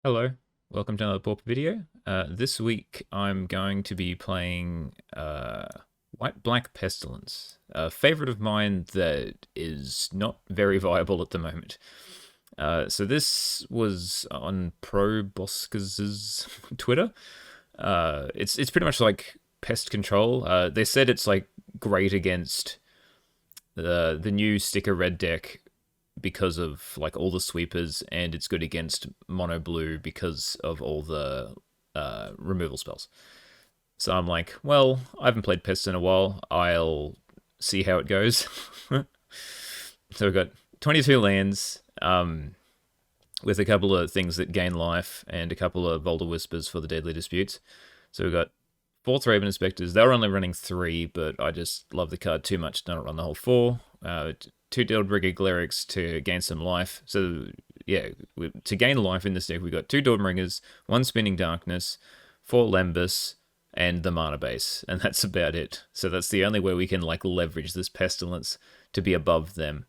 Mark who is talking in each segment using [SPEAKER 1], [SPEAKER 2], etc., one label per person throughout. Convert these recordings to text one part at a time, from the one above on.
[SPEAKER 1] Hello, welcome to another Pauper video. This week I'm going to be playing White Black Pestilence, a favorite of mine that is not very viable at the moment. So this was on Pro Boskers' Twitter. It's pretty much like pest control. They said it's like great against the new sticker red deck because of like all the sweepers, and it's good against mono blue because of all the removal spells. So I'm like, well, I haven't played Pest in a while. I'll see how it goes. So we've got 22 lands, with a couple of things that gain life and a couple of Volder Whispers for the Deadly Disputes. So we've got 4 Thraben Inspectors. They were only running 3, but I just love the card too much to not run the whole 4. 2 Dildbrigger Clerics to gain some life. So, yeah, to gain life in this deck, we've got 2 Dawnbringers, 1 Spinning Darkness, 4 Lembus, and the mana base. And that's about it. So that's the only way we can, like, leverage this Pestilence to be above them.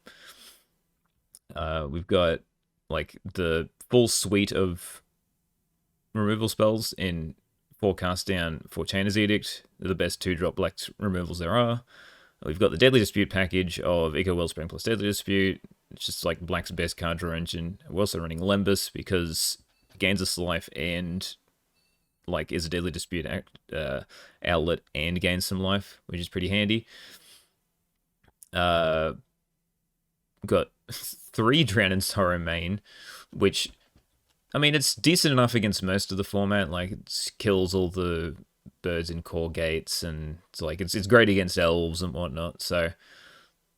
[SPEAKER 1] We've got, like, the full suite of removal spells in 4 Cast Down, 4 Chainer's Edict. They're the best 2-drop black removals there are. We've got the Deadly Dispute package of Eco Wellspring plus Deadly Dispute. It's just like Black's best card draw engine. We're also running Lembus because it gains us life and like is a Deadly Dispute outlet and gains some life, which is pretty handy. Got 3 Drown in Sorrow main, which, I mean, it's decent enough against most of the format. Like, it kills all the birds in core gates, and it's like it's great against elves and whatnot. So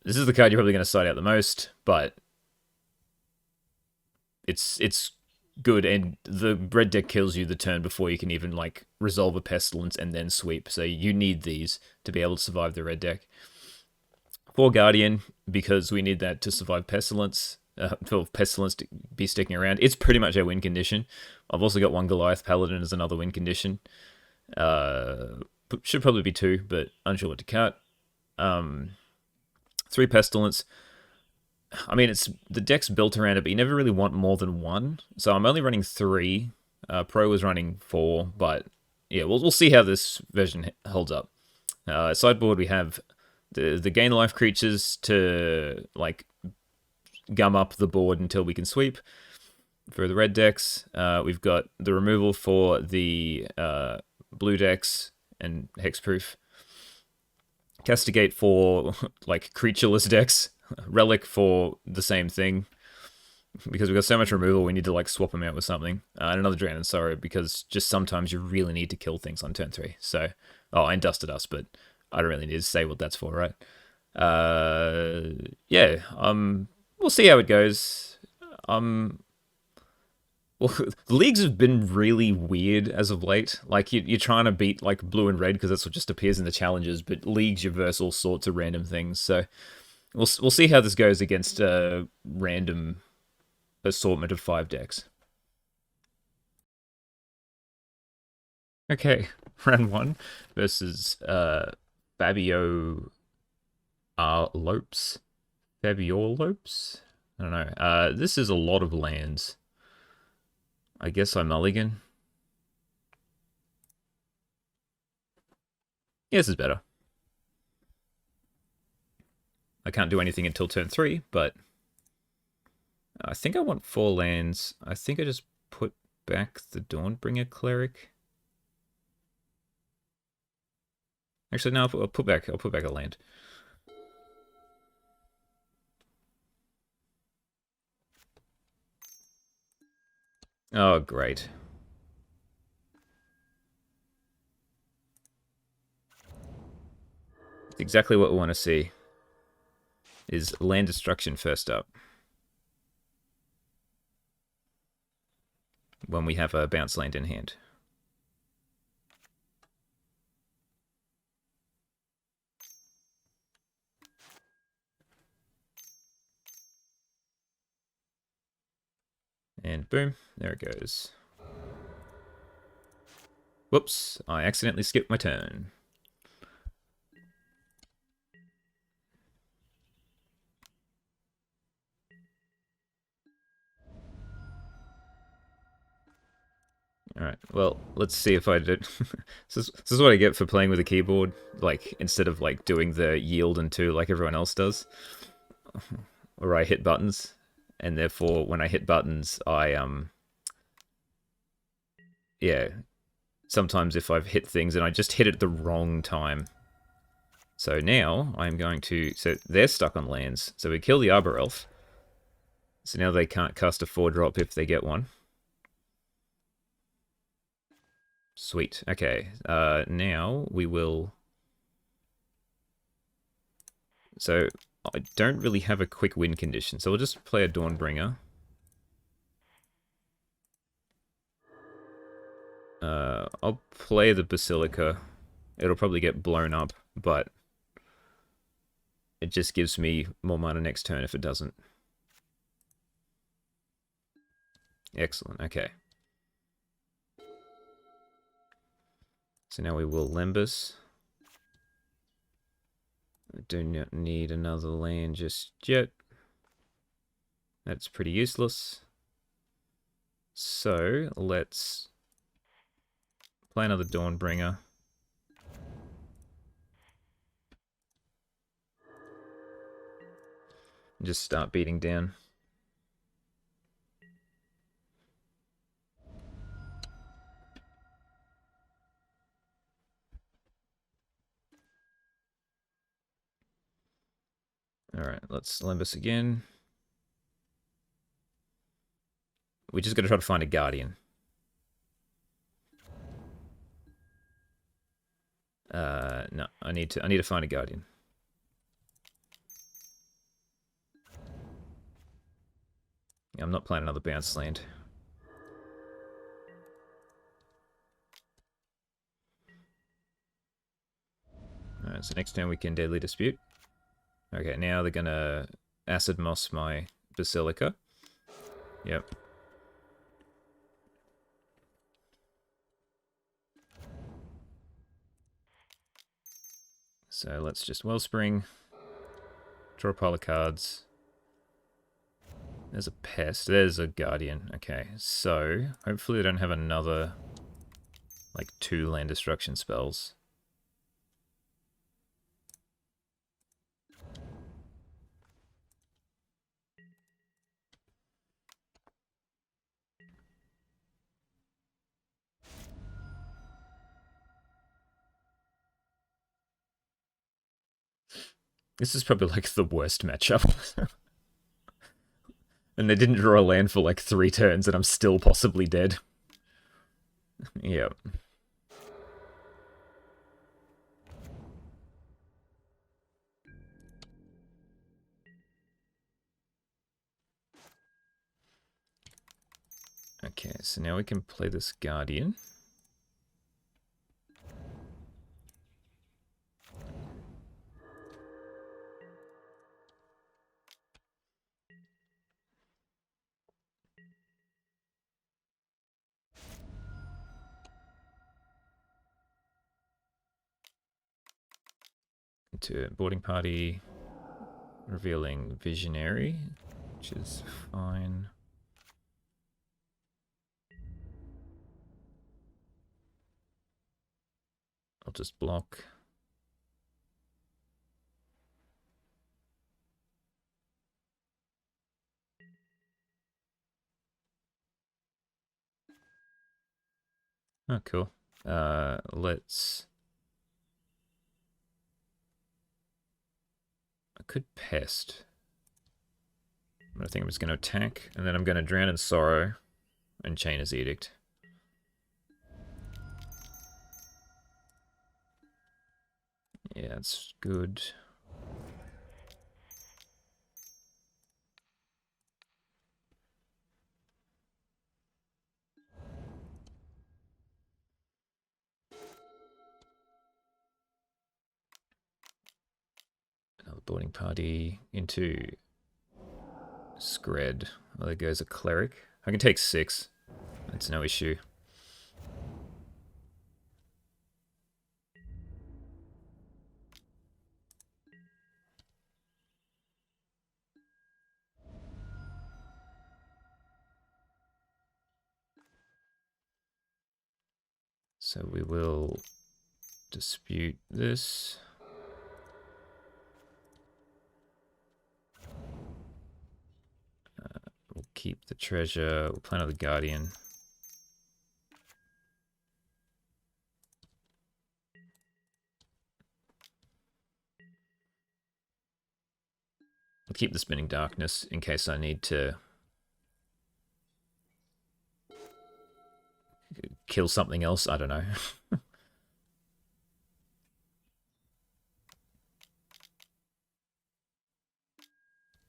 [SPEAKER 1] this is the card you're probably going to side out the most, but it's good, and the red deck kills you the turn before you can even like resolve a pestilence and then sweep. So you need these to be able to survive the red deck. 4 Guardian, because we need that to survive pestilence. For pestilence to be sticking around. It's pretty much our win condition. I've also got 1 Goliath Paladin as another win condition. Should probably be 2, but unsure what to cut. 3 Pestilence. I mean, it's the deck's built around it, but you never really want more than 1. So I'm only running 3. Pro was running 4, but yeah, we'll see how this version holds up. Sideboard, we have the gain life creatures to like gum up the board until we can sweep. For the red decks, we've got the removal for the blue decks and hexproof. Castigate for like creatureless decks. Relic for the same thing. Because we've got so much removal, we need to like swap them out with something. And another Drown in Sorrow, because just sometimes you really need to kill things on turn 3. So, and Dusted Us, but I don't really need to say what that's for, right? Yeah, we'll see how it goes. Well, the leagues have been really weird as of late. Like, you're trying to beat, like, blue and red because that's what just appears in the challenges, but leagues, you verse all sorts of random things. So we'll see how this goes against a random assortment of 5 decks. Okay, round 1 versus Fabio Lopes. Fabio Lopes? I don't know. This is a lot of lands. I guess I mulligan. Yeah, this is better. I can't do anything until turn 3, but I think I want 4 lands. I think I just put back the Dawnbringer Cleric. Actually, no, I'll put back a land. Oh, great. Exactly what we want to see is land destruction first up. When we have a bounce land in hand. And boom, there it goes. Whoops, I accidentally skipped my turn. Alright, well, let's see if I did... this is what I get for playing with a keyboard, like, instead of, like, doing the yield and 2 like everyone else does. Or I hit buttons, and therefore, when I hit buttons, yeah, sometimes if I've hit things and I just hit it at the wrong time. So now, I'm going to... So, they're stuck on lands, so we kill the Arbor Elf. So now they can't cast a 4-drop if they get one. Sweet. Okay. Now we will... So I don't really have a quick win condition, so we'll just play a Dawnbringer. I'll play the Basilica. It'll probably get blown up, but it just gives me more mana next turn if it doesn't. Excellent. Okay. So now we will Lembas. We do not need another land just yet. That's pretty useless. So let's play another Dawnbringer. And just start beating down. Alright, let's Lembas again. We just gotta try to find a Guardian. No, I need to find a Guardian. I'm not playing another bounce land. Alright, so next turn we can Deadly Dispute. Okay, now they're gonna Acid Moss my Basilica. Yep. So let's just Wellspring. Draw a pile of cards. There's a Pest. There's a Guardian. Okay, so hopefully they don't have another, like, 2 land destruction spells. This is probably, like, the worst matchup. And they didn't draw a land for, like, 3 turns, and I'm still possibly dead. Yep. Okay, so now we can play this Guardian. To boarding party, revealing Visionary, which is fine. I'll just block. Oh, cool. Let's... I could Pest. But I think I'm just going to attack, and then I'm going to Drown in Sorrow and Chainer's Edict. Yeah, that's good. Another boarding party into Scred. Well, there goes a Cleric. I can take 6. That's no issue. So we will dispute this. We'll keep the treasure. We'll plan on the Guardian. I'll keep the Spinning Darkness in case I need to kill something else. I don't know.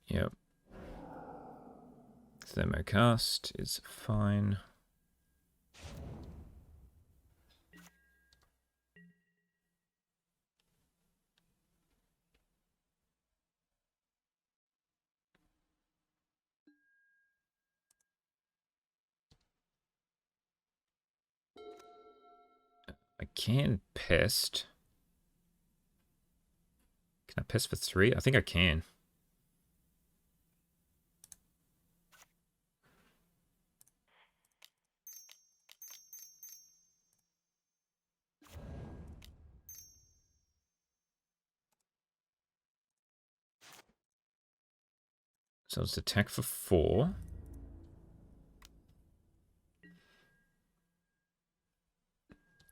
[SPEAKER 1] Yep. Thermocast is fine. I can pest. Can I pest for 3? I think I can. So let's attack for 4.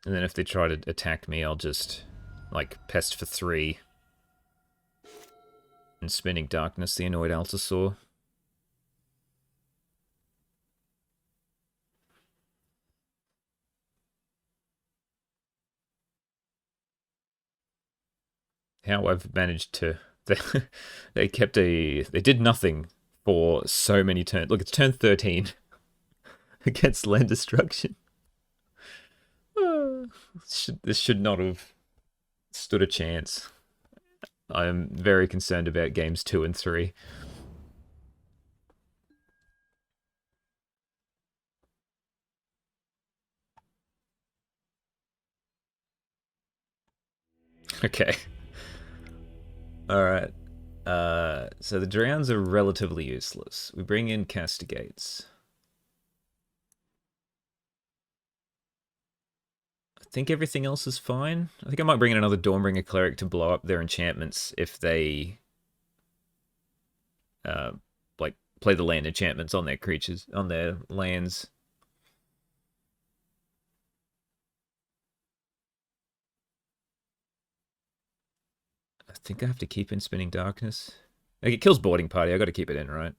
[SPEAKER 1] And then if they try to attack me, I'll just, like, pest for 3. And Spinning Darkness, the annoyed Altasaur. How I've managed to... They did nothing for so many turns. Look, it's turn 13 against land destruction. This should not have stood a chance. I am very concerned about games 2 and 3. Okay. Alright. So the Drowns are relatively useless. We bring in Castigates. I think everything else is fine. I think I might bring in another Dawnbringer Cleric to blow up their enchantments if they like play the land enchantments on their creatures, on their lands. I think I have to keep in Spinning Darkness. Like, it kills Boarding Party. I got to keep it in, right?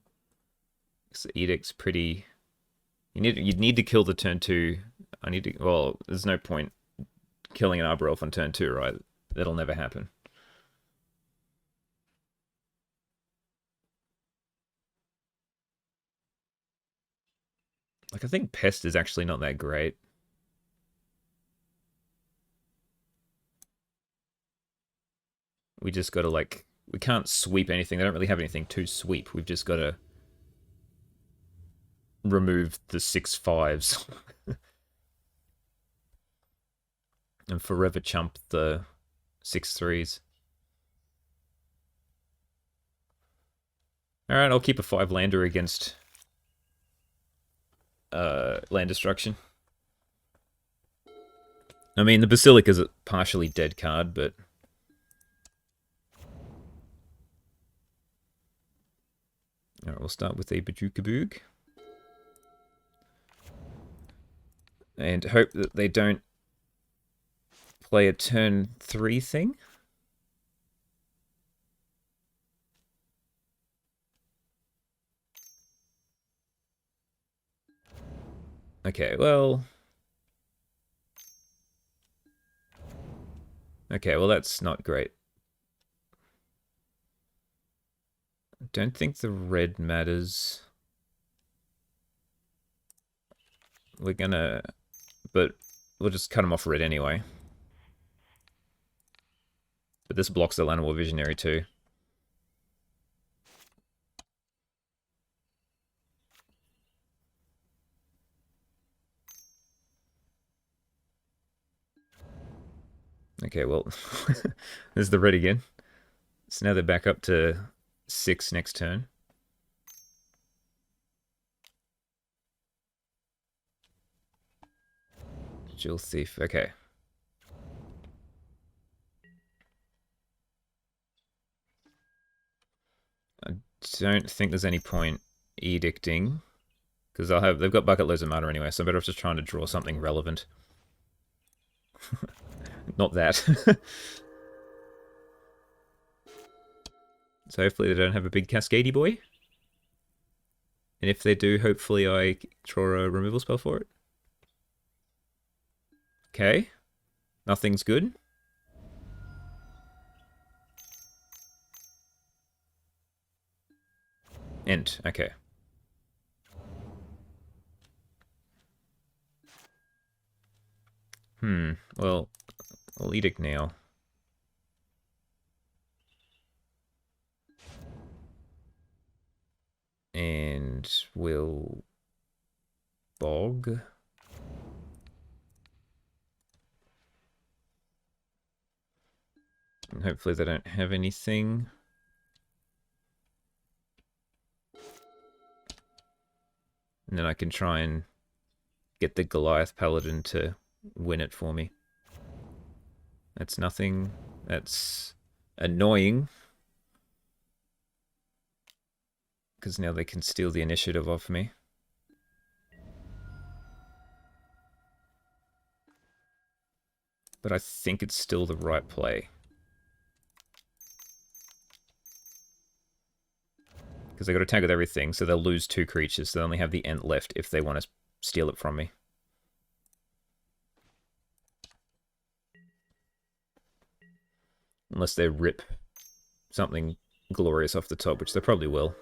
[SPEAKER 1] The Edict's pretty. You'd need to kill the turn 2. I need to. Well, there's no point killing an Arbor Elf on turn 2, right? That'll never happen. Like, I think Pest is actually not that great. We just got to, like, we can't sweep anything. They don't really have anything to sweep. We've just got to remove the 6/5s and forever chump the 6/3s. Alright, I'll keep a 5-lander against land destruction. I mean, the Basilica's a partially dead card, but... Alright, we'll start with a Bajukaboog. And hope that they don't play a turn 3 thing. Okay, well... Okay, well that's not great. I don't think the red matters. We're gonna... But we'll just cut them off red anyway. But this blocks the Llanowar Visionary too. Okay, well, there's the red again. So now they're back up to 6 next turn. Jewel Thief, okay. I don't think there's any point edicting, because they've got bucket loads of mana anyway, so I'm better off just trying to draw something relevant. Not that. So hopefully they don't have a big Cascadey boy. And if they do, hopefully I draw a removal spell for it. Okay. Nothing's good. End. Okay. Well, I'll edict now. And we'll bog. And hopefully they don't have anything. And then I can try and get the Goliath Paladin to win it for me. That's nothing. That's annoying. Because now they can steal the initiative off me. But I think it's still the right play. Because I got to tag with everything, so they'll lose 2 creatures, so they only have the Ent left if they want to steal it from me. Unless they rip something glorious off the top, which they probably will.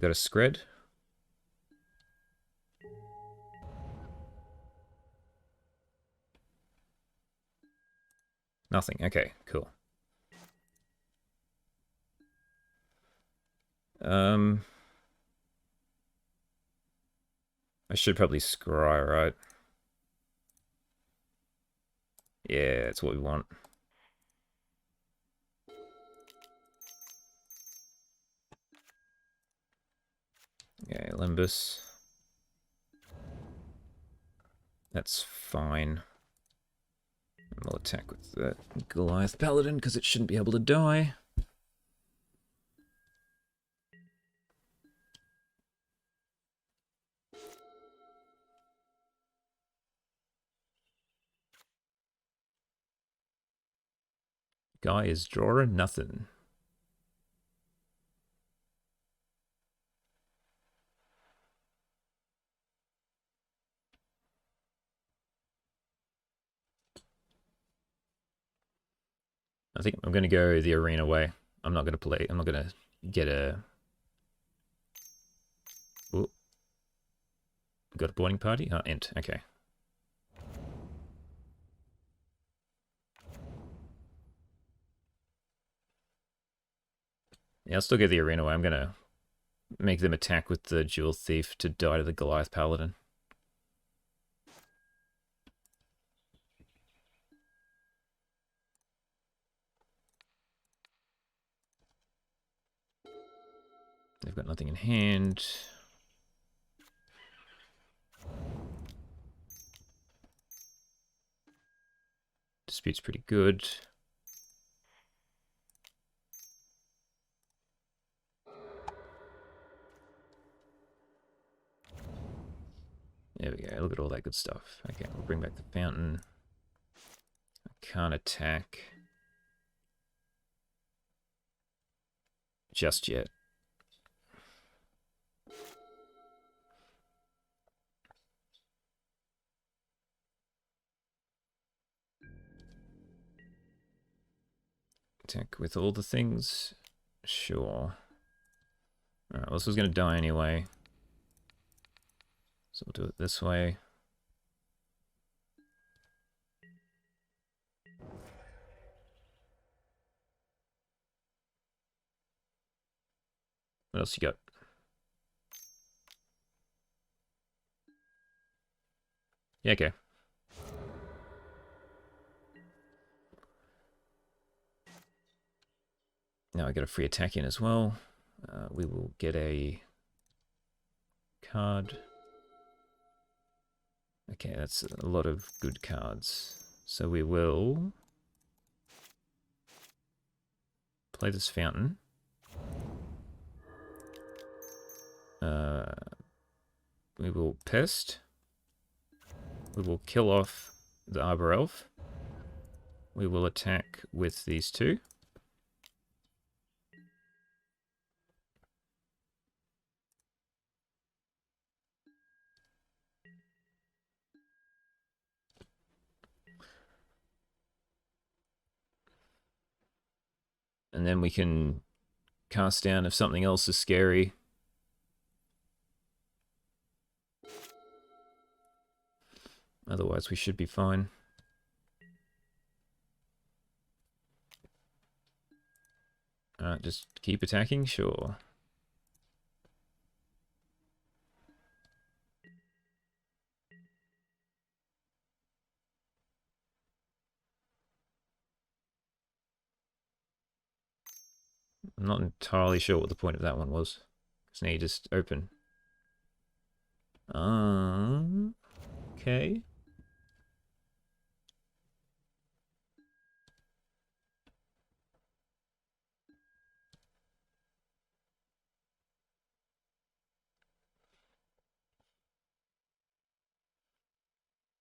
[SPEAKER 1] Got a Scred. Nothing. Okay, cool. I should probably scry, right? Yeah, that's what we want. Okay, Limbus. That's fine. And we'll attack with the Goliath Paladin, because it shouldn't be able to die. Guy is drawing nothing. I think I'm going to go the arena way. I'm not going to play. I'm not going to get a... Ooh. Got a boarding party? Oh, Ent. Okay. Yeah, I'll still go the arena way. I'm going to make them attack with the Jewel Thief to die to the Goliath Paladin. They've got nothing in hand. Dispute's pretty good. There we go. Look at all that good stuff. Okay, we'll bring back the fountain. I can't attack just yet. Attack with all the things? Sure. Alright, well, this was going to die anyway. So we'll do it this way. What else you got? Yeah, okay. Now I get a free attack in as well. We will get a card. Okay, that's a lot of good cards. So we will play this fountain. We will pest. We will kill off the Arbor Elf. We will attack with these two. And then we can cast down if something else is scary. Otherwise, we should be fine. Alright, just keep attacking? Sure. I'm not entirely sure what the point of that one was. So now you just open. Okay.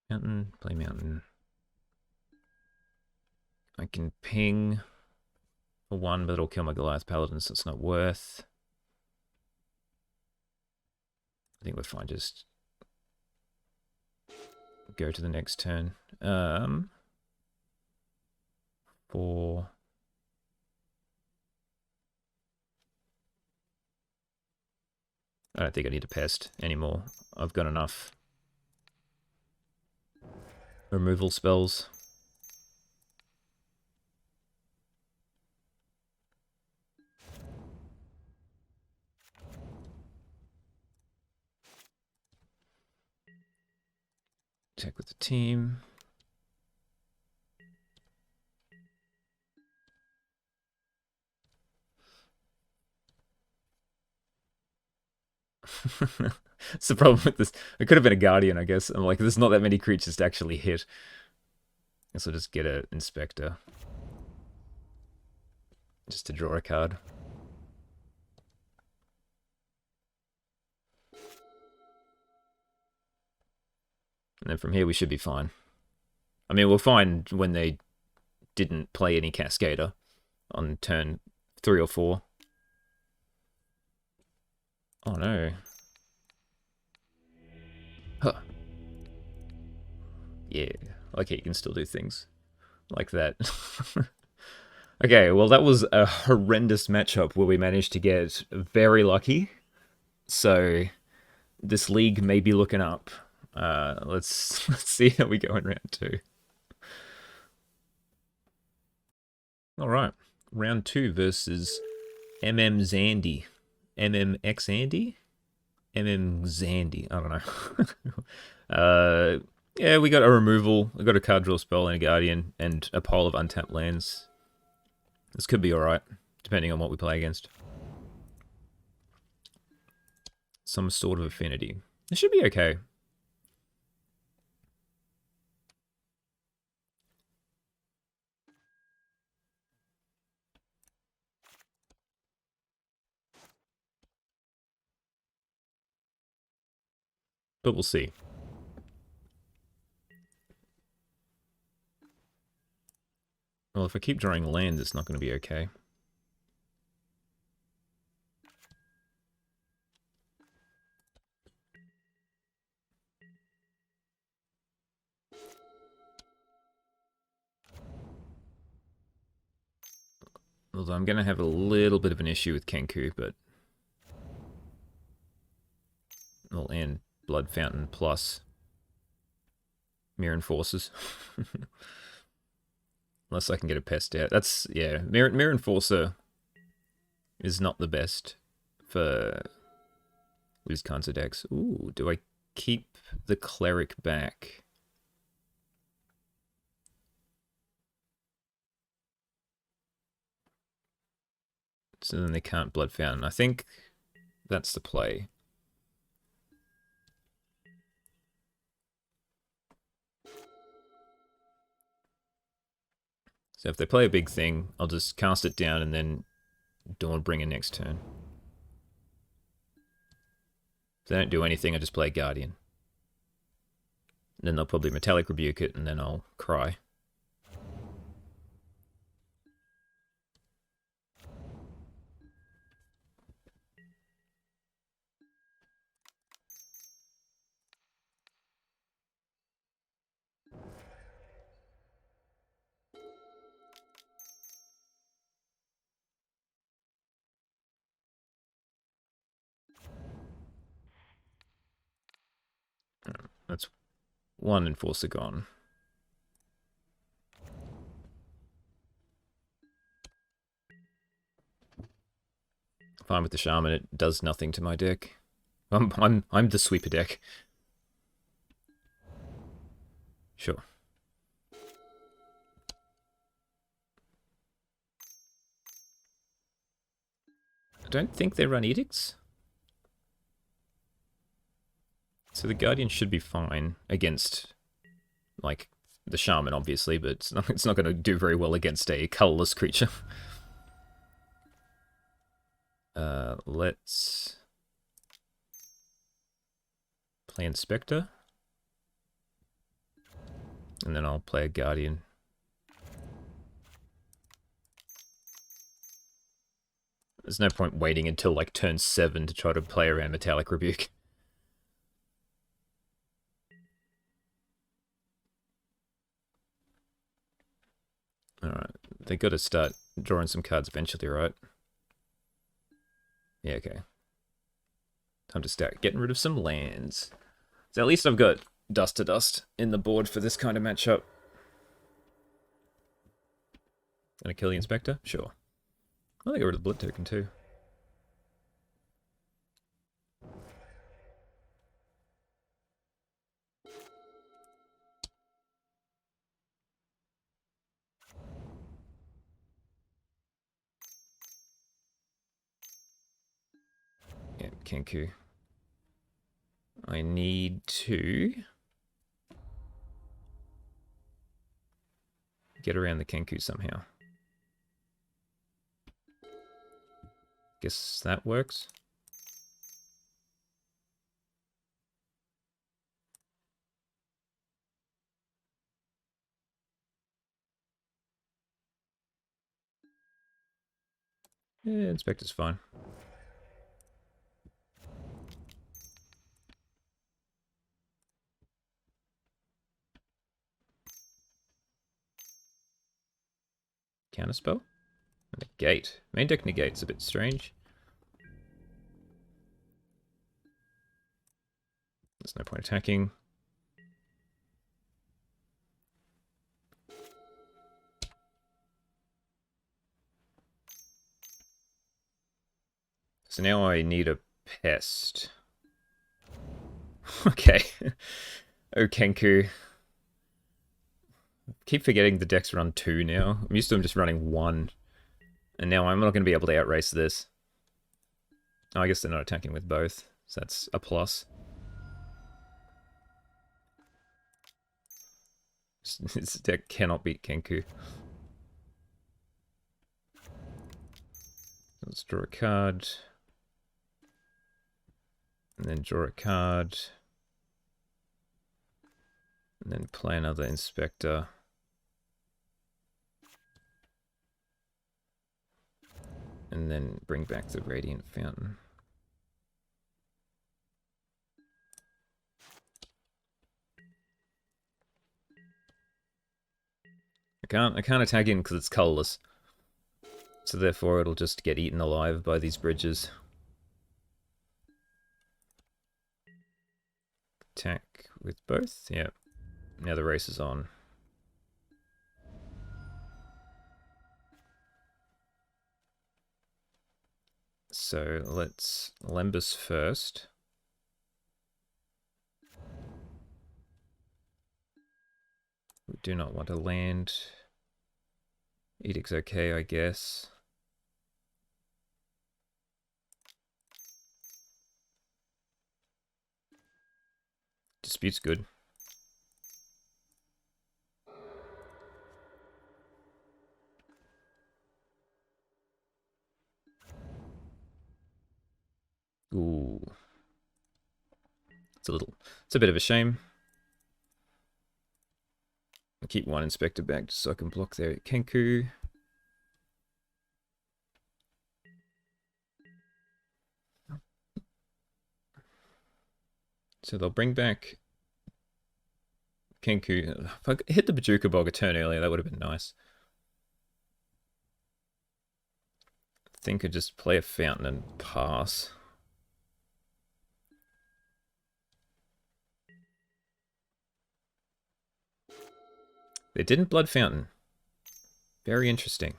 [SPEAKER 1] Mountain, play mountain. I can ping for one, but it'll kill my Goliath Paladin, so it's not worth. I think we're fine, just go to the next turn. For... I don't think I need to pest anymore. I've got enough removal spells. Check with the team. It's the problem with this. It could have been a Guardian, I guess. I'm like, there's not that many creatures to actually hit. Guess I'll just get an Inspector. Just to draw a card. And then from here we should be fine. I mean, we'll find when they didn't play any Cascader on turn 3 or 4. Oh no. Huh. Yeah, okay, you can still do things like that. Okay, well that was a horrendous matchup where we managed to get very lucky. So this league may be looking up. Let's see how we go in round 2. All right, round 2 versus Zandy. X Andy? Zandy. I don't know. Yeah, we got a removal. We got a card draw spell and a Guardian and a pile of untapped lands. This could be alright, depending on what we play against. Some sort of affinity. It should be okay. But we'll see. Well, if I keep drawing land, it's not going to be okay. Although I'm going to have a little bit of an issue with Kenku, but... Well, and Blood Fountain plus Mirror Enforcers. Unless I can get a pest out. That's, yeah, Mirror Enforcer is not the best for these kinds of decks. Ooh, do I keep the Cleric back? So then they can't Blood Fountain. I think that's the play. So if they play a big thing, I'll just cast it down and then Dawnbringer next turn. If they don't do anything, I just play Guardian. And then they'll probably Metallic Rebuke it, and then I'll cry. That's one Enforcer gone. Fine with the Shaman, it does nothing to my deck. I'm the sweeper deck. Sure. I don't think they run Edicts. So the Guardian should be fine against, like, the Shaman, obviously, but it's not going to do very well against a colorless creature. Let's play Inspector. And then I'll play a Guardian. There's no point waiting until, like, turn 7 to try to play around Metallic Rebuke. Alright, they got to start drawing some cards eventually, right? Yeah, okay. Time to start getting rid of some lands. So at least I've got Dust to Dust in the board for this kind of matchup. Gonna kill the Inspector? Sure. I'll get rid of the Blood Token too. Yeah, Kenku. I need to get around the Kenku somehow. Guess that works. Yeah, Inspector's fine. Counterspell? Negate. Main deck negate's a bit strange. There's no point attacking. So now I need a pest. Okay. Oh, Kenku. Keep forgetting the decks run 2 now. I'm used to them just running 1. And now I'm not going to be able to outrace this. Oh, I guess they're not attacking with both, so that's a plus. This deck cannot beat Kenku. Let's draw a card. And then draw a card. And then play another Inspector. And then bring back the Radiant Fountain. I can't attack in because it's colorless. So therefore it'll just get eaten alive by these bridges. Attack with both? Yep. Now the race is on. So let's Lembus first. We do not want to land. Edict's okay, I guess. Dispute's good. Ooh. It's a bit of a shame. I'll keep one inspector back just so I can block their Kenku. So they'll bring back Kenku. If I hit the Bajuka Bog a turn earlier, that would have been nice. I think I'd just play a Fountain and pass. They didn't Blood Fountain. Very interesting.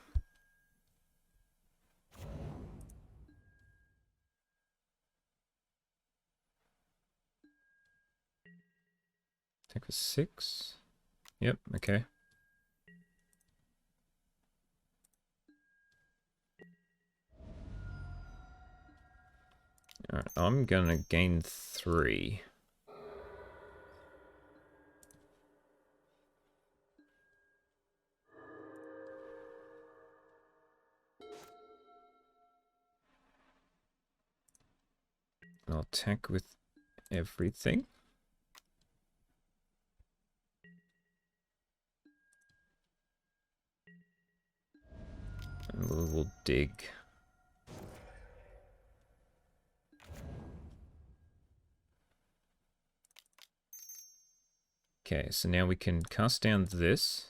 [SPEAKER 1] Attack was 6. Yep, okay. Alright, I'm gonna gain 3. I'll attack with everything. And we'll dig. Okay, so now we can cast down this.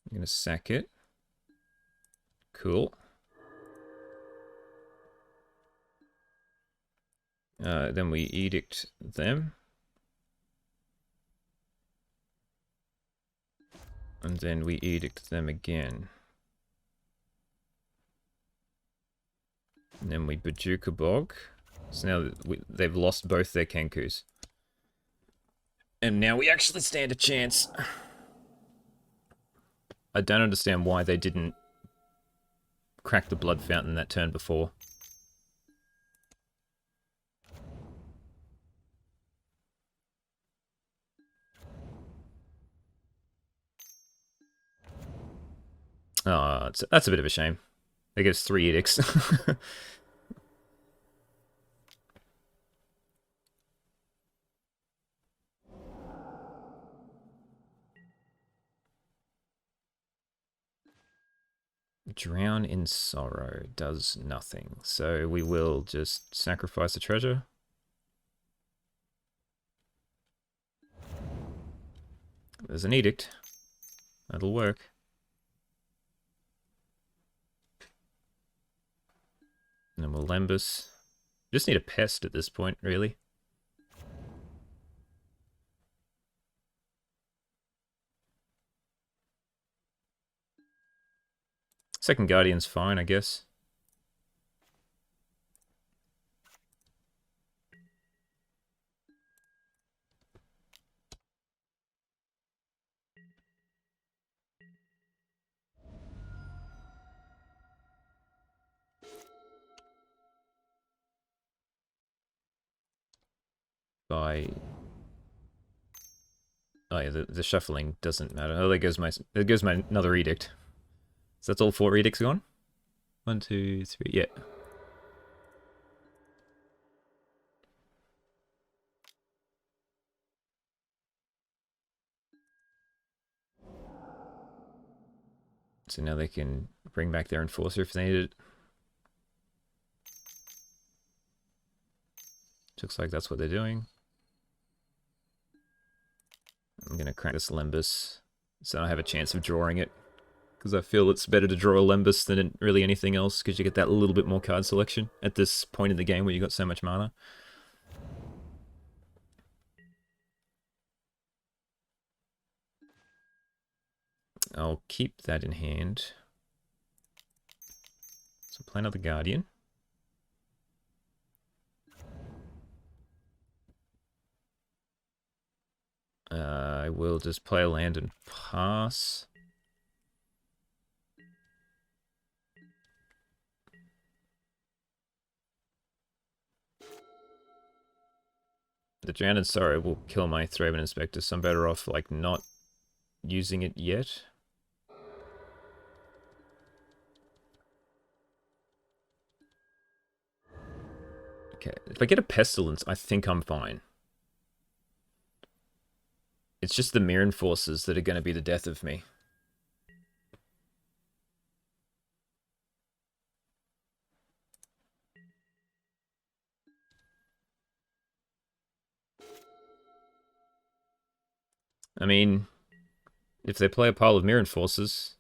[SPEAKER 1] I'm going to sack it. Cool. Then we edict them. And then we edict them again. And then we Bajuka Bog. So now they've lost both their Kenkus. And now we actually stand a chance. I don't understand why they didn't crack the Blood Fountain that turn before. Oh, that's a bit of a shame. They give us 3 edicts. Drown in sorrow does nothing. So we will just sacrifice a treasure. There's an edict. That'll work. And then we'll Lembus. Just need a pest at this point, really. Second Guardian's fine, I guess. By... Oh yeah, the shuffling doesn't matter. Oh, there goes my another edict. So that's all 4 edicts gone? 1, 2, 3, yeah. So now they can bring back their Enforcer if they need it. Looks like that's what they're doing. I'm going to crack this Lembus so I have a chance of drawing it. Because I feel it's better to draw a Lembus than really anything else, because you get that little bit more card selection at this point in the game where you got so much mana. I'll keep that in hand. So play another Guardian. I will just play a land and pass. The Drowned Sorrow will kill my Thraben Inspector, so I'm better off, like, not using it yet. Okay, if I get a Pestilence, I think I'm fine. It's just the Mirren Forces that are going to be the death of me. I mean, if they play a pile of Mirren Forces,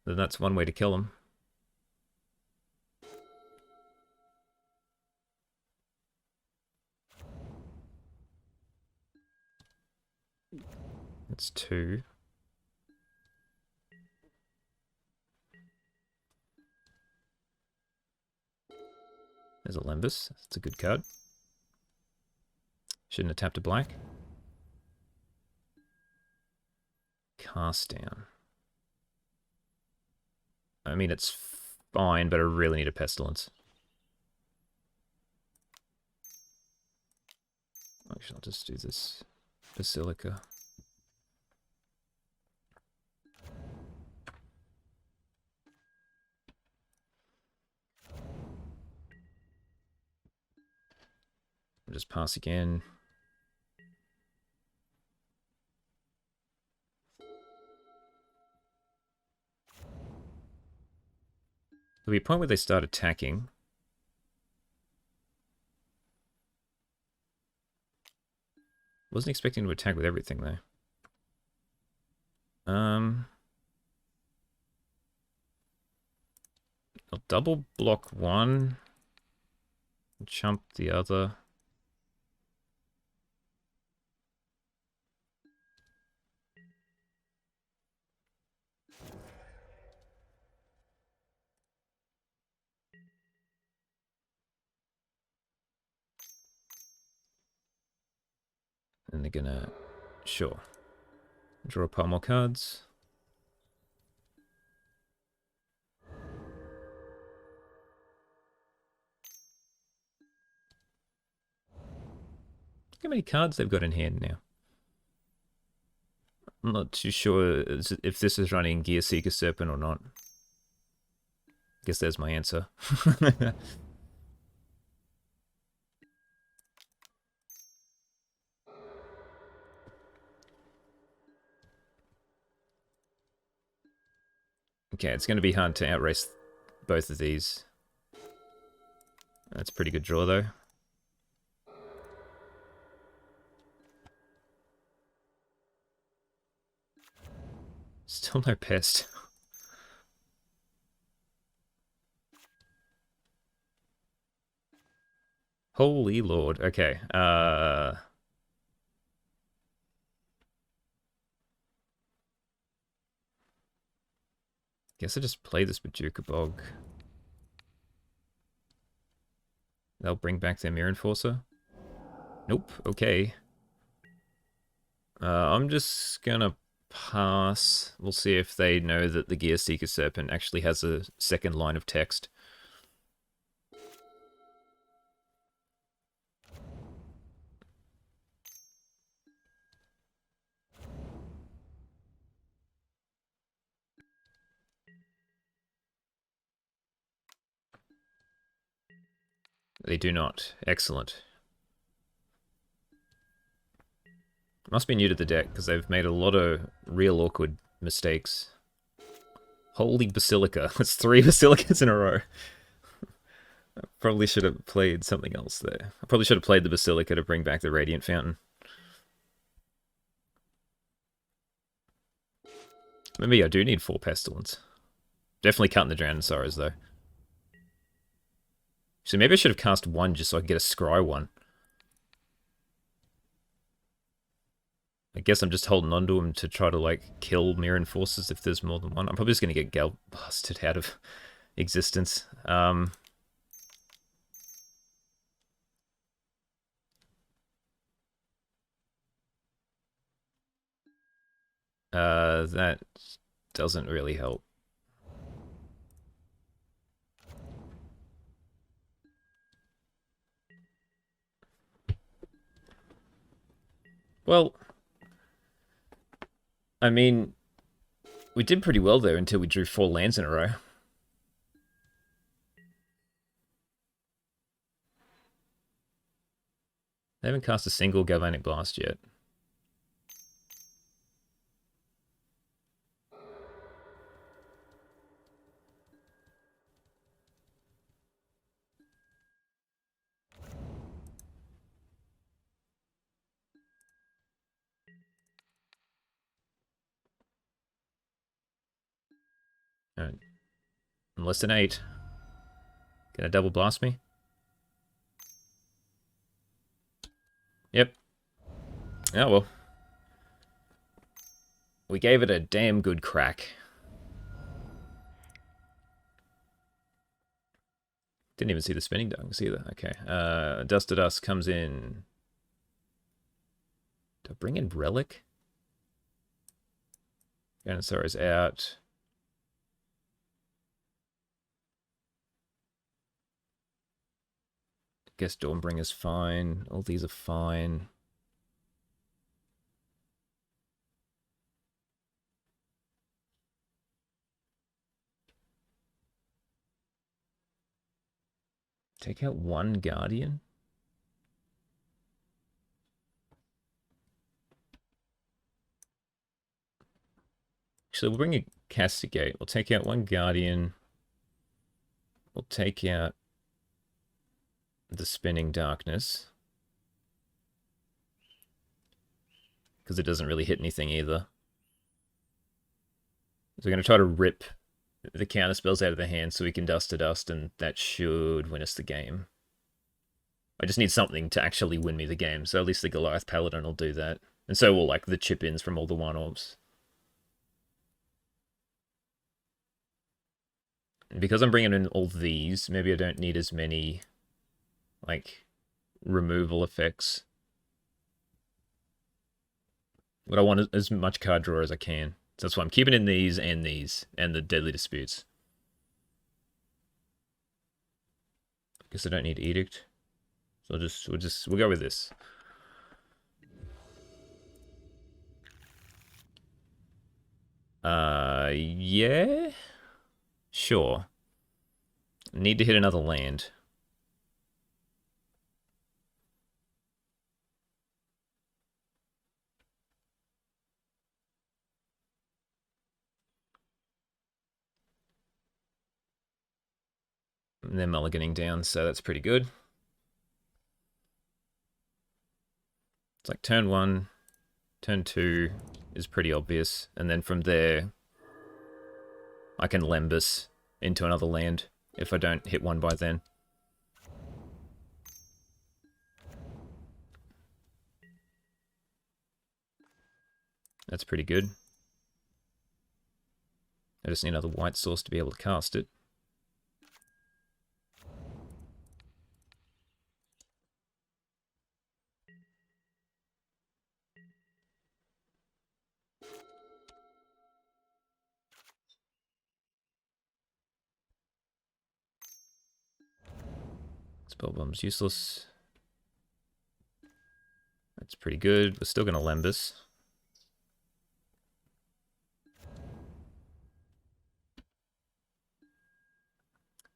[SPEAKER 1] then that's one way to kill them. That's 2. There's a Lembus. That's a good card. Shouldn't have tapped a black. Cast down. I mean, it's fine, but I really need a Pestilence. Actually, I'll just do this Basilica. I'll just pass again. There'll be a point where they start attacking. Wasn't expecting to attack with everything, though. I'll double block one. Chump the other. And they're gonna... Sure. Draw a pile more cards. Look how many cards they've got in hand now. I'm not too sure if this is running Gear Seeker Serpent or not. Guess there's my answer. Okay, it's going to be hard to outrace both of these. That's a pretty good draw, though. Still no Pest. Holy Lord. Okay. Guess I just play this Bajuka Bog. They'll bring back their Mirror Enforcer. Nope. Okay. I'm just gonna pass. We'll see if they know that the Gear Seeker Serpent actually has a second line of text. They do not. Excellent. Must be new to the deck, because they've made a lot of real awkward mistakes. Holy Basilica. That's 3 Basilicas in a row. I probably should have played something else there. I probably should have played the Basilica to bring back the Radiant Fountain. Maybe I do need 4 Pestilence. Definitely cutting the Drowned Sorrows, though. So maybe I should have cast 1 just so I could get a Scry 1. I guess I'm just holding on to him to try to, like, kill Mirror Enforcers if there's more than one. I'm probably just going to get Gal blasted out of existence. That doesn't really help. Well, I mean, we did pretty well there until we drew 4 lands in a row. They haven't cast a single Galvanic Blast yet. Alright. I'm less than 8. Gonna double blast me? Yep. Oh well. We gave it a damn good crack. Didn't even see the spinning dunks either. Okay. Dust to Dust comes in. Do I bring in Relic? Ganosaurus out. Guess Dawnbringer's fine. All these are fine. Take out 1 Guardian? Actually, we'll bring a Castigate. We'll take out 1 Guardian. We'll take out the Spinning Darkness. Because it doesn't really hit anything either. So we're going to try to rip the counter spells out of the hand so we can Dust to Dust, and that should win us the game. I just need something to actually win me the game, so at least the Goliath Paladin will do that. And so will, like, the chip-ins from all the 1-orbs. And because I'm bringing in all these, maybe I don't need as many, like, removal effects. But I want as much card draw as I can. So that's why I'm keeping in these, and the Deadly Disputes. Guess I don't need Edict. So we'll go with this. Yeah? Sure. Need to hit another land. And they're mulliganing down, so that's pretty good. It's like turn 1, turn 2 is pretty obvious, and then from there, I can Lembus into another land if I don't hit 1 by then. That's pretty good. I just need another white source to be able to cast it. Spellbomb's useless. That's pretty good. We're still going to Lembus.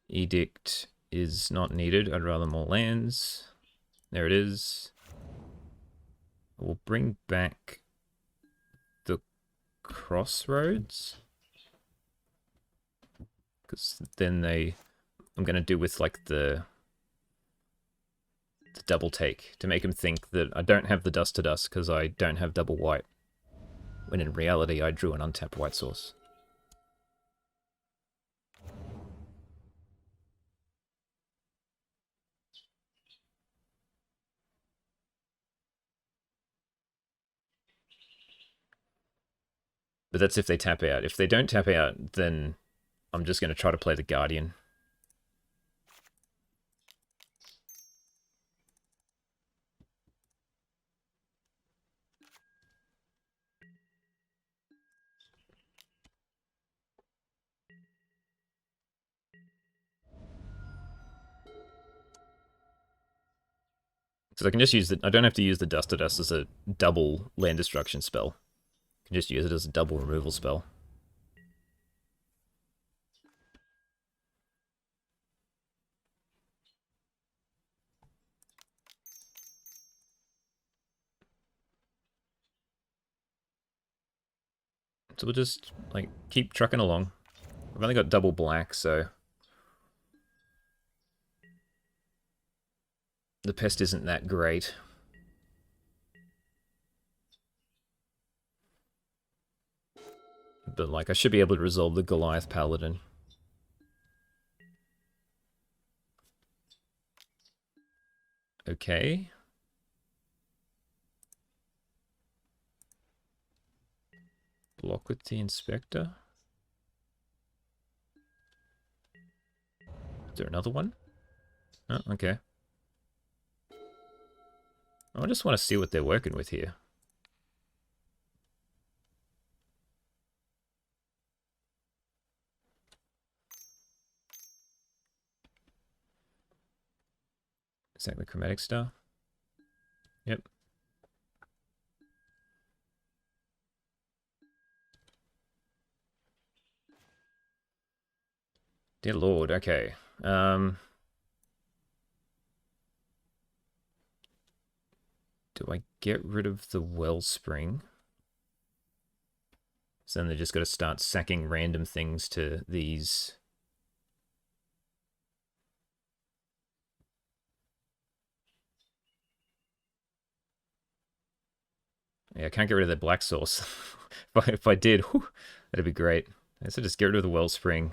[SPEAKER 1] Edict is not needed. I'd rather more lands. There it is. We'll bring back the Crossroads. Because then I'm going to do with like the double take to make him think that I don't have the Dust to Dust because I don't have double white. When in reality, I drew an untapped white source. But that's if they tap out. If they don't tap out, then I'm just going to try to play the Guardian. Because I can just use I don't have to use the Dust to Dust as a double land destruction spell. I can just use it as a double removal spell. So we'll just, like, keep trucking along. I've only got double black, so... the pest isn't that great. But, like, I should be able to resolve the Goliath Paladin. Okay. Block with the Inspector. Is there another one? Oh, okay. I just want to see what they're working with here. Is that the Chromatic Star? Yep. Dear Lord, okay. Do I get rid of the Wellspring? So then they just got to start sacking random things to these. Yeah, I can't get rid of the Black Source. if I did, whew, that'd be great. So just get rid of the Wellspring.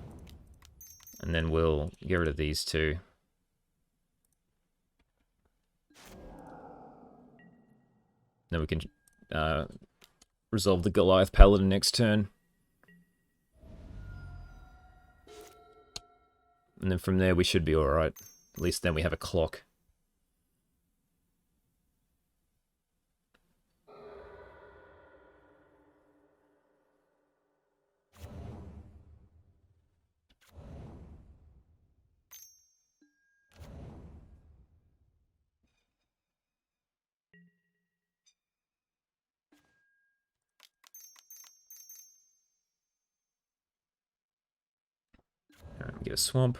[SPEAKER 1] And then we'll get rid of these two. Then we can resolve the Goliath Paladin next turn. And then from there we should be alright. At least then we have a clock. Alright, get a swamp.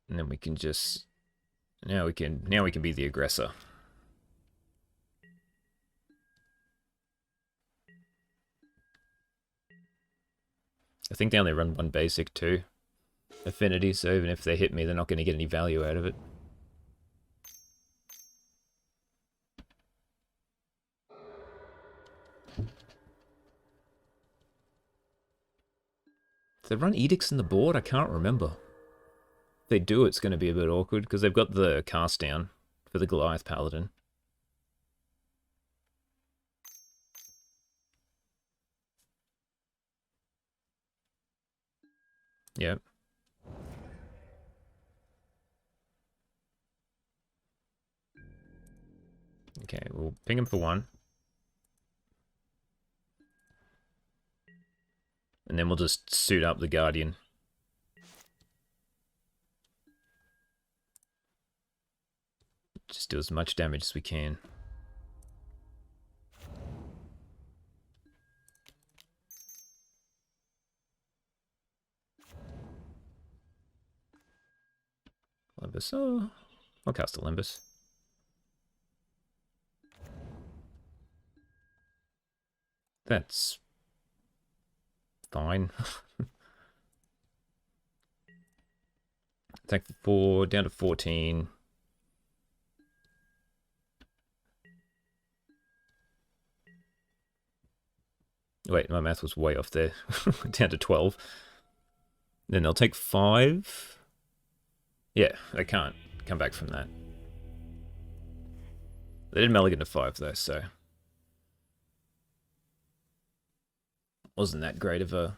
[SPEAKER 1] And then we can just now we can be the aggressor. I think they only run one basic too. Affinity, so even if they hit me, they're not going to get any value out of it. If they run edicts in the board, I can't remember. If they do, it's going to be a bit awkward, because they've got the cast down for the Goliath Paladin. Yep. Okay, we'll ping him for one. And then we'll just suit up the Guardian. Just do as much damage as we can. Limbus. Oh, I'll cast a Limbus. That's fine. Attack 4, down to 14. Wait, my math was way off there. Down to 12. Then they'll take 5. Yeah, they can't come back from that. They did mulligan to 5 though, so wasn't that great of a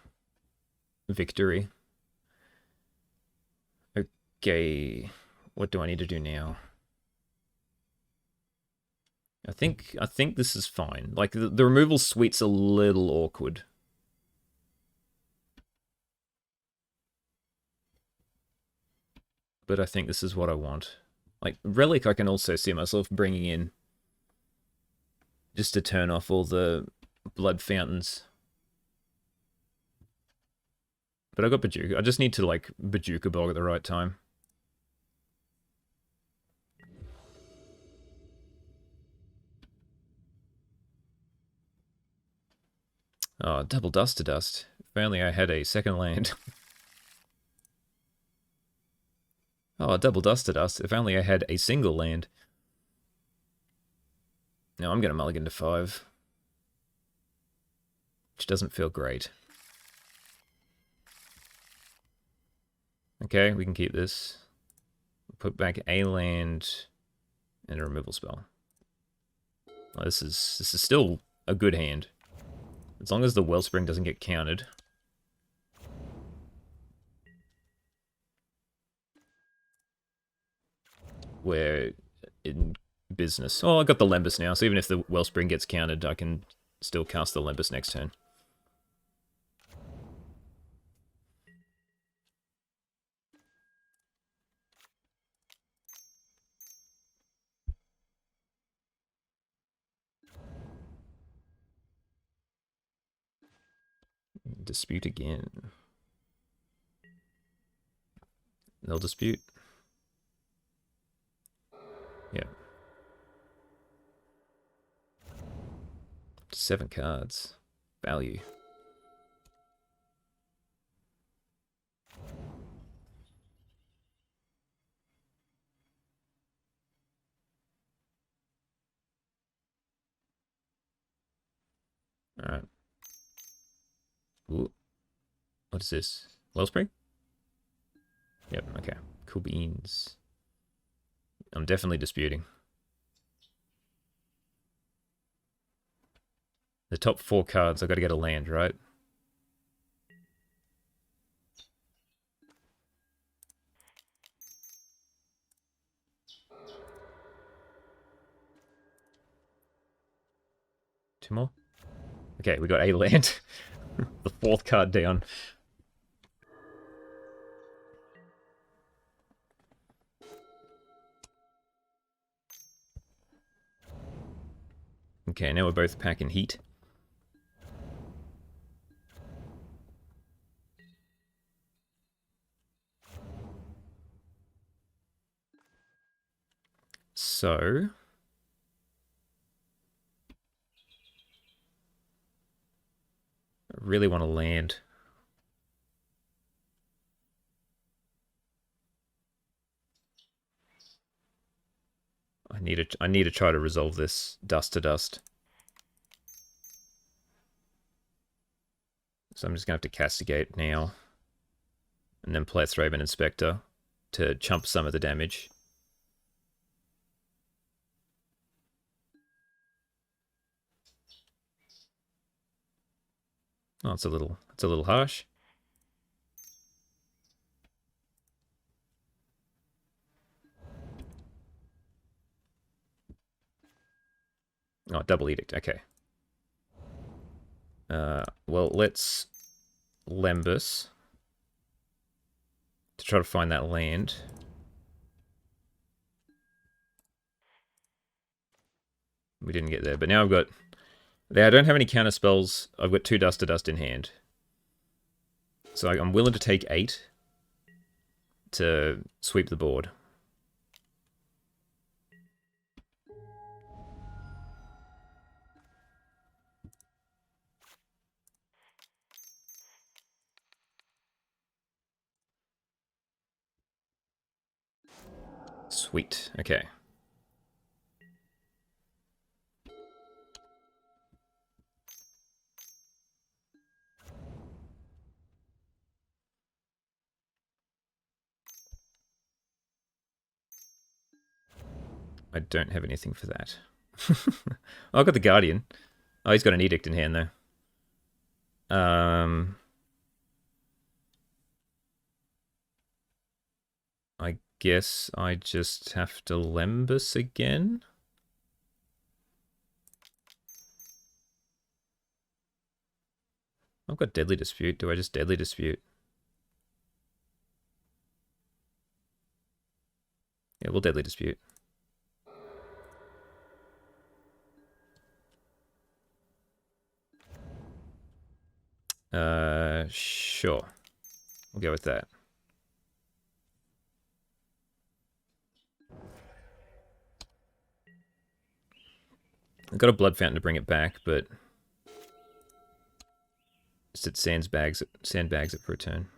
[SPEAKER 1] victory. Okay, what do I need to do now? I think this is fine. Like the removal suite's a little awkward. but I think this is what I want. Like, Relic I can also see myself bringing in just to turn off all the blood fountains. But I got Bajuka. I just need to, like, Bajuka Bog at the right time. Oh, double dust to dust. If only I had a second land. Oh, double dust to dust. If only I had a single land. No, I'm going to mulligan to 5. Which doesn't feel great. Okay, we can keep this. Put back a land and a removal spell. Oh, this is still a good hand. As long as the Wellspring doesn't get countered. We're in business. Oh, I got the Lembus now, so even if the Wellspring gets countered, I can still cast the Lembus next turn. Dispute again. They'll dispute. Yeah. 7 cards. Value. Alright. Ooh. What is this? Wellspring? Yep, okay. Cool beans. I'm definitely disputing. The top 4 cards, I've got to get a land, right? Two more? Okay, we got a land. The 4th card down. Okay, now we're both packing heat. So... I really want to land. I need to try to resolve this dust to dust. So I'm just going to have to castigate now. And then play a Thraben Inspector to chump some of the damage. Oh, it's a little harsh. Oh, double edict, okay. Well, let's Lembus to try to find that land. We didn't get there, but now I've got... I don't have any counter spells. I've got 2 Dust to Dust in hand. So I'm willing to take 8 to sweep the board. Sweet, okay. I don't have anything for that. Oh, I got the Guardian. Oh, he's got an Edict in hand, though. I guess I just have to Lembus again? I've got Deadly Dispute. Do I just Deadly Dispute? we'll deadly dispute. Sure. We'll go with that. I've got a blood fountain to bring it back, but just it sandbags it for a turn.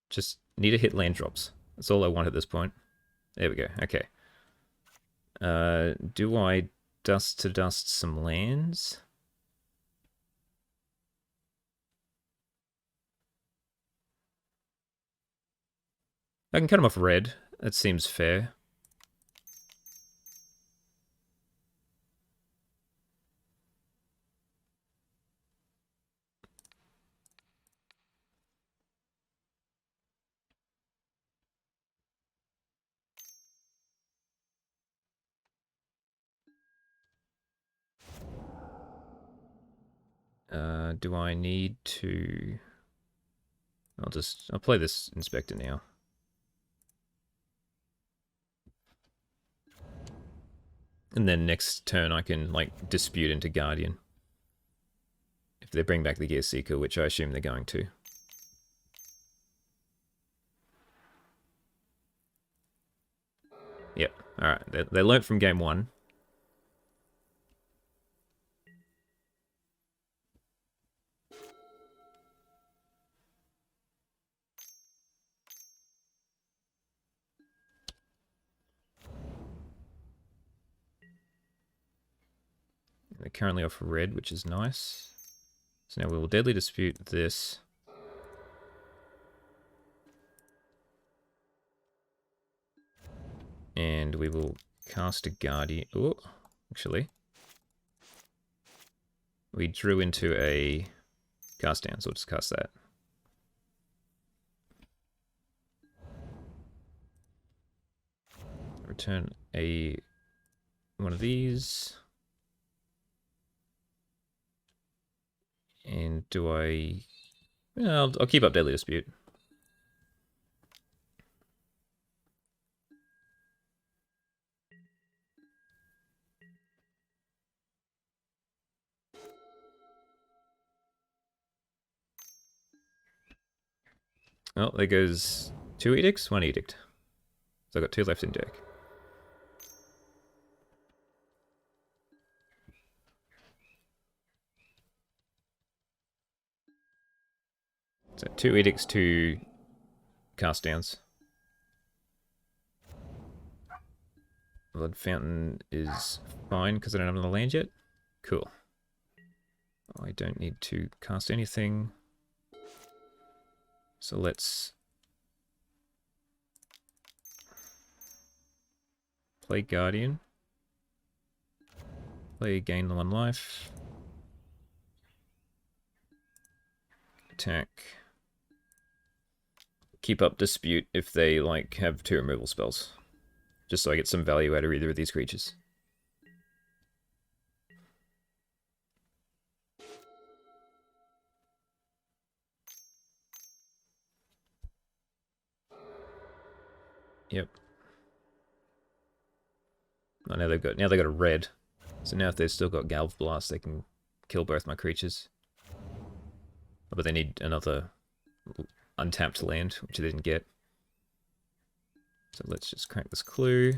[SPEAKER 1] Just need to hit land drops. That's all I want at this point. There we go. Okay. Do I dust to dust some lands? I can cut them off red. That seems fair. Do I need to... I'll play this Inspector now. And then next turn I can, like, dispute into Guardian. If they bring back the Gear Seeker, which I assume they're going to. Yep, alright. They learnt from game 1. They're currently off red, which is nice. So now we will deadly dispute this. And we will cast a Guardian. Oh, actually. We drew into a cast down, so we'll just cast that. Return one of these. And do I... Well, I'll keep up Deadly Dispute. Oh, there goes 2 edicts, 1 edict. So I've got 2 left in deck. So 2 edicts, 2 cast downs. Blood Fountain is fine because I don't have another land yet. Cool. I don't need to cast anything. So let's play Guardian. Play gain 1 life. Attack. Keep up dispute if they like have 2 removal spells. Just so I get some value out of either of these creatures. Yep. Oh, now they've got a red. So now if they've still got Galv Blast, they can kill both my creatures. Oh, but they need another untapped land, which they didn't get. So let's just crack this clue.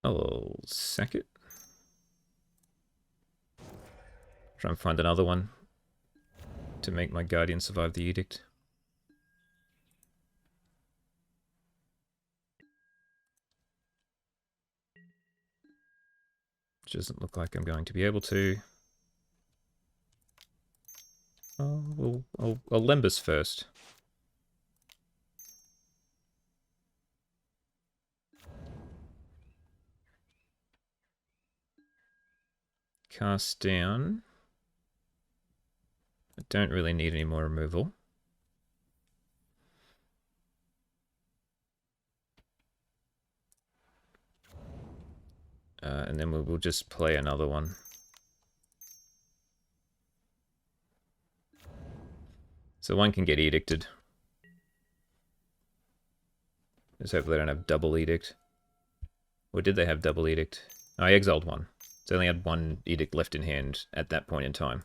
[SPEAKER 1] I'll sack it. Try and find another one to make my Guardian survive the Edict. Which doesn't look like I'm going to be able to. Oh. I'll Lembus first. Cast down. I don't really need any more removal. And then we'll just play another one. So one can get edicted. Let's hope they don't have double edict. Or did they have double edict? Oh, I exiled one. So they only had one edict left in hand at that point in time.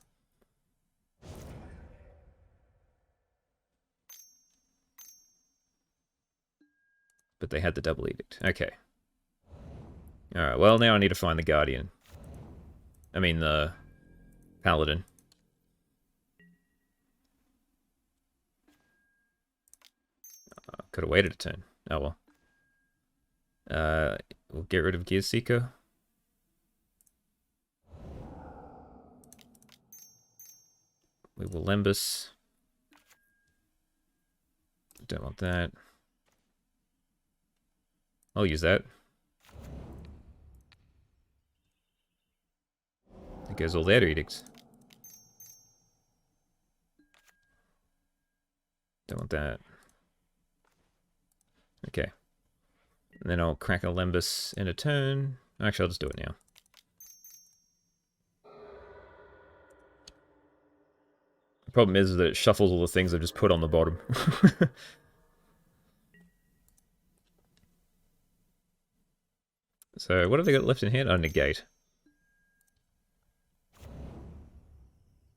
[SPEAKER 1] But they had the double edict. Okay. Alright, well now I need to find the Guardian. I mean the Paladin. Could have waited a turn. Oh well. We'll get rid of Gear Seeker. We will Lembus. Don't want that. I'll use that. There goes all their edicts. Don't want that. Okay. And then I'll crack a Lembus in a turn. Actually, I'll just do it now. The problem is that it shuffles all the things I've just put on the bottom. So, what have they got left in hand? Oh, negate.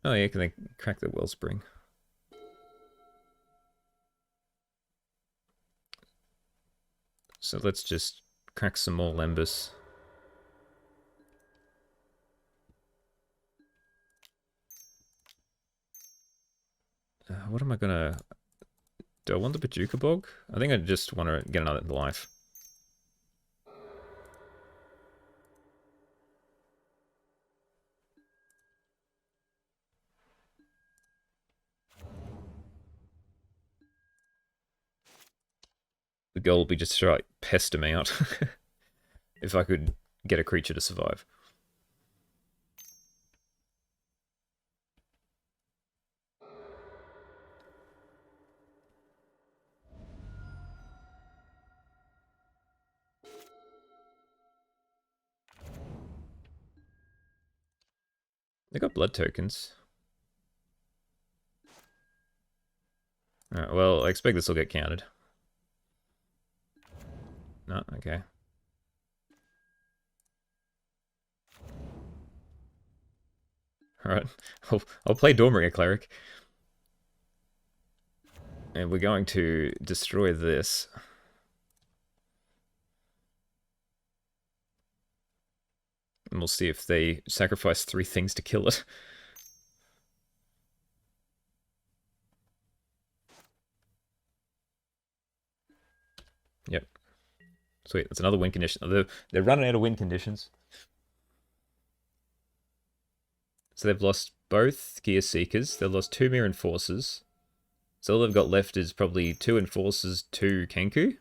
[SPEAKER 1] Oh yeah, can they crack the Wellspring? So let's just crack some more Lembus. What am I gonna... Do I want the Paducah Bog? I think I just want to get another life. The goal would be just to try pest him out. If I could get a creature to survive. They got blood tokens. Alright, well, I expect this will get counted. No, okay. Alright, I'll play Dawnbringer Cleric. And we're going to destroy this. And we'll see if they sacrifice 3 things to kill it. Yep. Sweet, that's another win condition. They're running out of win conditions. So they've lost both Gear Seekers. They've lost 2 Mere Enforcers. So all they've got left is probably 2 Enforcers, 2 Kenku.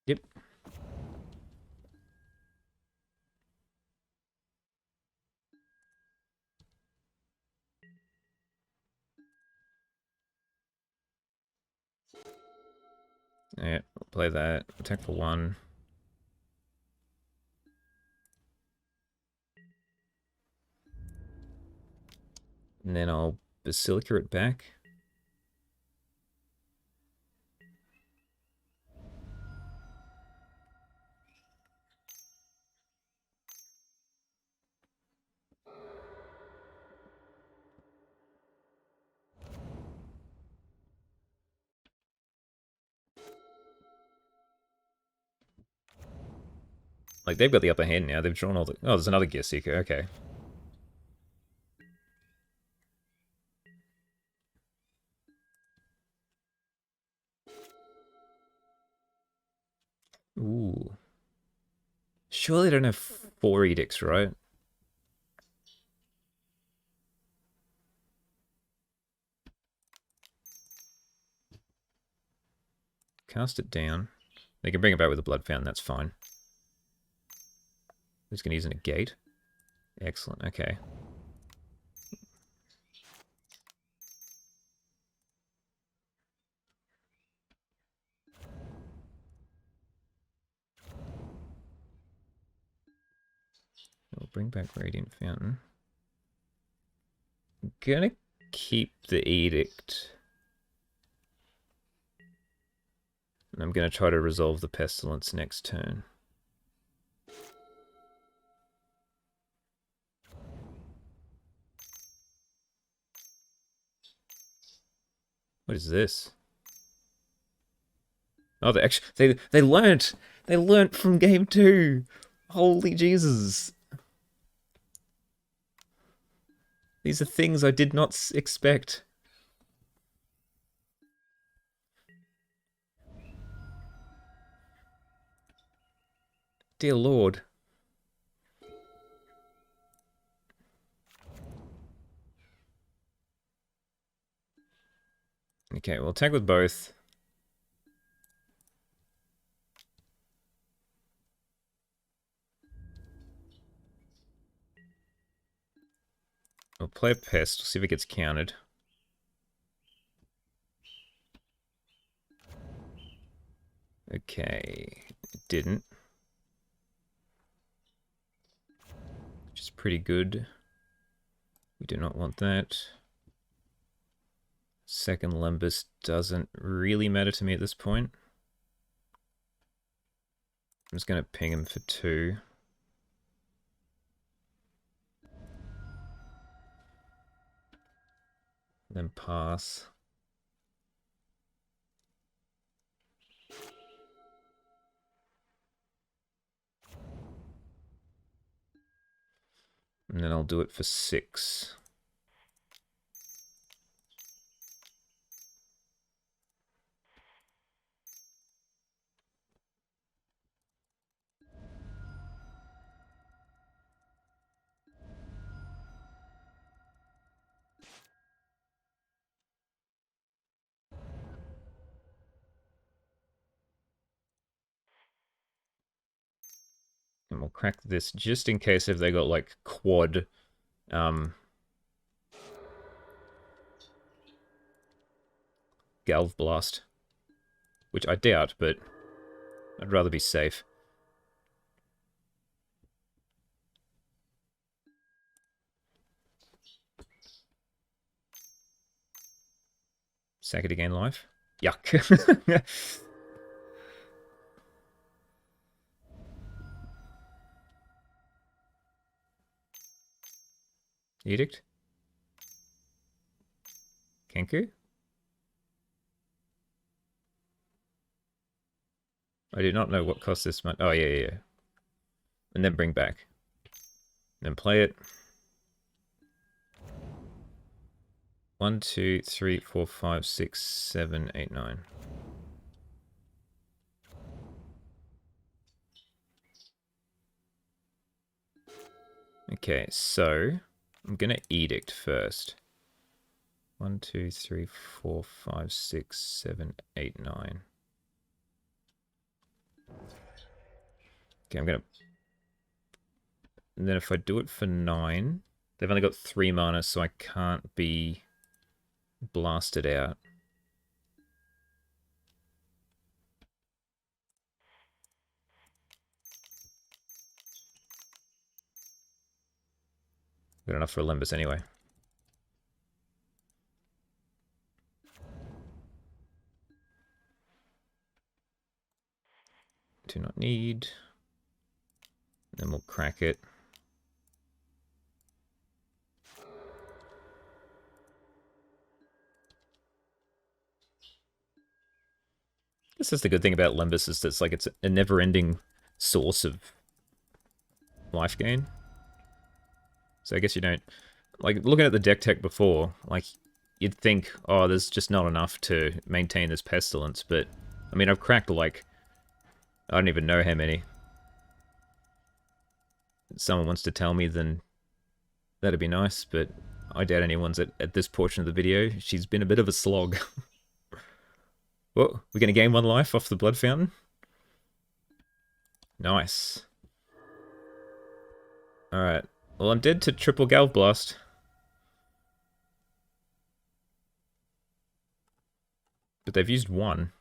[SPEAKER 1] Yep. Yeah, we'll play that. Attack for 1. And then I'll Basilica it back. Like, they've got the upper hand now. They've drawn all the... Oh, there's another Gear Seeker. Okay. Surely I don't have 4 edicts, right? Cast it down. They can bring it back with a blood fountain, that's fine. Who's going to use a negate? Excellent, okay. We'll bring back Radiant Fountain. I'm gonna keep the Edict. And I'm gonna try to resolve the Pestilence next turn. What is this? Oh, they learnt! They learnt from game 2! Holy Jesus! These are things I did not expect. Dear Lord. Okay, we'll attack with both. We'll play a Pest, we'll see if it gets countered. Okay, it didn't. Which is pretty good. We do not want that. Second Limbus doesn't really matter to me at this point. I'm just going to ping him for 2. Then pass. And then I'll do it for 6. And we'll crack this just in case if they got like quad Galv Blast. Which I doubt, but I'd rather be safe. Sack it to gain life. Yuck. Edict? Kenku? I do not know what cost this much. Oh, yeah. And then bring back. Then play it. 1, 2, 3, 4, 5, 6, 7, 8, 9. Okay, so I'm gonna Edict first. 1, 2, 3, 4, 5, 6, 7, 8, 9. Okay, I'm gonna... And then if I do it for 9, they've only got 3 mana, so I can't be blasted out. Got enough for Olympus anyway. Do not need. Then we'll crack it. This is the good thing about Limbus is that it's like it's a never-ending source of life gain. So I guess you don't... Like, looking at the deck tech before, like, you'd think, oh, there's just not enough to maintain this Pestilence, but, I mean, I've cracked, like, I don't even know how many. someone wants to tell me, then that'd be nice, but I doubt anyone's at this portion of the video. She's been a bit of a slog. Well, we're going to gain 1 life off the blood fountain. Nice. Alright. Well, I'm dead to triple Galv Blast. But they've used 1.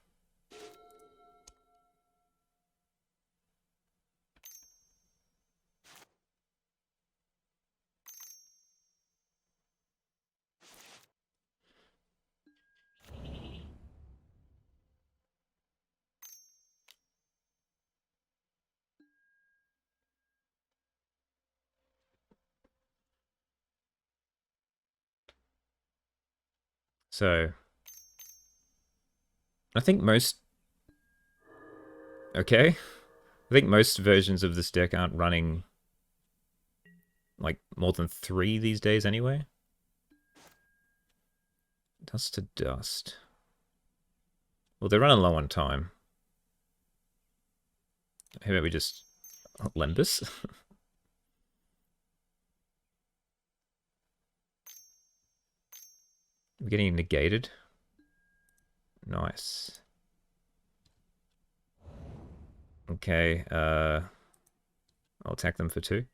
[SPEAKER 1] So, I think most... Okay. I think most versions of this deck aren't running, like, more than 3 these days anyway. Dust to dust. Well, they're running low on time. How about we just... Lembus? I'm getting negated. Nice. Okay, I'll attack them for 2.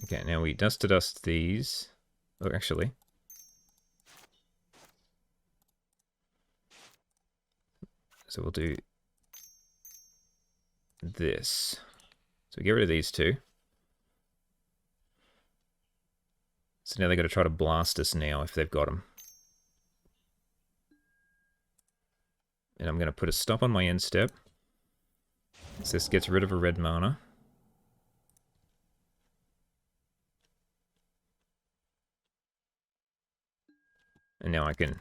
[SPEAKER 1] Okay, now we dust to dust these. Oh, actually. So we'll do this. So get rid of these 2. So now they've got to try to blast us now if they've got them. And I'm going to put a stop on my end step. So this gets rid of a red mana. And now I can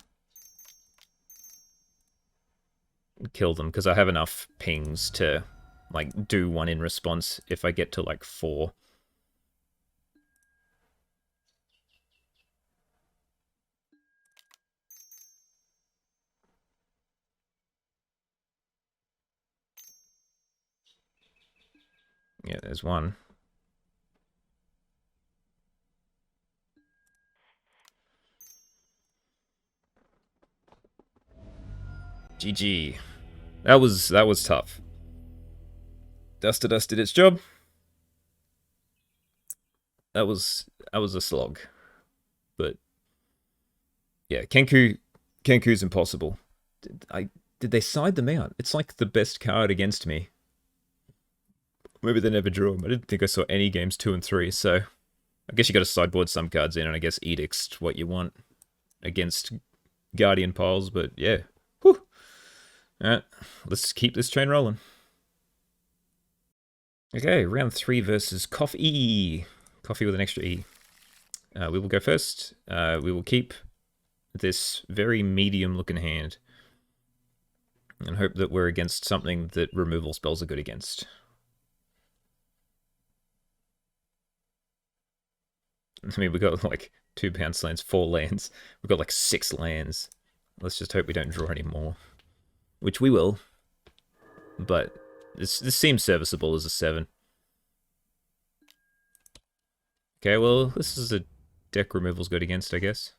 [SPEAKER 1] kill them because I have enough pings to like do 1 in response if I get to like 4. Yeah, there's 1. GG. That was tough. Dust to dust did its job. That was a slog. But yeah, Kenku's impossible. Did they side them out? It's like the best card against me. Maybe they never drew them. I didn't think I saw any games 2 and 3, so I guess you got to sideboard some cards in, and I guess Edict's what you want against Guardian piles, but yeah. Whew. Alright, let's keep this train rolling. Okay, round 3 versus Coffee. Coffee with an extra E. We will go first. We will keep this very medium-looking hand and hope that we're against something that removal spells are good against. I mean, we got like 2 bounce lands, 4 lands. We've got like 6 lands. Let's just hope we don't draw any more. Which we will. But this seems serviceable as a 7. Okay, well, this is a deck removal's good against, I guess.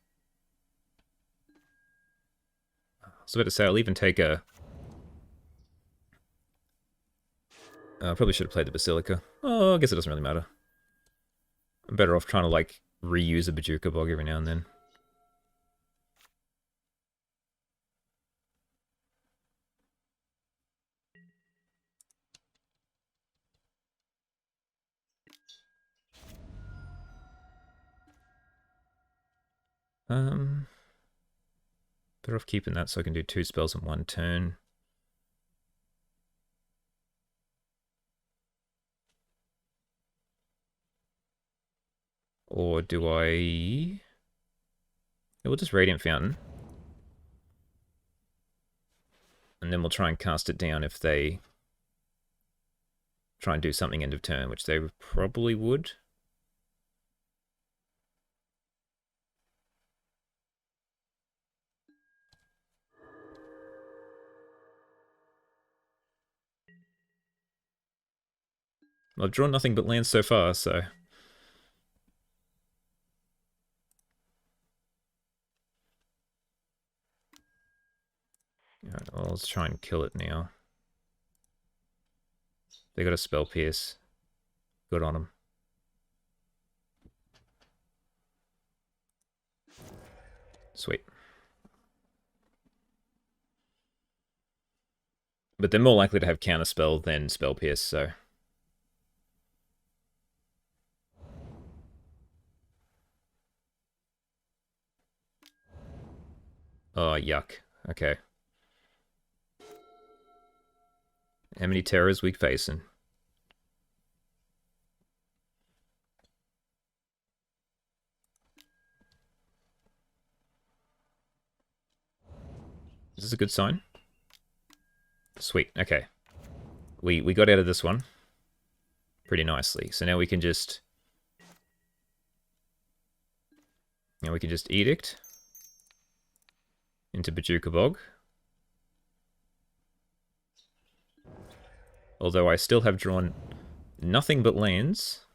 [SPEAKER 1] I was about to say, I'll even take a... I probably should have played the Basilica. Oh, I guess it doesn't really matter. I'm better off trying to, like, reuse a Bajuka Bog every now and then. Better off keeping that so I can do 2 spells in 1 turn. Or do I... Yeah, we'll just Radiant Fountain. And then we'll try and cast it down if they try and do something end of turn, which they probably would. I've drawn nothing but lands so far, so... Alright, well, let's try and kill it now. They got a spell pierce. Good on them. Sweet. But they're more likely to have counterspell than spell pierce, so... Oh, yuck. Okay. How many terrors we facing? Is this a good sign? Sweet, okay. We got out of this one pretty nicely. So now we can just... Now we can just Edict into Bajuka Bog. Although I still have drawn nothing but lands.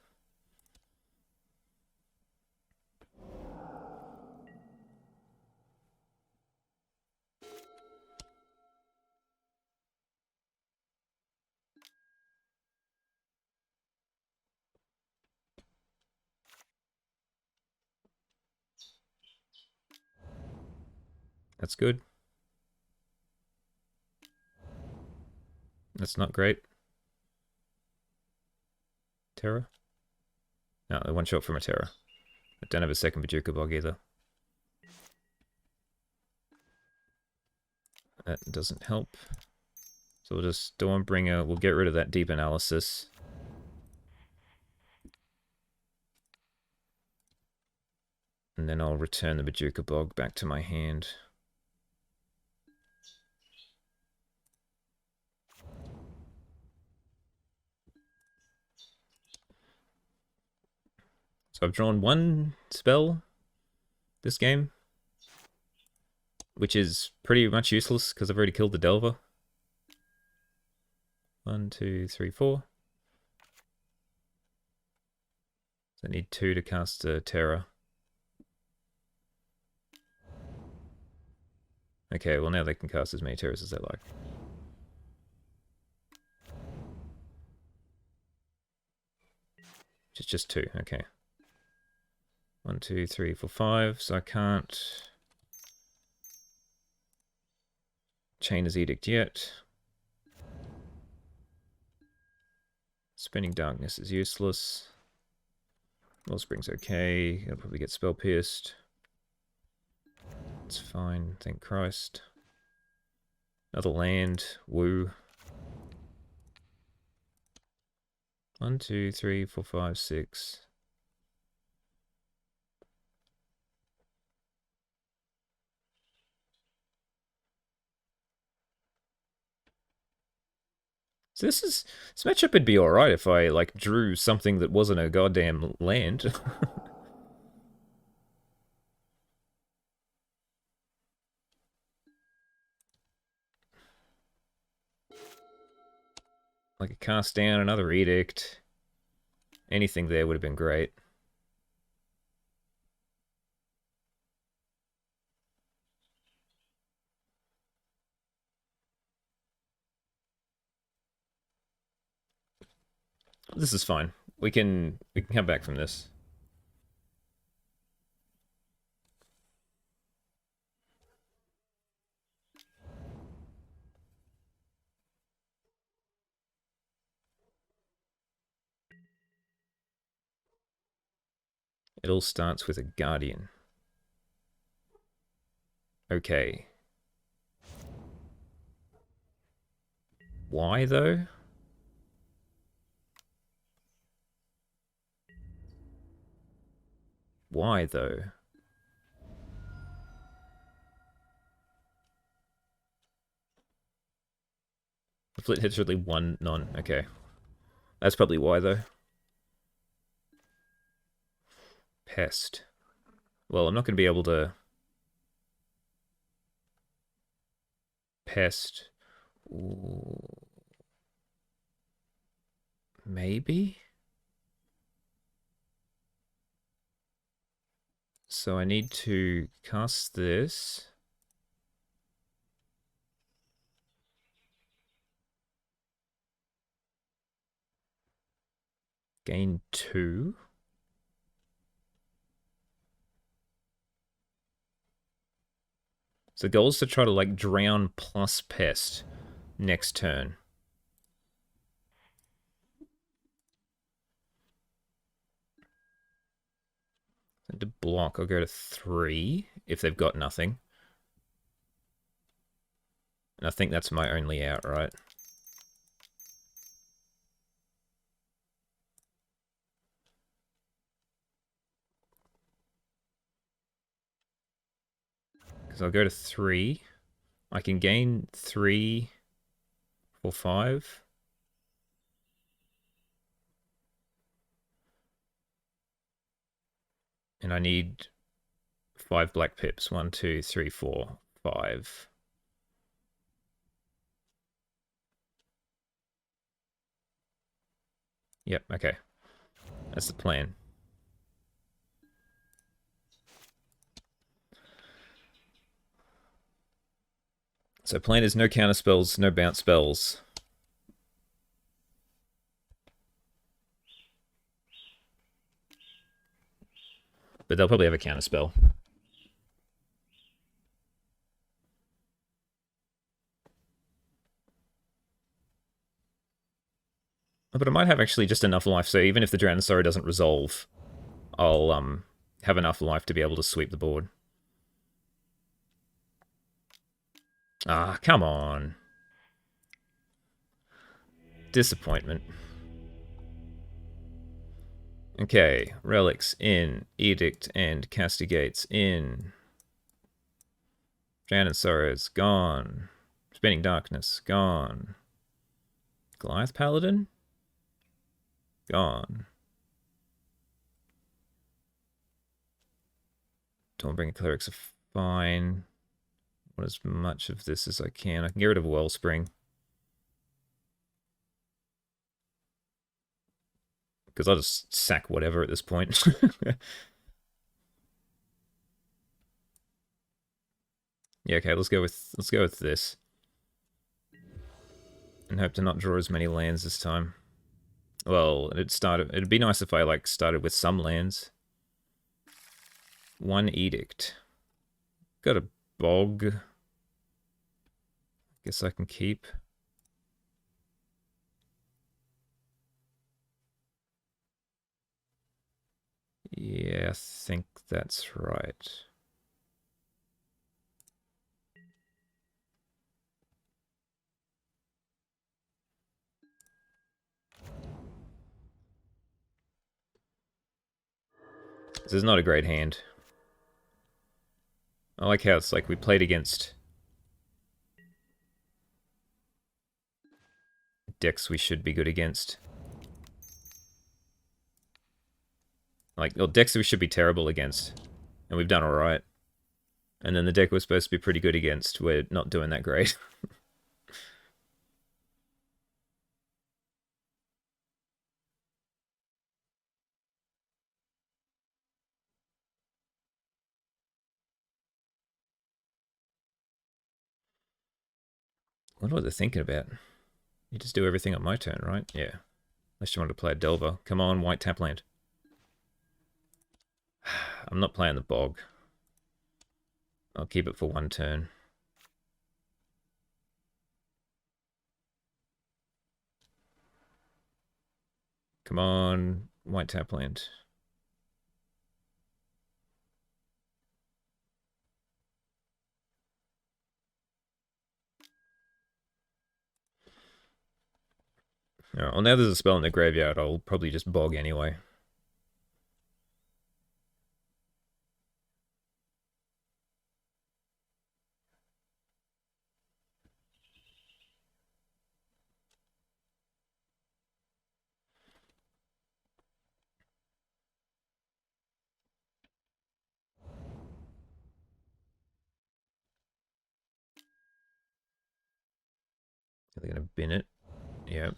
[SPEAKER 1] That's good. That's not great. Terra? No, one shot from a Terra. I don't have a second Bajuka Bog either. That doesn't help. So we'll just Dawnbringer. We'll get rid of that Deep Analysis. And then I'll return the Bajuka Bog back to my hand. So I've drawn one spell this game, which is pretty much useless because I've already killed the Delver. 1, 2, 3, 4. So I need 2 to cast a Terra. Okay, well now they can cast as many Terras as they like. Which is just 2, okay. 1, 2, 3, 4, 5, so I can't chain his Edict yet. Spinning Darkness is useless. Wellspring's okay. He'll probably get spell pierced. It's fine, thank Christ. Another land. Woo. 1, 2, 3, 4, 5, 6. So this matchup would be alright if I, like, drew something that wasn't a goddamn land. Like a cast down, another Edict. Anything there would have been great. This is fine. We can come back from this. It all starts with a Guardian. Okay. Why, though? Why, though? The flit hits really one non. Okay. That's probably why, though. Pest. Well, I'm not going to be able to... Pest. Ooh. maybe? So I need to cast this. Gain 2. So the goal is to try to like drown plus pest next turn. And to block, I'll go to 3 if they've got nothing. And I think that's my only out, right? Because I'll go to 3. I can gain 3 or 5. And I need 5 black pips. 1, 2, 3, 4, 5. Yep, okay. That's the plan. So plan is no counter spells, no bounce spells. But they'll probably have a counter spell. But I might have actually just enough life, so even if the Drowned Sorrow doesn't resolve, I'll have enough life to be able to sweep the board. Ah, come on. Disappointment. Okay, Relics in, Edict and Castigates in. Drowned Sorrows gone. Spinning Darkness gone. Goliath Paladin gone. Dawnbringer Clerics are fine. Want as much of this as I can. I can get rid of Wellspring. Because I'll just sack whatever at this point. Yeah, okay, let's go with this. And hope to not draw as many lands this time. Well, it'd be nice if I like started with some lands. 1 Edict. Got a Bog. Guess I can keep. Yeah, I think that's right. This is not a great hand. I like how it's like we played against decks we should be good against. Like, well, decks we should be terrible against. And we've done alright. And then the deck we're supposed to be pretty good against, we're not doing that great. I wonder what they're thinking about. You just do everything on my turn, right? Yeah. Unless you want to play a Delver. Come on, white tap land. I'm not playing the Bog. I'll keep it for 1 turn. Come on, white tap land. Alright, well, now there's a spell in the graveyard, I'll probably just Bog anyway. Are they going to bin it? Yep.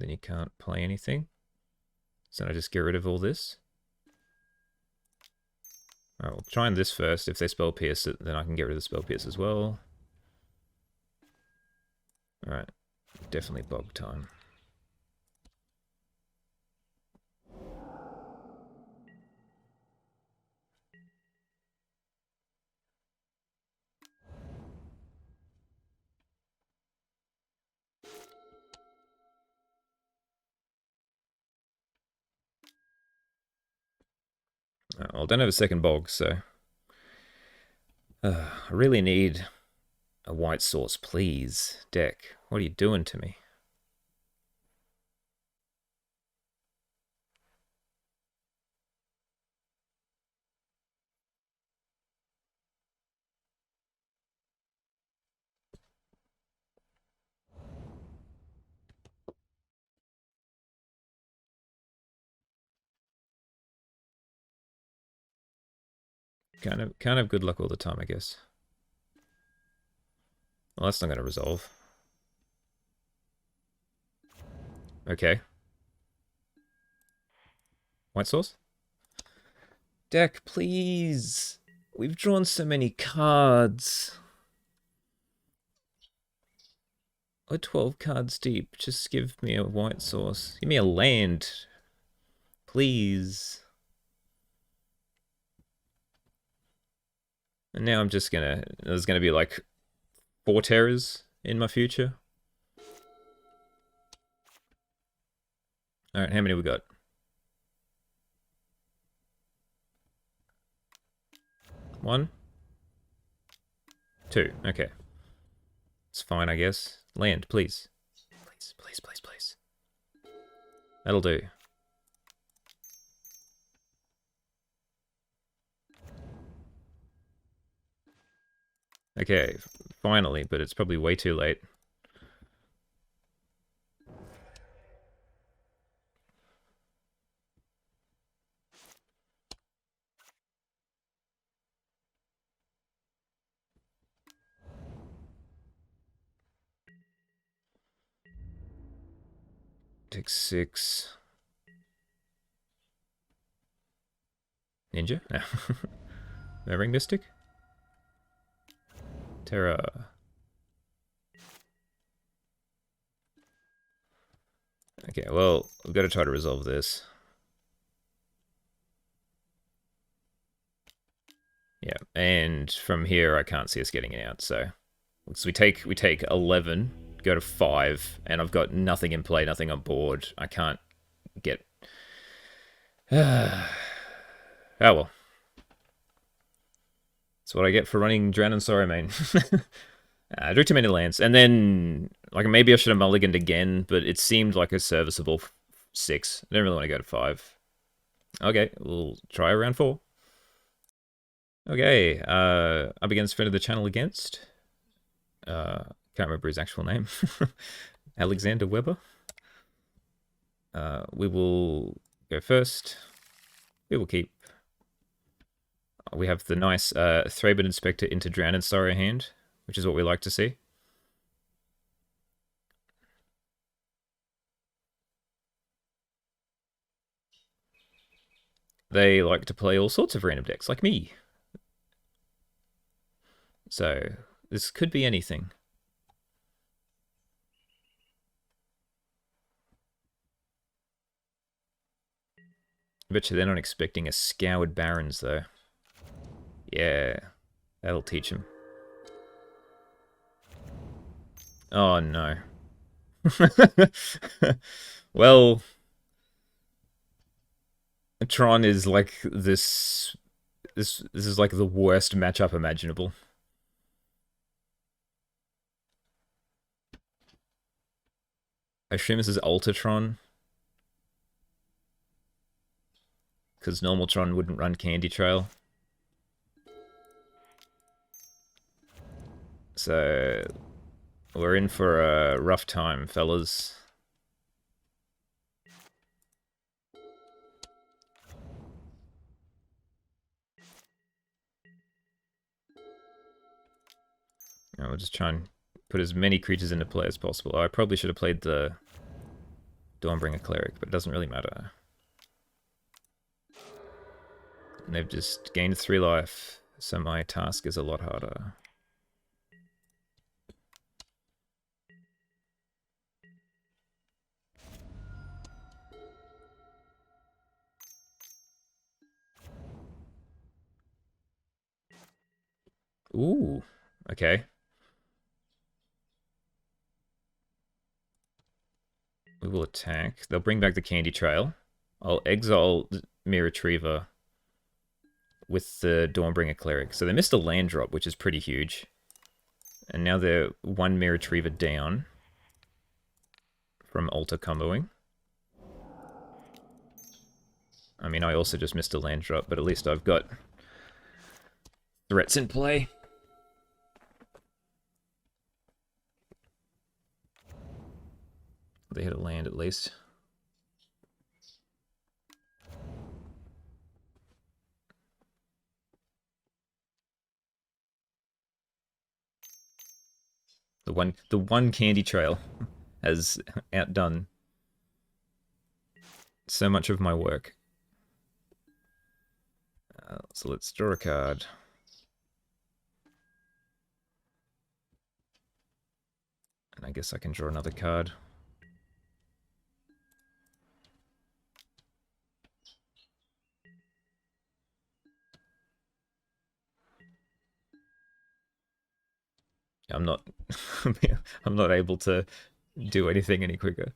[SPEAKER 1] then you can't play anything. So I just get rid of all this. Alright, we'll try this first. If they spell pierce it, then I can get rid of the spell pierce as well. Alright, definitely bog time. I don't have a second bog, so... I really need a white source, please. Deck, what are you doing to me? Can't have good luck all the time, I guess. Well, that's not going to resolve. Okay. White source? Deck, please! We've drawn so many cards. We're 12 cards deep. Just give me a white source. Give me a land. Please. And now I'm just gonna... There's gonna be like 4 terrors in my future. Alright, how many we got? 1? 2. Okay. It's fine, I guess. Land, please. Please, please, please, please. That'll do. Okay, finally, but it's probably way too late. Take 6. Ninja? No. Murmuring Mystic? Terra. Okay, well, we've got to try to resolve this. Yeah, and from here I can't see us getting it out, so we take 11, go to 5, and I've got nothing in play, nothing on board. I can't get... oh well. That's what I get for running Drown and Sorrow main. I drew too many lands, and then like maybe I should have mulliganed again, but it seemed like a serviceable 6. I don't really want to go to 5. Okay, we'll try round 4. Okay, up against friend of the channel against. Can't remember his actual name. Alexander Weber. We will go first. We will keep. We have the nice Thraben Inspector into Drown and Sorrow hand, which is what we like to see. They like to play all sorts of random decks, like me. So, this could be anything. I bet you they're not expecting a Scoured Barons, though. Yeah, that'll teach him. Oh, no. Well, Tron is like this is like the worst matchup imaginable. I assume this is Ultratron. Because normal Tron wouldn't run Candy Trail. So, we're in for a rough time, fellas. We'll just try and put as many creatures into play as possible. I probably should have played the Dawnbringer Cleric, but it doesn't really matter. And they've just gained 3 life, so my task is a lot harder. Ooh, okay. We will attack. They'll bring back the Candy Trail. I'll exile Mere Retriever with the Dawnbringer Cleric. So they missed a land drop, which is pretty huge. And now they're 1 Mere Retriever down from Altar comboing. I mean, I also just missed a land drop, but at least I've got threats in play. They hit a land at least. The one Candy Trail has outdone so much of my work. So let's draw a card. And I guess I can draw another card. I'm not I'm not able to do anything any quicker.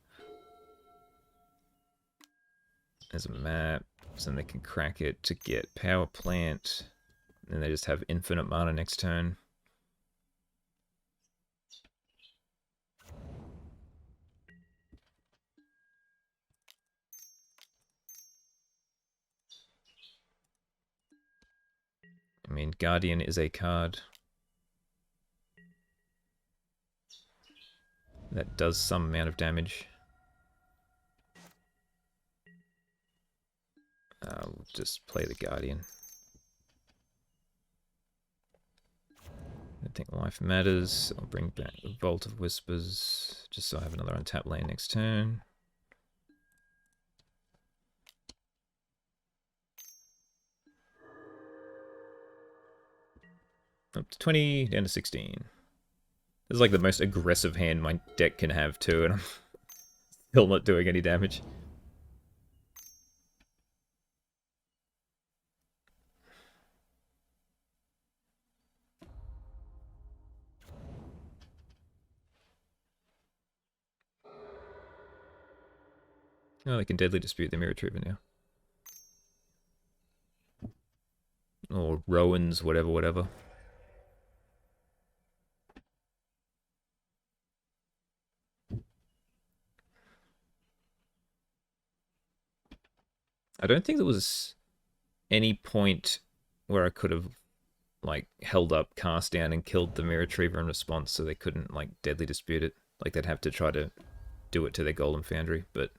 [SPEAKER 1] There's a map, so then they can crack it to get power plant. And they just have infinite mana next turn. I mean, Guardian is a card that does some amount of damage. We'll just play the Guardian. I don't think life matters. I'll bring back the Vault of Whispers, just so I have another untapped land next turn. Up to 20, down to 16. This is like the most aggressive hand my deck can have too, and I'm still not doing any damage. Oh, they can Deadly Dispute the Mirror Retriever now. Or Rowan's, whatever. I don't think there was any point where I could have like held up, cast down, and killed the Mirror Retriever in response, so they couldn't like Deadly Dispute it. Like they'd have to try to do it to their Golem Foundry, but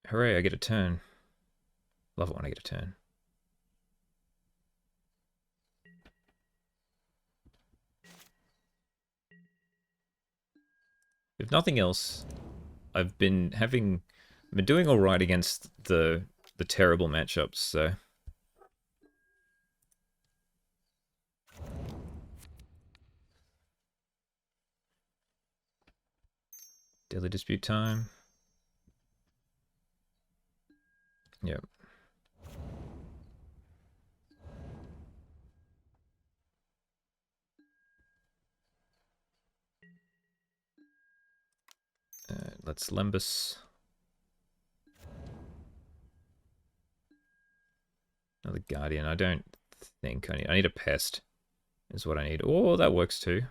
[SPEAKER 1] hooray, I get a turn. Love it when I get a turn. If nothing else, I've been doing all right against the terrible matchups. So Deadly Dispute time. Yep. Let's Lembus. Another Guardian. I don't think I need a Pest is what I need. Oh, that works too.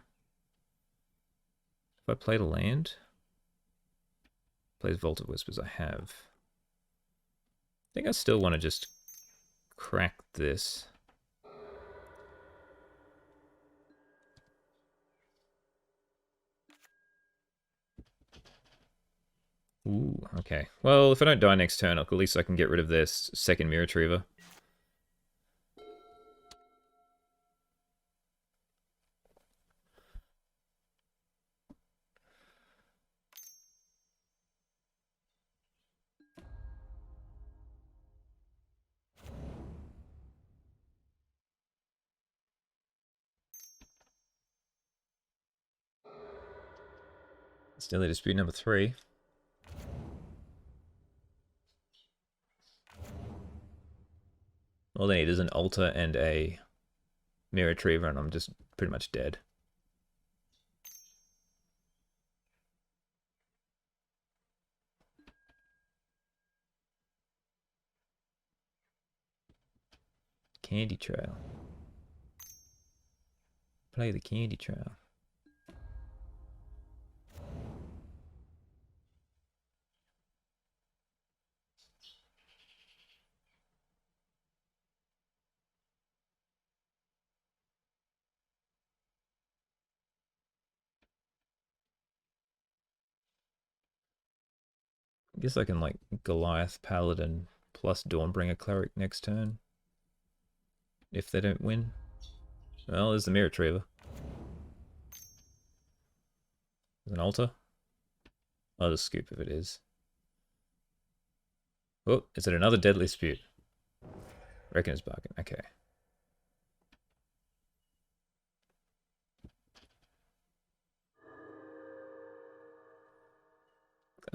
[SPEAKER 1] If I played a land, plays Vault of Whispers, I have. I think I still want to just crack this. Ooh, okay. Well, if I don't die next turn, at least I can get rid of this second Mirror Retriever. Still dispute number 3. All they need is an altar and a Mirror Retriever, and I'm just pretty much dead. Candy Trail. Play the Candy Trail. I guess I can like Goliath Paladin plus Dawnbringer Cleric next turn. If they don't win. Well, there's the Mirror Retriever. There's an altar. I'll just scoop if it is. Oh, is it another Deadly Dispute? Reckoner's Bargain, okay.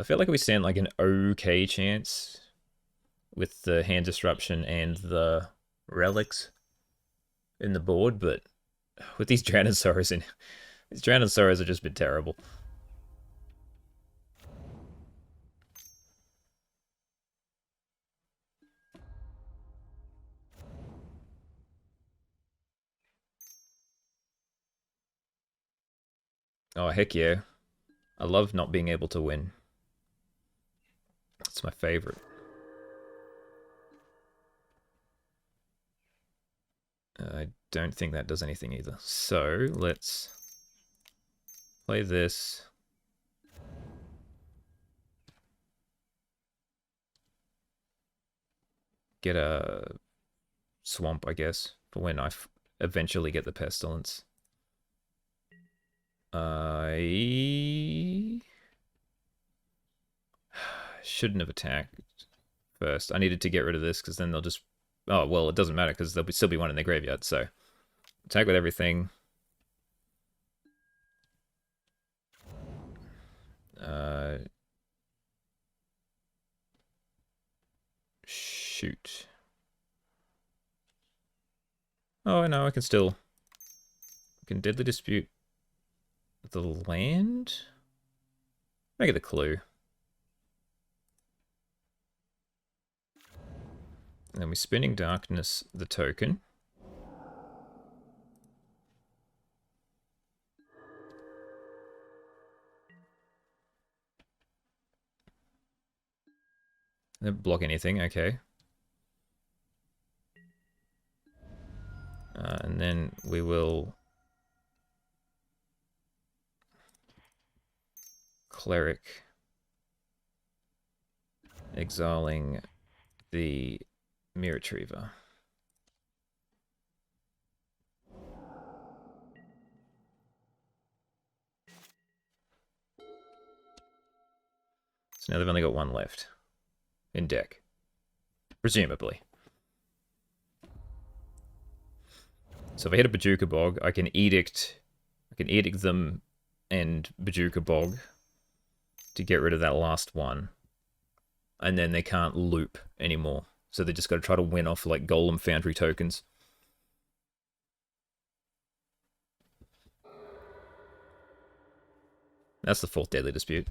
[SPEAKER 1] I feel like we stand like an okay chance with the hand disruption and the relics in the board, but with these Drowned Sorrows in, these Drowned Sorrows have just been terrible. Oh, heck yeah. I love not being able to win. It's my favorite. I don't think that does anything either. So, let's play this. Get a swamp, I guess, for when I eventually get the Pestilence. I shouldn't have attacked first. I needed to get rid of this because then they'll just... Oh, well, it doesn't matter because there'll still be one in their graveyard, so... Attack with everything. Shoot. Oh, no, I can still... I can Deadly Dispute the land? Make it a clue. And then we Spinning Darkness the token. Don't block anything, okay. And then we will Cleric, exiling the Mirror Retriever. So now they've only got one left in deck, presumably. So if I hit a Bajuka Bog, I can edict them and Bajuka Bog to get rid of that last one. And then they can't loop anymore. So they just got to try to win off like Golem Foundry tokens. That's the fourth Deadly Dispute.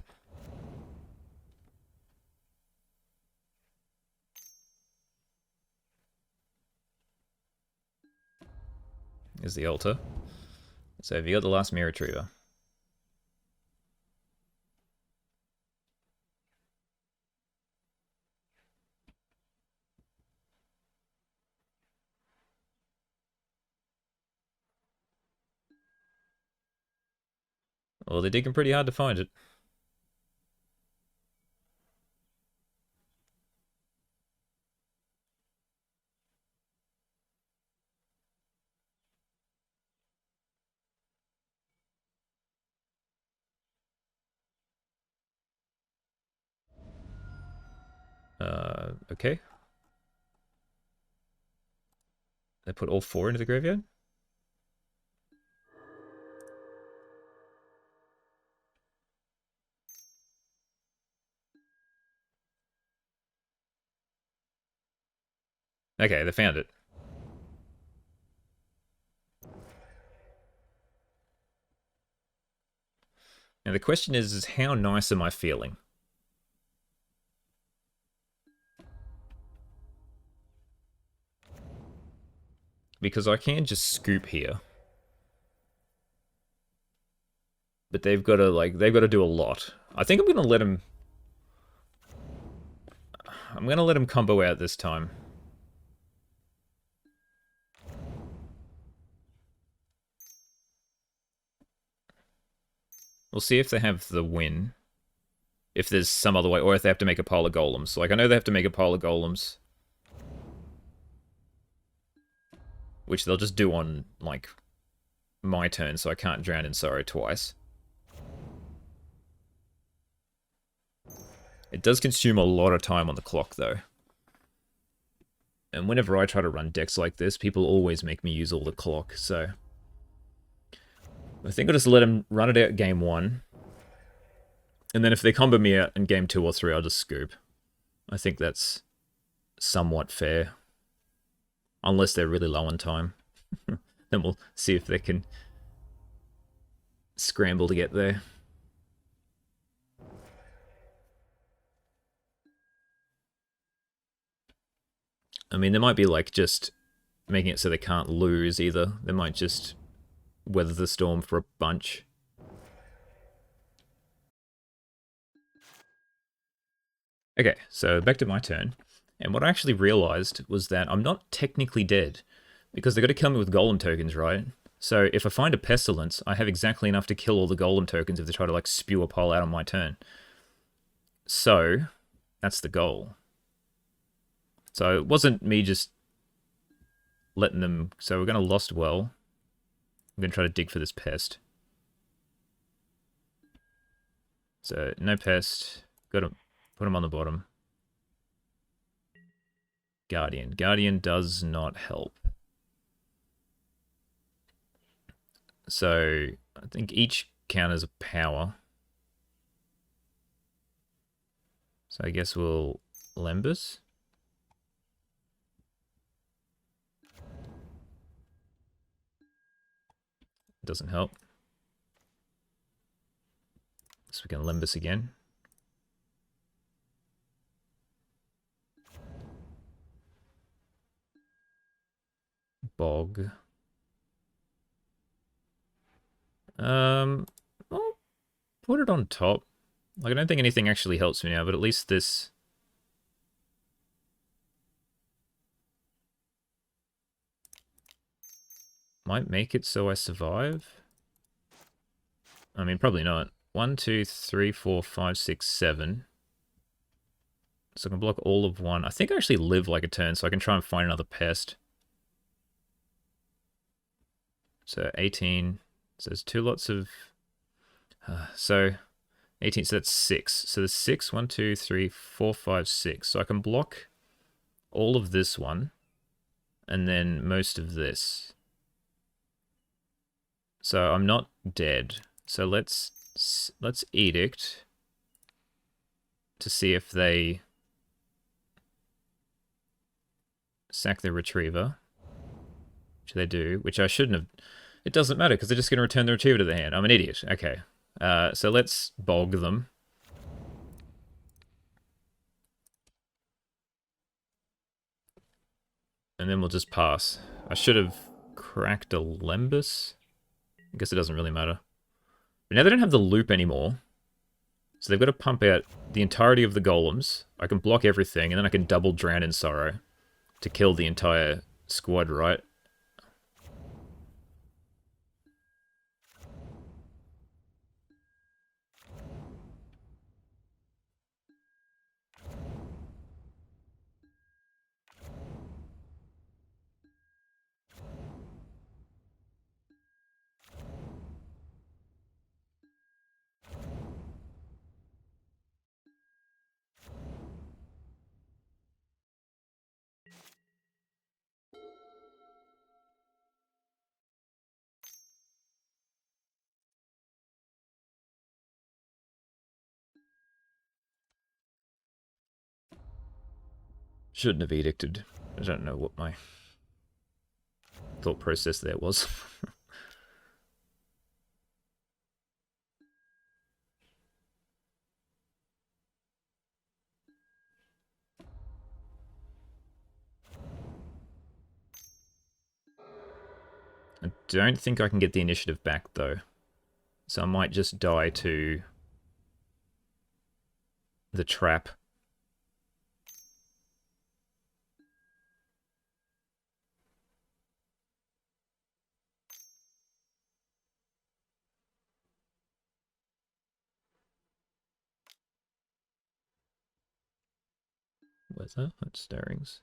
[SPEAKER 1] Is the altar. So have you got the last Mirror Retriever? Well, they're digging pretty hard to find it. Okay. They put all 4 into the graveyard? Okay, they found it. Now the question is how nice am I feeling? Because I can just scoop here. But they've got to do a lot. I think I'm going to let them... I'm going to let them combo out this time. We'll see if they have the win. If there's some other way, or if they have to make a pile of golems. Like, I know they have to make a pile of golems. Which they'll just do on, like, my turn, so I can't drown in sorrow twice. It does consume a lot of time on the clock, though. And whenever I try to run decks like this, people always make me use all the clock, so... I think I'll just let them run it out game 1. And then if they combo me out in game 2 or 3, I'll just scoop. I think that's somewhat fair. Unless they're really low on time. Then we'll see if they can scramble to get there. I mean, they might be like just making it so they can't lose either. They might just weather the storm for a bunch. Okay, so back to my turn. And what I actually realized was that I'm not technically dead, because they've got to kill me with golem tokens, right? So if I find a Pestilence, I have exactly enough to kill all the golem tokens if they try to like spew a pile out on my turn. So that's the goal. So it wasn't me just letting them... So we're going to Lost Well. I'm going to try to dig for this pest. So no pest. Got to put them on the bottom. Guardian. Guardian does not help. So I think each counters a power. So I guess we'll Lembus. Doesn't help. So we can Lembus again. Bog. I'll put it on top. Like, I don't think anything actually helps me now, but at least this... might make it so I survive. I mean, probably not. 1, 2, 3, 4, 5, 6, 7. So I can block all of 1. I think I actually live like a turn, so I can try and find another pest. So 18. So there's 2 lots of... so 18, so that's 6. So there's 6, 1, 2, 3, 4, 5, 6. So I can block all of this one, and then most of this. So I'm not dead. So let's Edict to see if they sack their Retriever, which they do, which I shouldn't have. It doesn't matter because they're just going to return the Retriever to the hand. I'm an idiot. Okay. So let's bog them. And then we'll just pass. I should have cracked a Lembus. I guess it doesn't really matter. But now they don't have the loop anymore. So they've got to pump out the entirety of the golems. I can block everything, and then I can double Drown in Sorrow to kill the entire squad, right? Shouldn't have edicted. I don't know what my thought process there was. I don't think I can get the initiative back, though. So I might just die to the trap. Where's that? That's stirrings.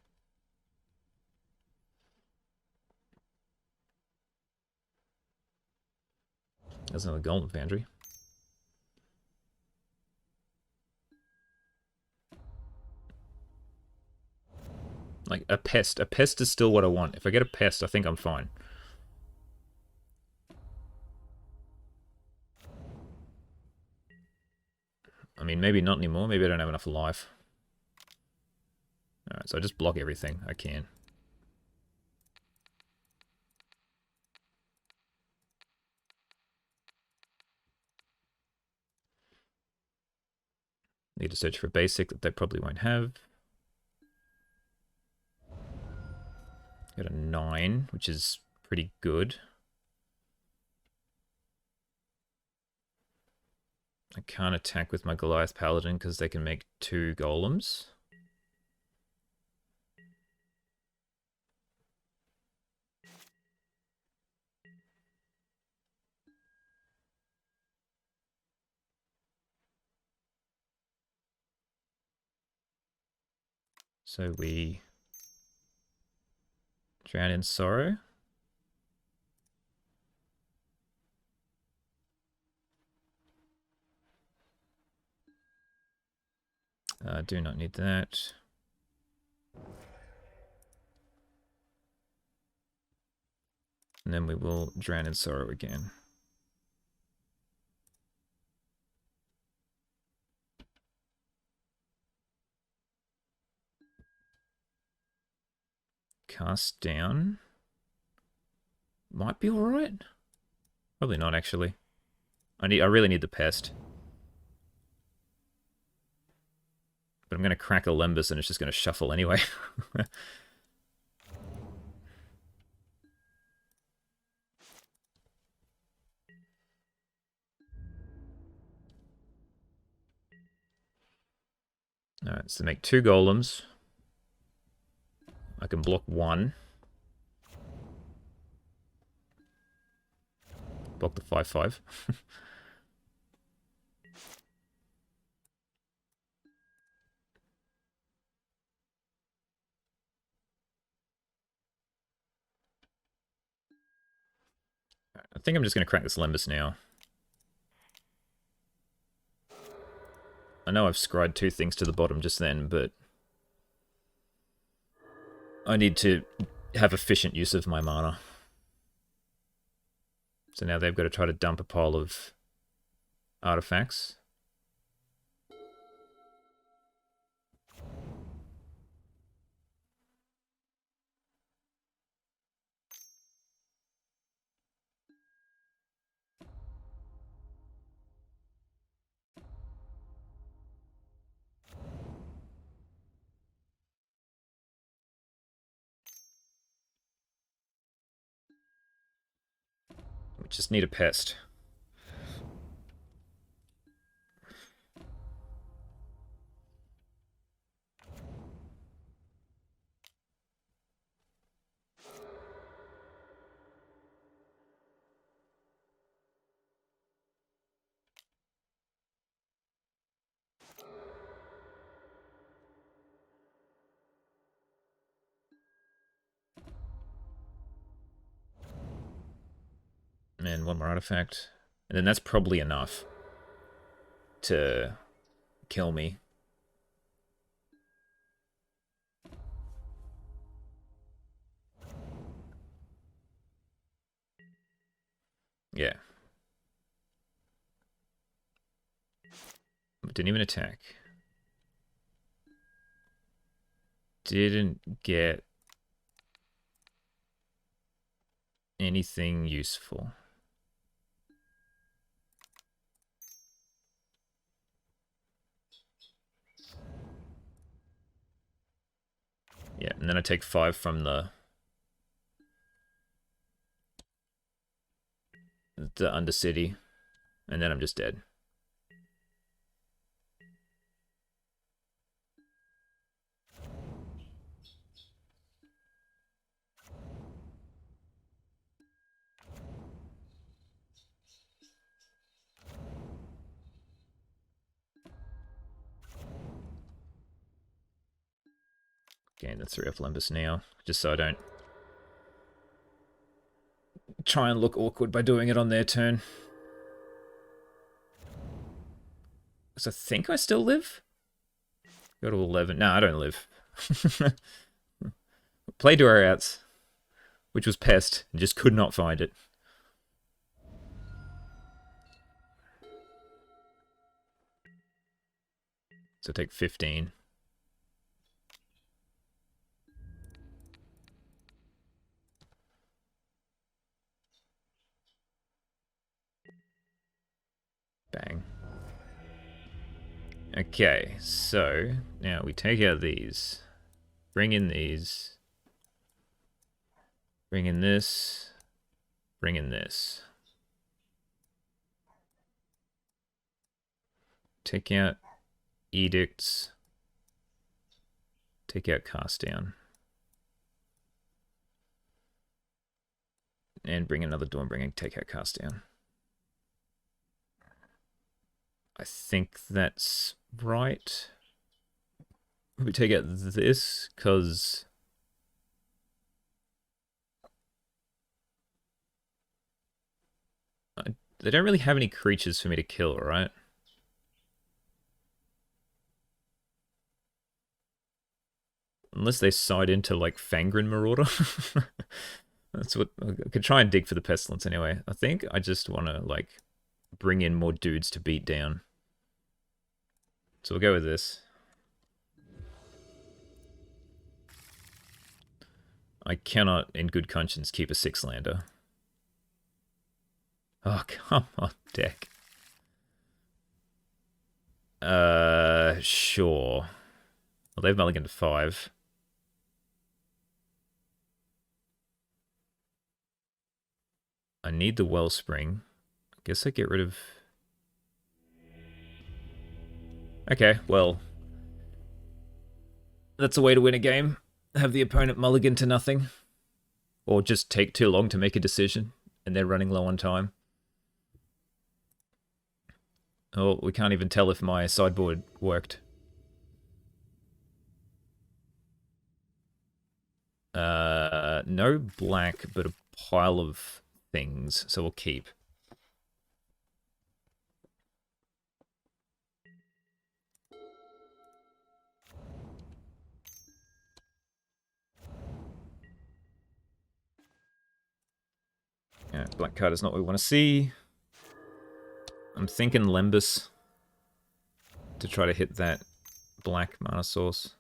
[SPEAKER 1] There's another golden foundry. Like, a pest. A pest is still what I want. If I get a pest, I think I'm fine. I mean, maybe not anymore. Maybe I don't have enough life. Alright, so I just block everything I can. Need to search for a basic that they probably won't have. Got a 9, which is pretty good. I can't attack with my Goliath Paladin because they can make 2 golems. So we drown in sorrow. Do not need that. And then we will drown in sorrow again. Cast down. Might be alright. Probably not, actually. I really need the pest. But I'm going to crack a Lembus and it's just going to shuffle anyway. Alright, so make 2 golems. I can block 1. Block the 5/5. I think I'm just going to crack this Lembus now. I know I've scried 2 things to the bottom just then, but I need to have efficient use of my mana. So now they've got to try to dump a pile of artifacts. We just need a pest. And 1 more artifact. And then that's probably enough to kill me. Yeah. Didn't even attack. didn't get anything useful. Yeah, and then I take 5 from the Undercity, and then I'm just dead. Gain the 3 off Limbus now, just so I don't try and look awkward by doing it on their turn. Because I think I still live? Go to 11. No, I don't live. Play Duo Outs, which was Pest, and just could not find it. So take 15. Bang. Okay, so now we take out these. Bring in these. Bring in this. Bring in this. Take out Edicts. Take out Cast Down. And bring another Dawnbringer, take out Cast Down. I think that's right. We take out this, because they don't really have any creatures for me to kill, right? Unless they side into, like, Fangren Marauder. That's what... I could try and dig for the Pestilence anyway. I think I just want to, like, bring in more dudes to beat down. So we'll go with this. I cannot, in good conscience, keep a 6-lander. Oh, come on, deck. Sure. Well, they've mulliganed to 5. I need the Wellspring. I guess I get rid of... Okay, well... That's a way to win a game. Have the opponent mulligan to nothing. Or just take too long to make a decision, and they're running low on time. Oh, we can't even tell if my sideboard worked. No black, but a pile of things, so we'll keep. Yeah, black card is not what we want to see. I'm thinking Lembus to try to hit that black mana source.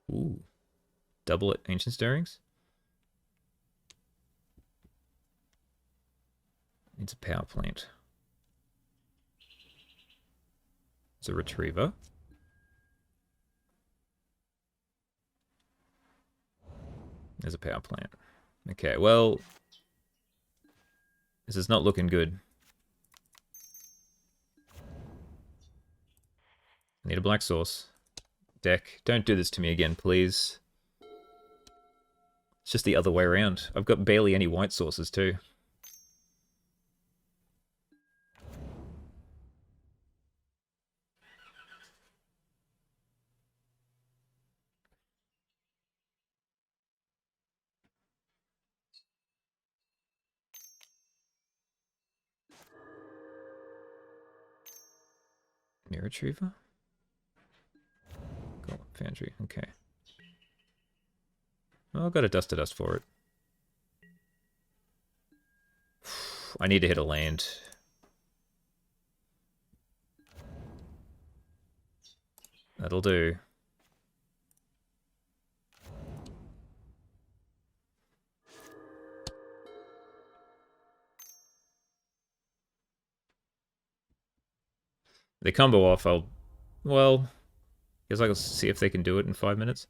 [SPEAKER 1] Ooh. Double it, Ancient Stirrings. Needs a power plant. It's a Retriever. There's a power plant. Okay, well... This is not looking good. Need a black source. Deck, don't do this to me again, please. It's just the other way around. I've got barely any white sources too. Mirror Retriever? Got Foundry, okay. Well, I've got a Dust to Dust for it. I need to hit a land. That'll do. They combo off, well, guess I'll see if they can do it in 5 minutes.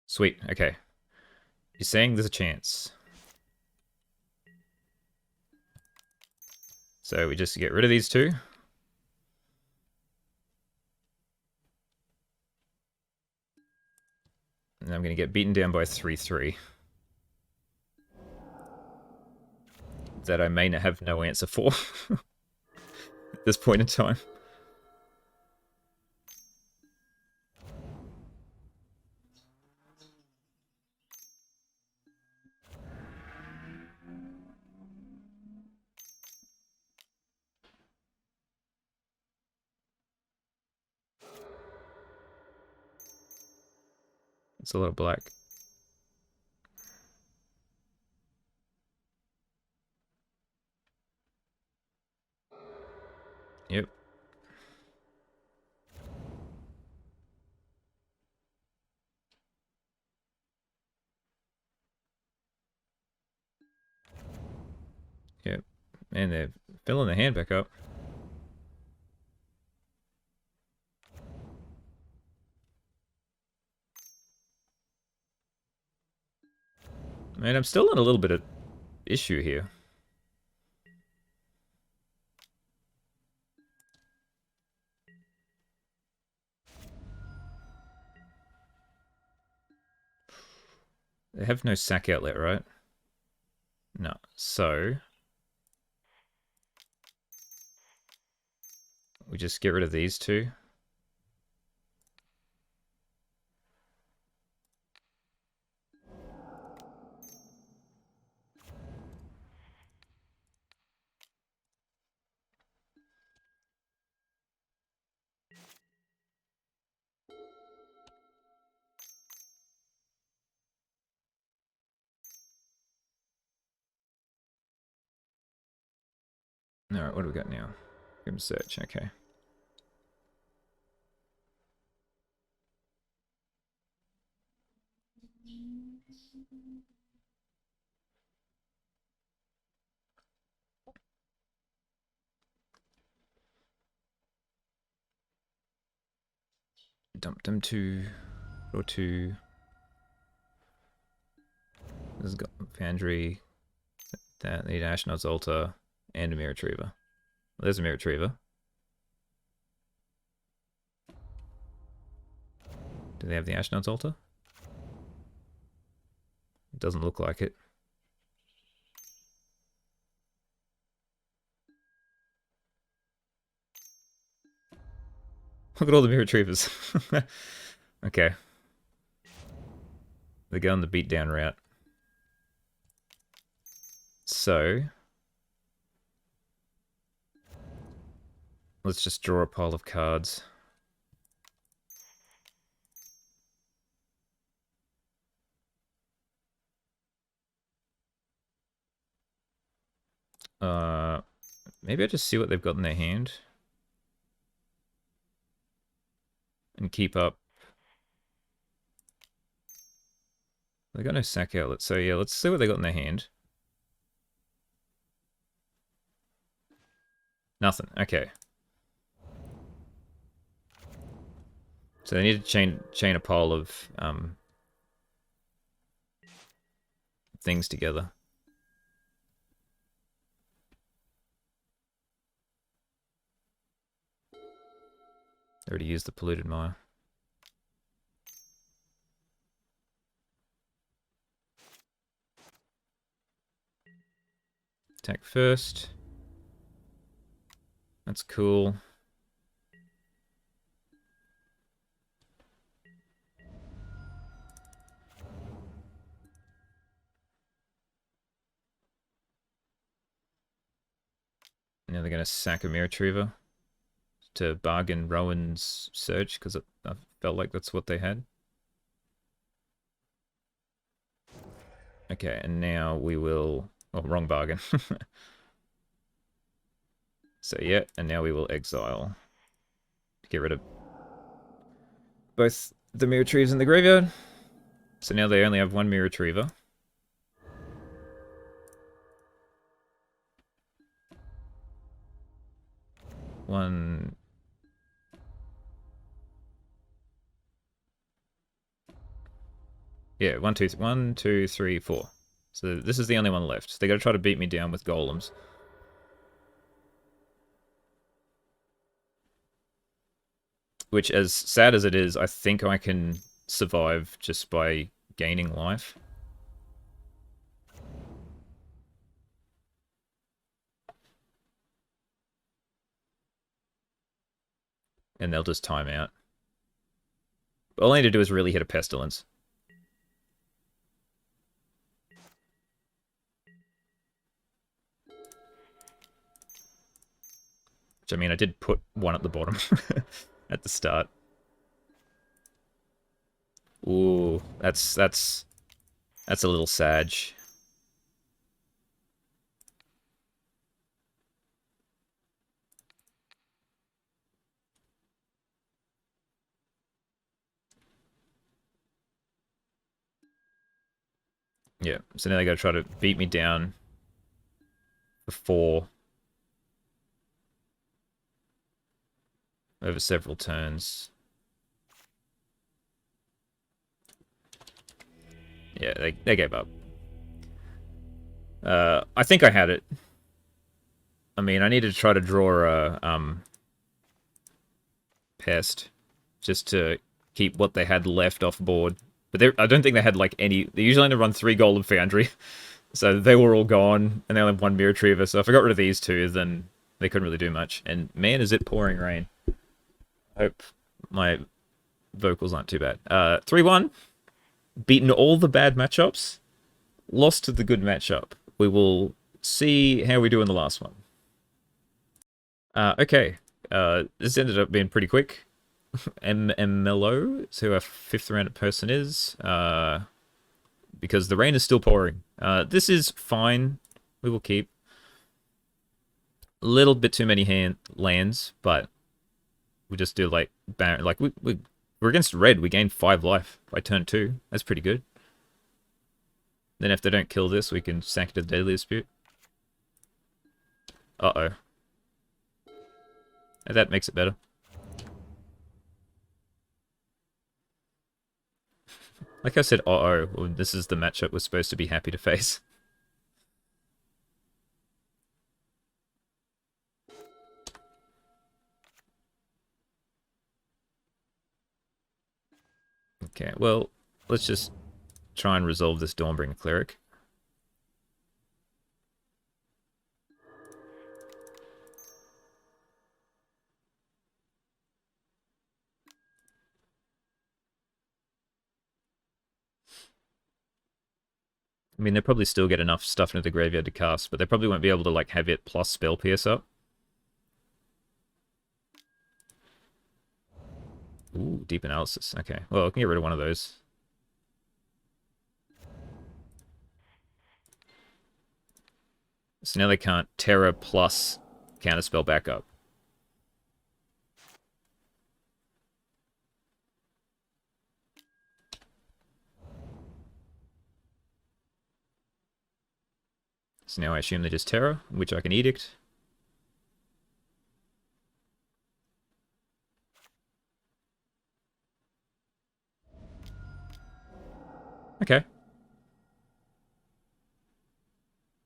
[SPEAKER 1] Sweet, okay. You're saying there's a chance. So we just get rid of these two. And I'm going to get beaten down by 3-3. That I may have no answer for at this point in time. It's a lot of black. Yep. Yep. And they're filling the hand back up. Man, I'm still in a little bit of issue here. They have no sack outlet, right? No. So we just get rid of these two. Alright, what do we got now? Grim search, okay. Dump them to or two. This has got Foundry, that need Ashnod's Altar, and a Mirror Retriever. Well, there's a Mirror Retriever. Do they have the Ashnod's Altar? It doesn't look like it. Look at all the Mirror Retrievers. Okay. They're going the beatdown route. So let's just draw a pile of cards. Maybe I just see what they've got in their hand and keep up. They got no sack outlet, so yeah, let's see what they got in their hand. Nothing. Okay. So they need to chain a pile of things together. They already used the polluted mire. Attack first. That's cool. Now they're going to sack a Mirror Retriever to bargain Rowan's Surge, because I felt like that's what they had. Okay, and now we will... Oh, wrong bargain. So yeah, and now we will exile. Get rid of both the Mirror Retrievers in the graveyard. So now they only have one Mirror Retriever. One... Yeah, 1, 2, 3, 4. So this is the only one left. They got to try to beat me down with golems. Which, as sad as it is, I think I can survive just by gaining life. And they'll just time out. All I need to do is really hit a Pestilence. Which, I mean, I did put one at the bottom at the start. Ooh, that's a little sag. Yeah, so now they gotta try to beat me down before over several turns. Yeah, they gave up. I think I had it. I mean, I needed to try to draw a Pest just to keep what they had left off board. But I don't think they had like any. They usually only run 3 Golden Foundry, so they were all gone, and they only have 1 Mirror Retriever. So if I got rid of these 2, then they couldn't really do much. And man, is it pouring rain. I hope my vocals aren't too bad. 3-1. Beaten all the bad matchups. Lost to the good matchup. We will see how we do in the last one. Okay. This ended up being pretty quick. MLO is who our 5th round person is. Because the rain is still pouring. This is fine. We will keep. A little bit too many lands, but we just do like Baron. Like we're against red. We gain 5 life by turn 2. That's pretty good. Then if they don't kill this, we can sack it to the Deadly Dispute. Uh-oh. That makes it better. Like I said, uh-oh. Well, this is the matchup we're supposed to be happy to face. Okay, well, let's just try and resolve this Dawnbringer Cleric. I mean, they probably still get enough stuff into the graveyard to cast, but they probably won't be able to like have it plus Spell Pierce up. Ooh, Deep Analysis. Okay, well, I can get rid of one of those. So now they can't Terror plus Counterspell back up. So now I assume they just Terror, which I can Edict. Okay.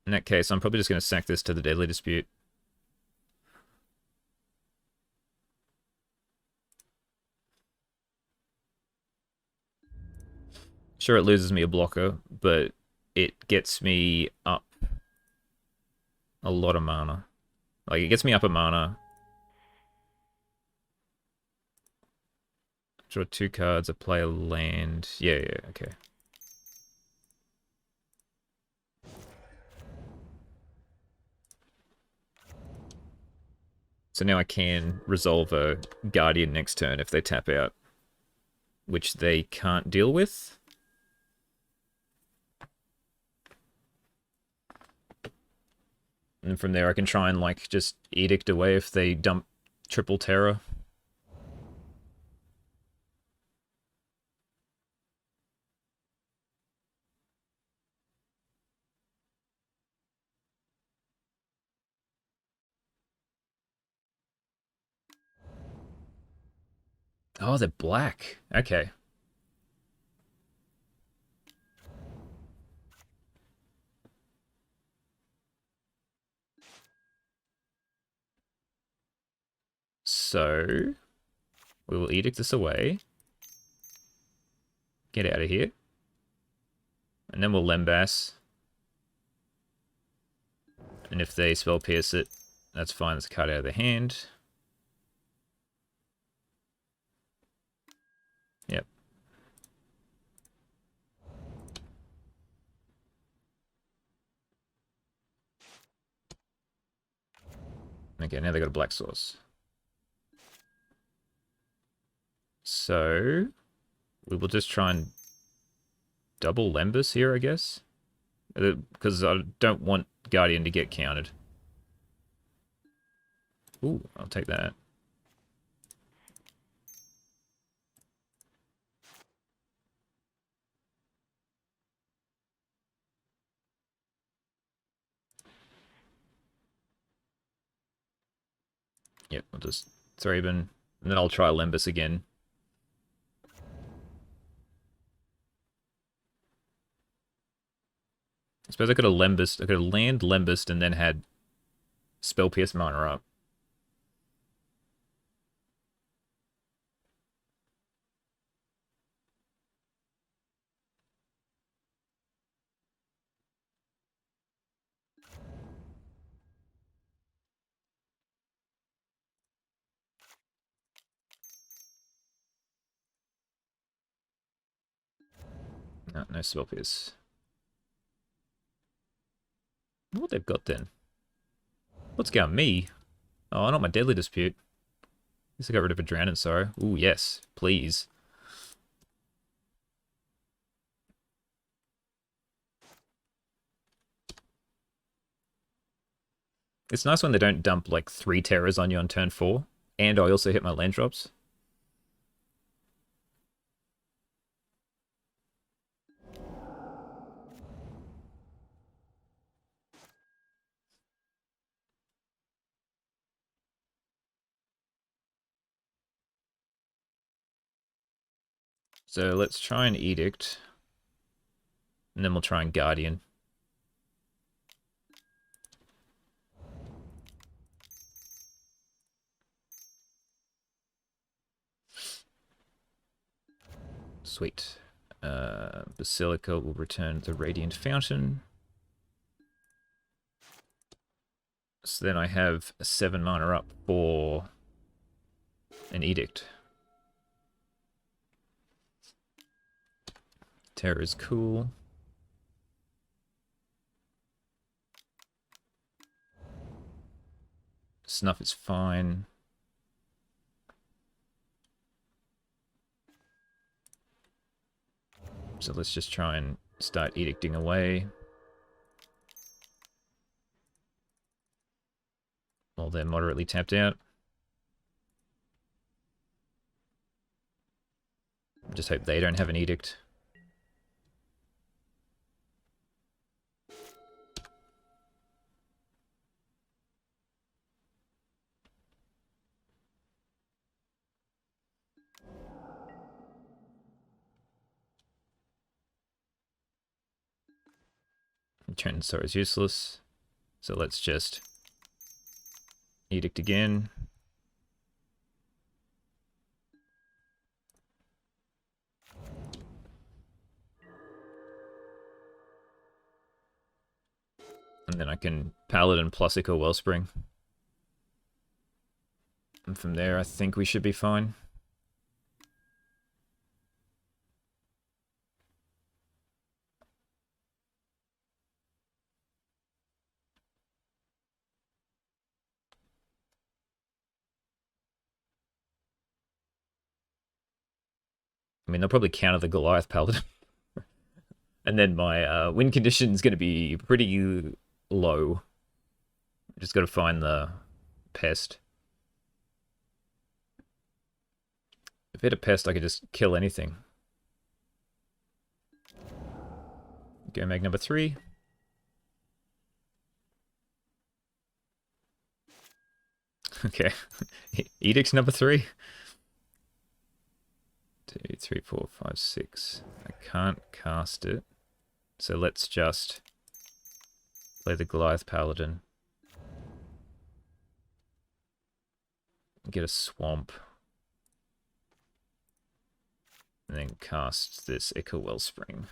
[SPEAKER 1] In that case, I'm probably just going to sack this to the Deadly Dispute. Sure, it loses me a blocker, but it gets me up a lot of mana. Like, it gets me up a mana. Draw 2 cards, I play a land. Yeah, okay. So now I can resolve a Guardian next turn if they tap out, which they can't deal with. And from there I can try and, like, just Edict away if they dump triple Terror. Oh, they're black. Okay. So, we will Edict this away. Get out of here. And then we'll Lembas. And if they Spell Pierce it, that's fine. It's cut out of the hand. Yep. Okay, now they got a black source. So, we will just try and double Lembas here, I guess. Because I don't want Guardian to get countered. Ooh, I'll take that. Yep, I'll just Thraben, and then I'll try Lembas again. I suppose I could have Lembas, I could have land Lembas and then had Spell Pierce mana up. No, no Spell Pierce. What they've got then? What's going me? Oh, not my Deadly Dispute. At least I got rid of a Drown in Sorrow. Ooh, yes, please. It's nice when they don't dump like 3 terrors on you on turn 4. And I also hit my land drops. So let's try and Edict. And then we'll try and Guardian. Sweet. Basilica will return the Radiant Fountain. So then I have a 7 mana up for an Edict. Terror is cool. Snuff is fine. So let's just try and start Edicting away. While they're moderately tapped out. Just hope they don't have an Edict. Return Sorrow is useless. So let's just Edict again. And then I can Paladin plus Echo Wellspring. And from there, I think we should be fine. I mean, they'll probably counter the Goliath Paladin. And then my win condition is going to be pretty low. Just got to find the pest. If I hit a pest, I could just kill anything. Go mag number 3. Okay. Edict number 3. 2, 3, 4, 5, 6. I can't cast it. So let's just play the Goliath Paladin. Get a swamp. And then cast this Echo Wellspring.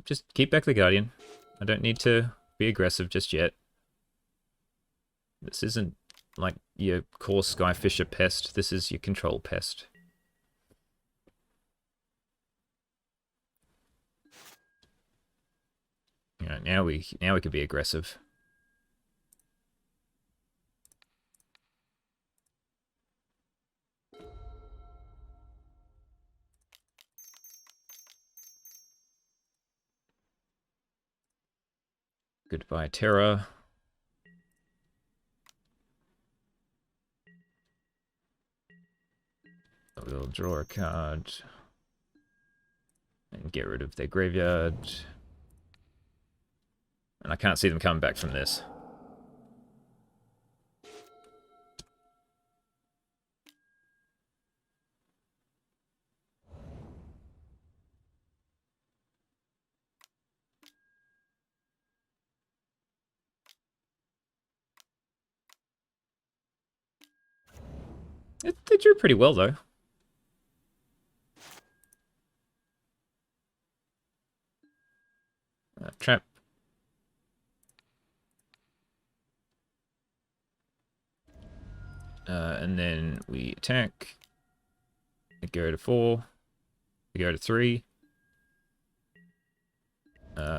[SPEAKER 1] Just keep back the Guardian. I don't need to be aggressive just yet. This isn't like your Kor Skyfisher pest. This is your control pest. Alright, now we can be aggressive. Goodbye, Terra. We'll draw a card and get rid of their graveyard. And I can't see them coming back from this. They drew pretty well, though. Trap. And then we attack. We go to 4. We go to 3.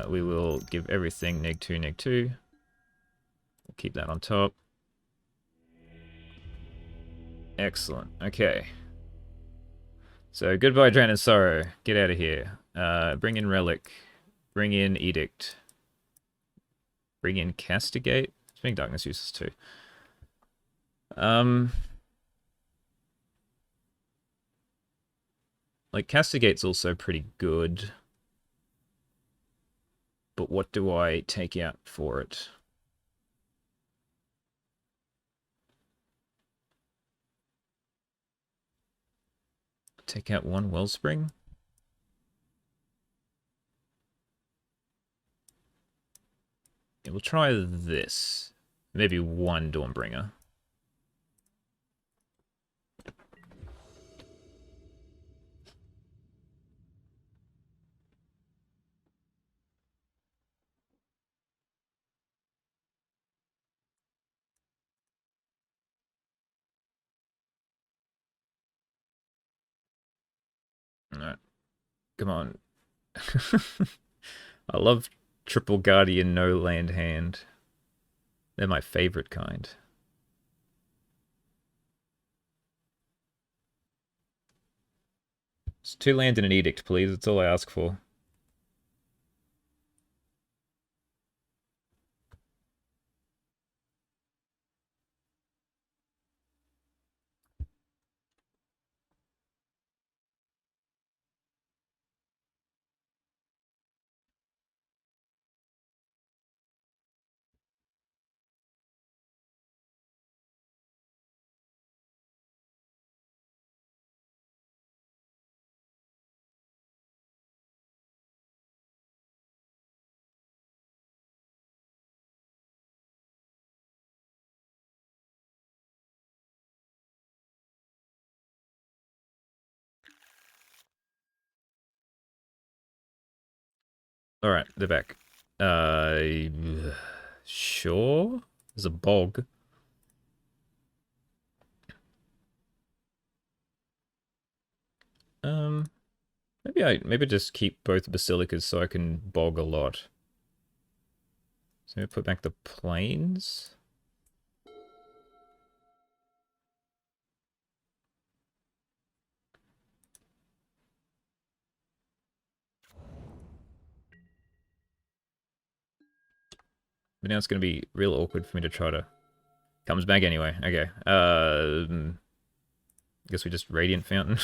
[SPEAKER 1] We will give everything -2, -2. We'll keep that on top. Excellent. Okay. So, goodbye, Drain and Sorrow. Get out of here. Bring in Relic. Bring in Edict. Bring in Castigate. Spinning Darkness uses too. Like, Castigate's also pretty good. But what do I take out for it? Take out 1 Wellspring? Yeah, we'll try this. Maybe 1 Dawnbringer. Alright. Come on. I love triple Guardian no land hand. They're my favorite kind. It's 2 land and an Edict, please. That's all I ask for. Alright, they're back. Sure. There's a bog. Maybe just keep both Basilicas so I can bog a lot. So maybe put back the planes. But now it's going to be real awkward for me to try to... Comes back anyway. Okay. Guess we just Radiant Fountain.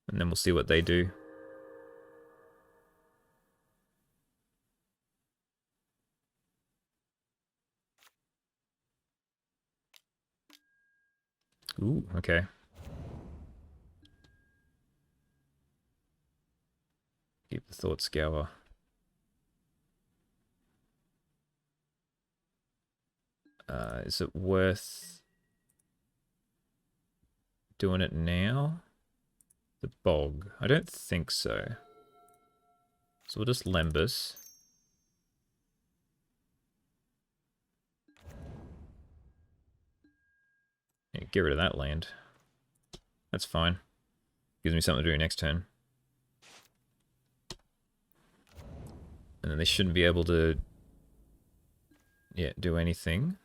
[SPEAKER 1] And then we'll see what they do. Ooh, okay. Keep the Thought Scour. Is it worth doing it now? The Bog. I don't think so. So we'll just Lembus. Yeah, get rid of that land. That's fine. Gives me something to do next turn. And then they shouldn't be able to... Yeah, do anything.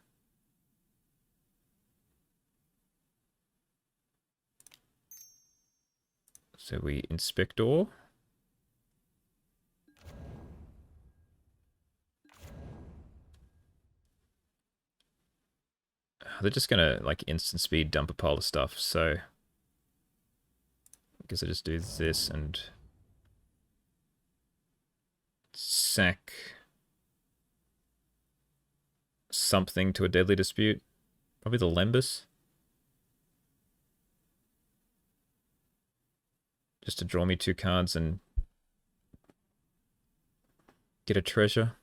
[SPEAKER 1] So we Inspector. They're just gonna, like, instant speed dump a pile of stuff, so... I guess I just do this and... sack... something to a Deadly Dispute. Probably the Lembus. Just to draw me 2 cards and... get a treasure.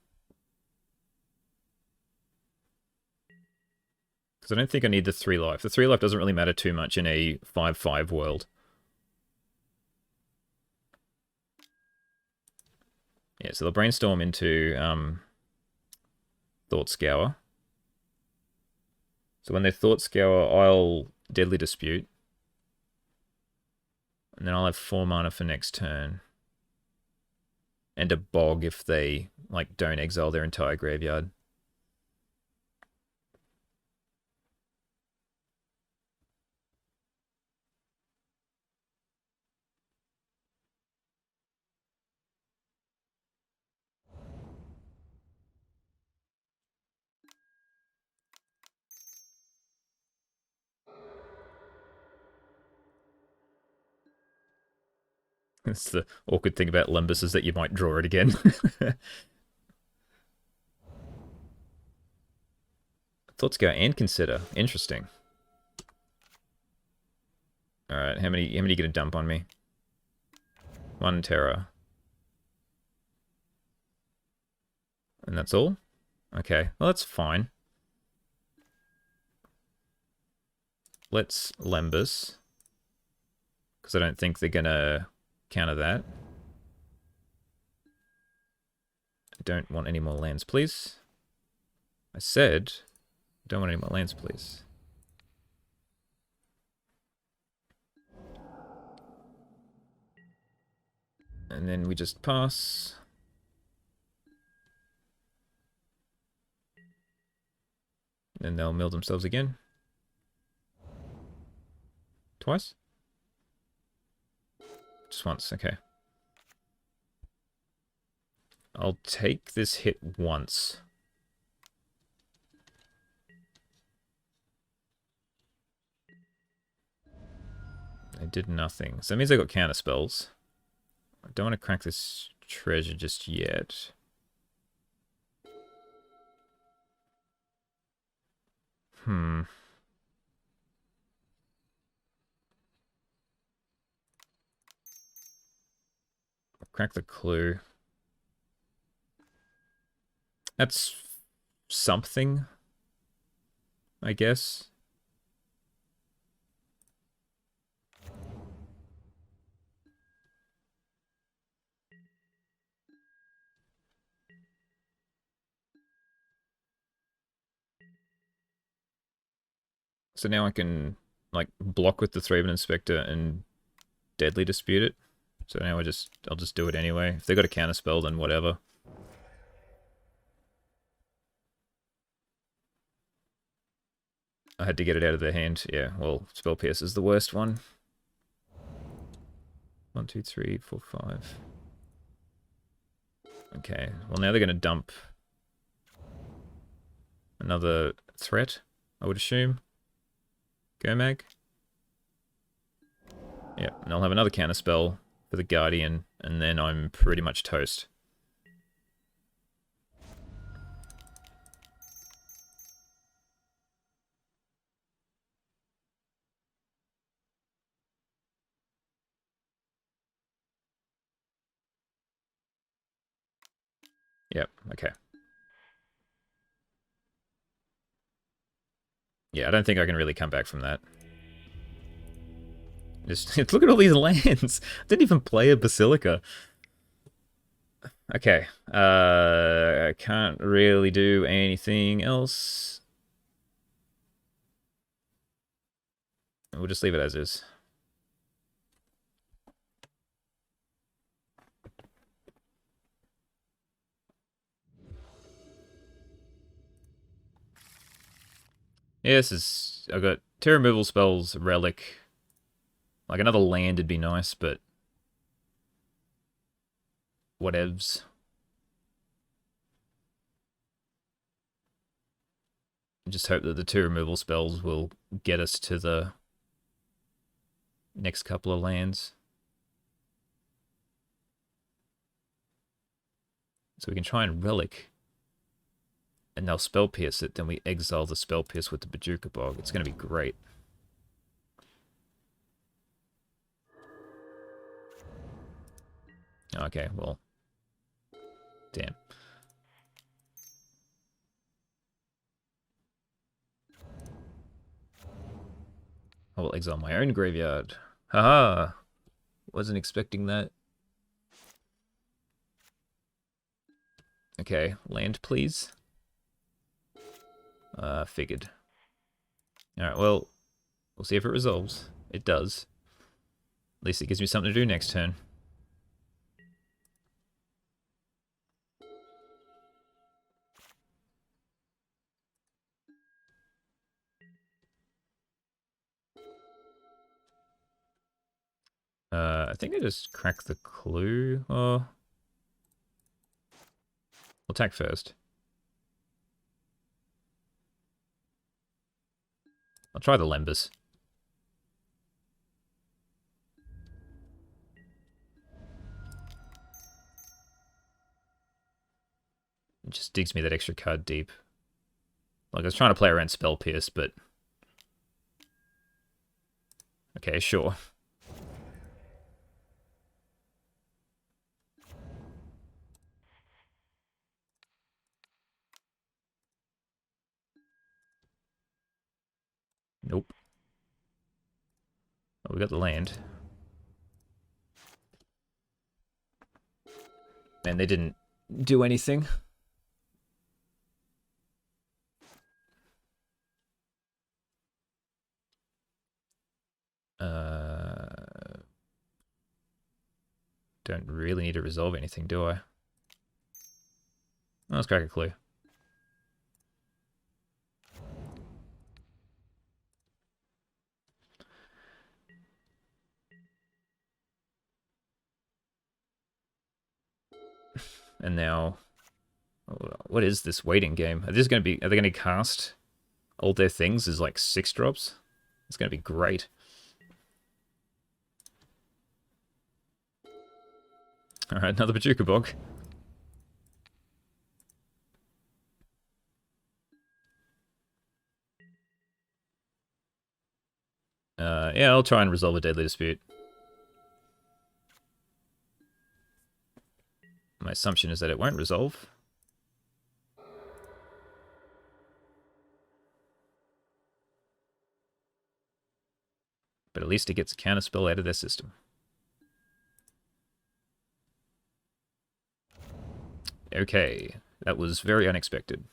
[SPEAKER 1] Because I don't think I need the 3 life. The 3 life doesn't really matter too much in a 5/5 world. Yeah, so they'll brainstorm into Thought Scour. So when they Thought Scour, I'll Deadly Dispute. And then I'll have 4 mana for next turn. And a Bog if they, like, don't exile their entire graveyard. That's the awkward thing about Limbus is that you might draw it again. Thoughts go and consider. Interesting. Alright, how many are you gonna dump on me? 1 terror. And that's all? Okay, well that's fine. Let's Lembus. Because I don't think they're gonna counter that. I don't want any more lands, please. I said, I don't want any more lands, please. And then we just pass. And they'll mill themselves again. Twice? Just once, okay. I'll take this hit once. I did nothing. So that means I got counter spells. I don't want to crack this treasure just yet. I'll crack the clue. That's something, I guess. So now I can, like, block with the Thraben Inspector and Deadly Dispute it. So now I'll just do it anyway. If they got a counter spell, then whatever. I had to get it out of their hand. Yeah, well, Spell Pierce is the worst one. 1, 2, 3, 4, 5. Okay, well now they're going to dump another threat, I would assume. Go mag. Yep, and I'll have another counterspell for the Guardian, and then I'm pretty much toast. Yep, okay. Yeah, I don't think I can really come back from that. Just look at all these lands. I didn't even play a Basilica. Okay. I can't really do anything else. We'll just leave it as is. Yeah, this is... I've got two removal spells, Relic. Like, another land would be nice, but... whatevs. Just hope that the two removal spells will get us to the next couple of lands. So we can try and Relic. And they'll Spell Pierce it, then we exile the Spell Pierce with the Bajuka Bog. It's going to be great. Okay, well... damn. I will exile my own graveyard. Haha! Wasn't expecting that. Okay, land please. Figured. Alright, well, we'll see if it resolves. It does. At least it gives me something to do next turn. I think I just cracked the clue. Oh. We'll attack first. I'll try the Lembas. It just digs me that extra card deep. Like, I was trying to play around Spell Pierce, but... okay, sure. Nope. Oh, we got the land. And they didn't do anything. Don't really need to resolve anything, do I? Let's crack a clue. And now, what is this waiting game? Are they going to cast all their things as like 6-drops? It's going to be great. All right, another Bajuka Bog. Yeah, I'll try and resolve a Deadly Dispute. My assumption is that it won't resolve. But at least it gets a counterspell out of their system. Okay, that was very unexpected.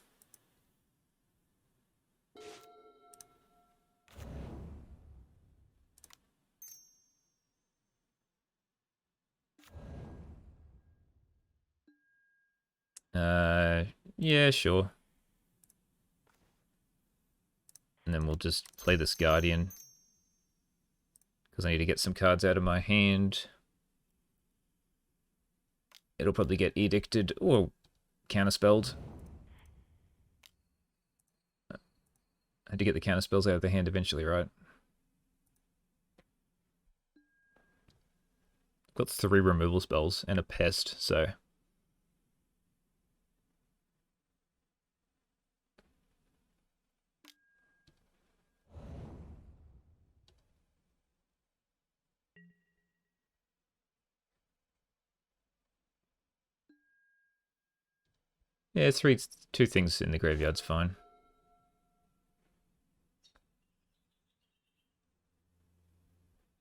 [SPEAKER 1] Yeah, sure. And then we'll just play this Guardian. Because I need to get some cards out of my hand. It'll probably get edicted or counterspelled. I had to get the counterspells out of the hand eventually, right? Got 3 removal spells and a pest, so... Yeah, 2 things in the graveyard's fine.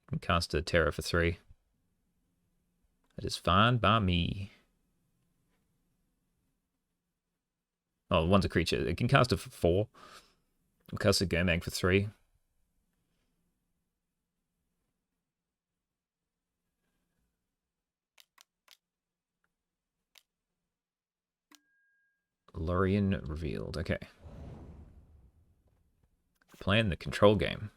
[SPEAKER 1] Can cast a Terror for 3. That is fine by me. Oh, one's a creature. It can cast it for 4. I'll cast a Gomag for 3. Lorien revealed. Okay. Playing the control game.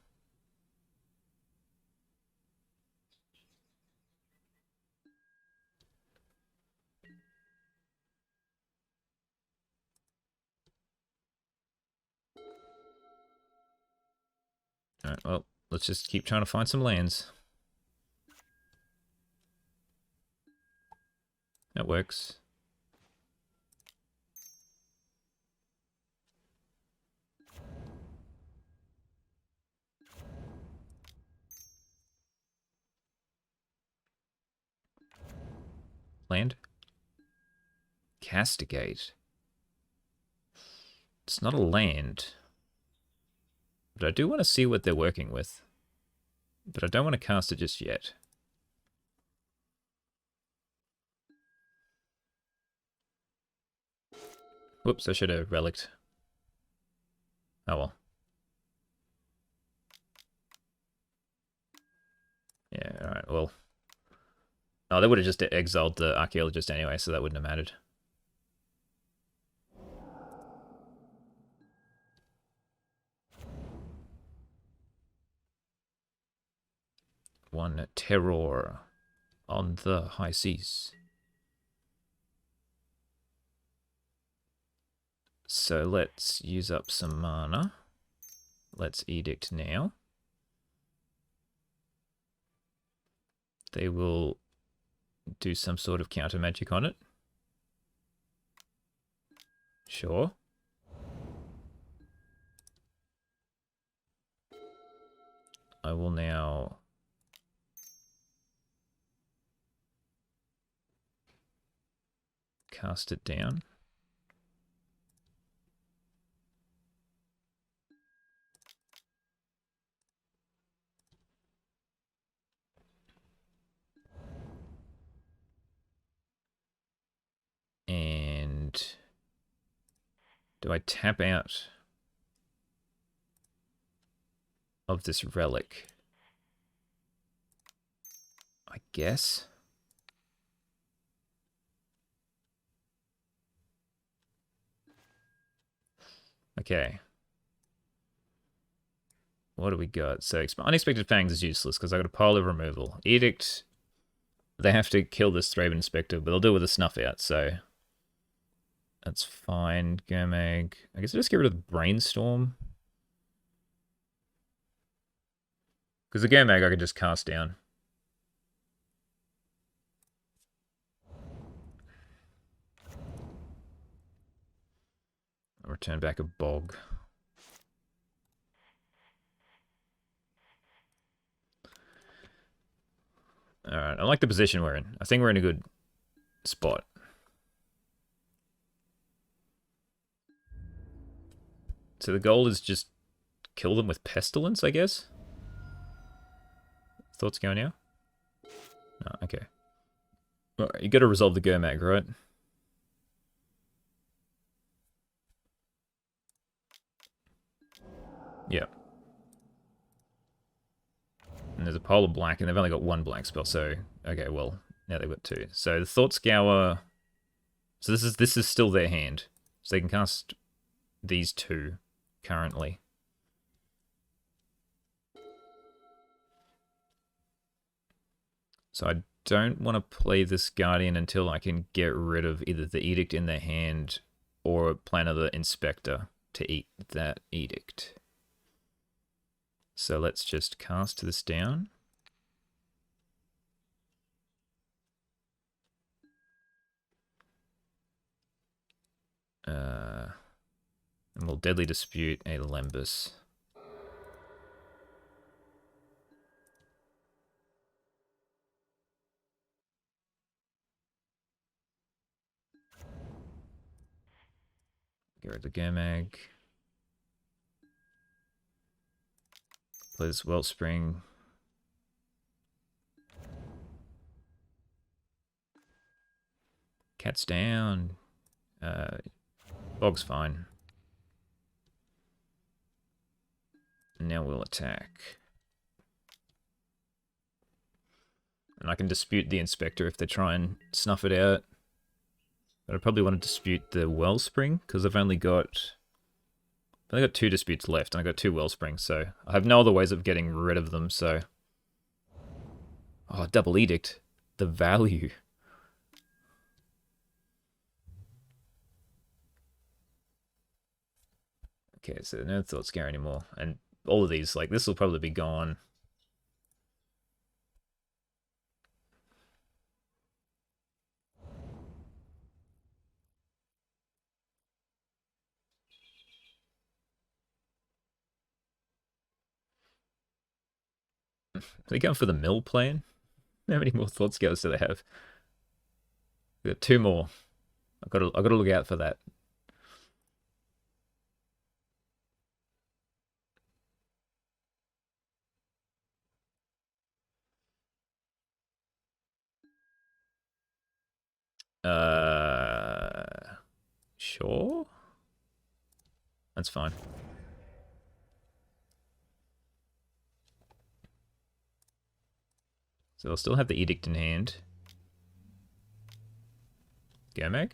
[SPEAKER 1] Alright, well, let's just keep trying to find some lands. That works. Land. Castigate. It's not a land. But I do want to see what they're working with. But I don't want to cast it just yet. Whoops, I should have relicked. Oh well. Yeah, alright, well. Oh, they would have just exiled the archaeologist anyway, so that wouldn't have mattered. One terror on the high seas. So let's use up some mana. Let's edict now. They will do some sort of counter magic on it. Sure. I will now cast it down. And do I tap out of this relic? I guess. Okay. What do we got? So Unexpected Fangs is useless because I got a pile of removal. Edict. They have to kill this Thraben Inspector, but they'll do it with a snuff out, so that's fine. Gomag. I guess I'll just get rid of the Brainstorm. Because the Gomag I could just cast down. I'll return back a Bog. Alright, I like the position we're in. I think we're in a good spot. So the goal is just kill them with Pestilence, I guess? Thoughts go now? No, okay. Well, you gotta resolve the Gomag, right? Yeah. And there's a pile of black, and they've only got 1 black spell, so... Okay, well, now they've got 2. So the Thought Scour... So this is still their hand. So they can cast these 2 currently. So I don't want to play this Guardian until I can get rid of either the Edict in their hand or plan another Inspector to eat that Edict. So let's just cast this down. And we'll Deadly Dispute a Lembus. Get rid of the Gemag. Play this Wellspring. Cat's down. Bog's fine. Now we'll attack. And I can dispute the Inspector if they try and snuff it out. But I probably want to dispute the Wellspring, because I've only got 2 disputes left, and I've got 2 Wellsprings, so I have no other ways of getting rid of them, so... Oh, Double Edict. The value. Okay, so no Thought Scare anymore. And all of these, like, this will probably be gone. Are they going for the mill plan? How many more Thought Scares do they have? We've got 2 more. I've got to look out for that. Sure. That's fine. So I'll still have the Edict in hand. Gemag?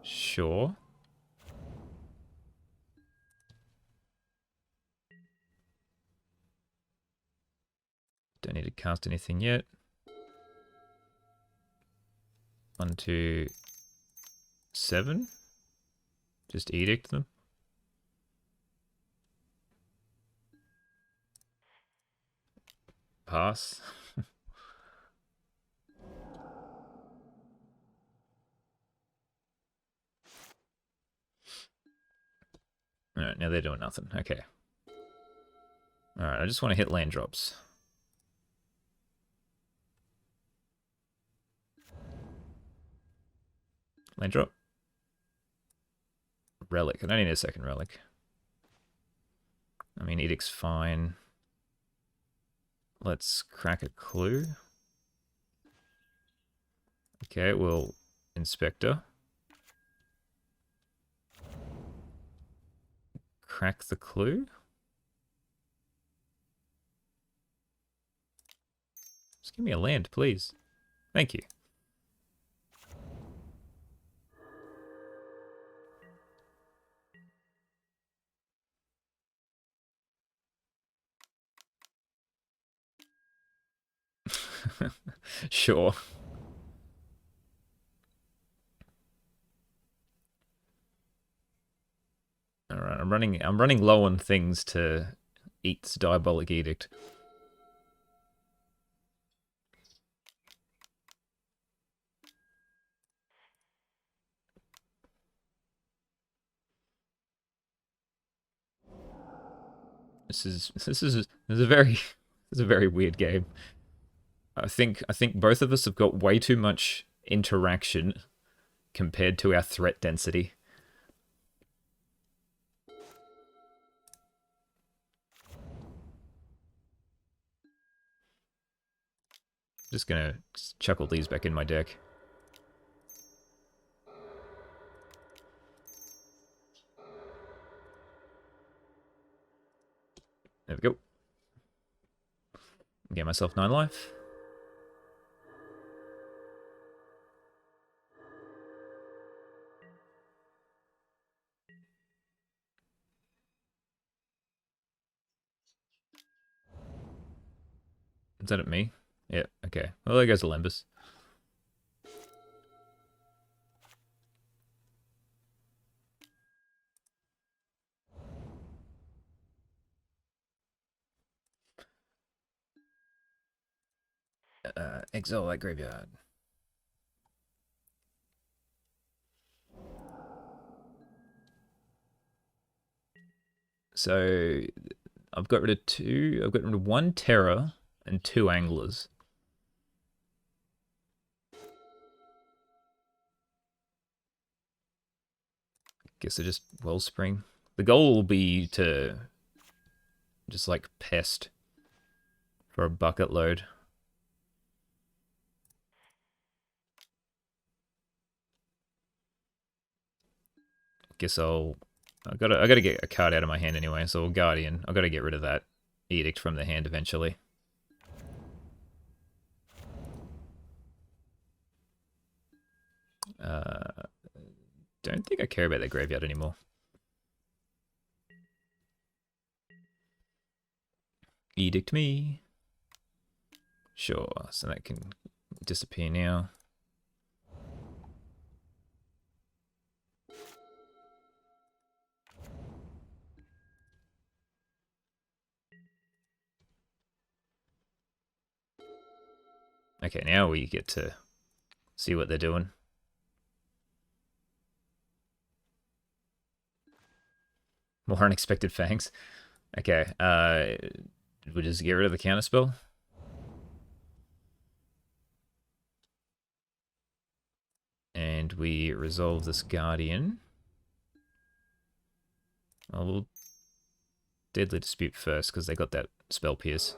[SPEAKER 1] Sure. Don't need to cast anything yet. 1, 2, 7. Just Edict them. Pass. Alright, now they're doing nothing. Okay. Alright, I just want to hit land drops. Land drop. Relic. I don't need a second relic. I mean, Edict's fine. Let's crack a clue. Okay, we'll Inspector. Crack the clue. Just give me a land, please. Thank you. Sure. Alright, I'm running low on things to eat this Diabolic Edict. This is a very weird game. I think both of us have got way too much interaction compared to our threat density. Just gonna chuck all these back in my deck. There we go. Get myself 9 life. Is that at me? Yeah, okay. Well, there goes Olympus. Exile that graveyard. So I've got rid of two. I've got rid of one Terror and two Anglers. Guess I just Wellspring. The goal will be to just like Pest for a bucket load. Guess I gotta get a card out of my hand anyway, so Guardian. I gotta get rid of that Edict from the hand eventually. Don't think I care about the graveyard anymore. Edict me. Sure, so that can disappear now. Okay, now we get to see what they're doing. More unexpected fangs. Okay, we'll just get rid of the counterspell. And we resolve this Guardian. Oh, we'll Deadly Dispute first, because they got that Spell Pierce.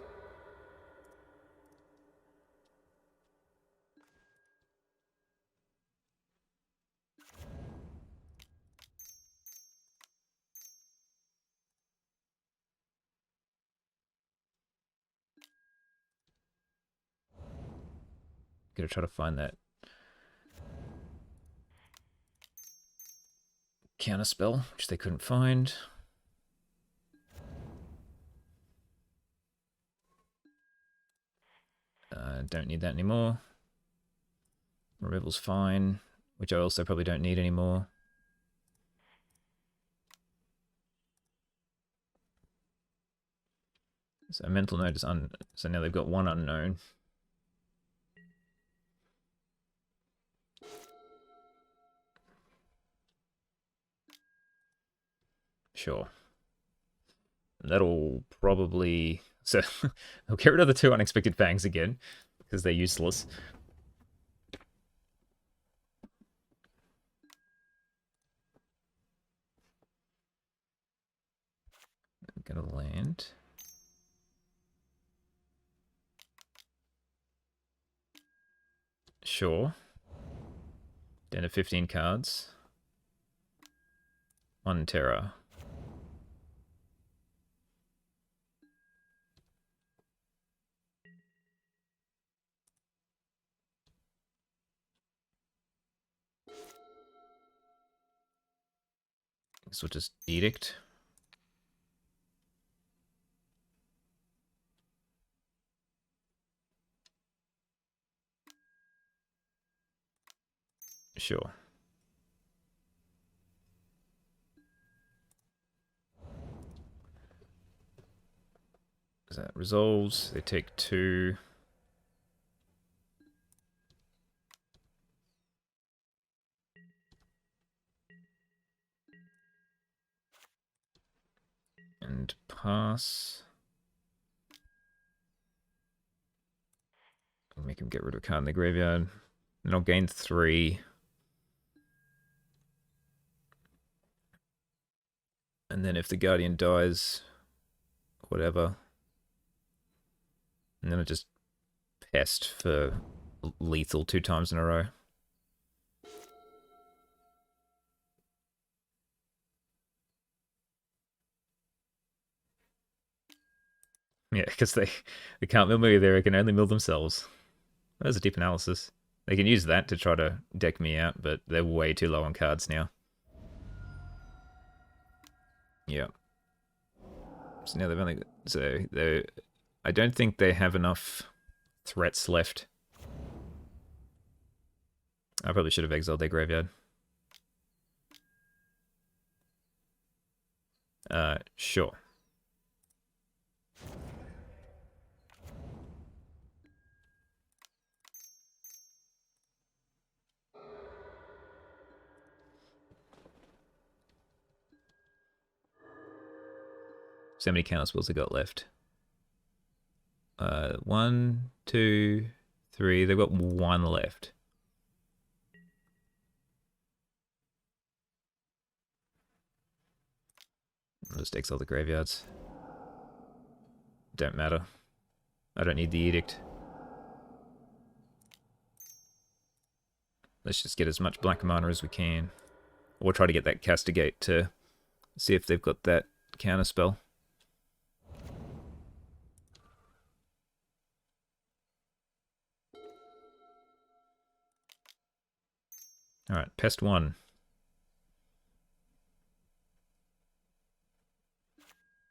[SPEAKER 1] Gonna try to find that counterspell, which they couldn't find. Don't need that anymore. Removal's fine, which I also probably don't need anymore. So Mental Note is so now they've got one unknown. Sure. That'll probably... So, I'll get rid of the two Unexpected Fangs again, because they're useless. I'm gonna land. Sure. Down to 15 cards. One Terror. So just Edict. Sure. So that resolves. They take two. And pass. I'll make him get rid of a card in the graveyard. Then I'll gain 3. And then if the Guardian dies, whatever. And then I just Pest for lethal 2 times in a row. Yeah, because they can't mill me there, they can only mill themselves. That was a deep analysis. They can use that to try to deck me out, but they're way too low on cards now. Yeah. So now they've only... So I don't think they have enough threats left. I probably should have exiled their graveyard. Sure. So how many counter spells I got left? 1, 2, 3. They've got 1 left. I'll just exile the graveyards. Don't matter. I don't need the edict. Let's just get as much black mana as we can. Or try to get that Castigate to see if they've got that counter spell. Alright, Pest 1.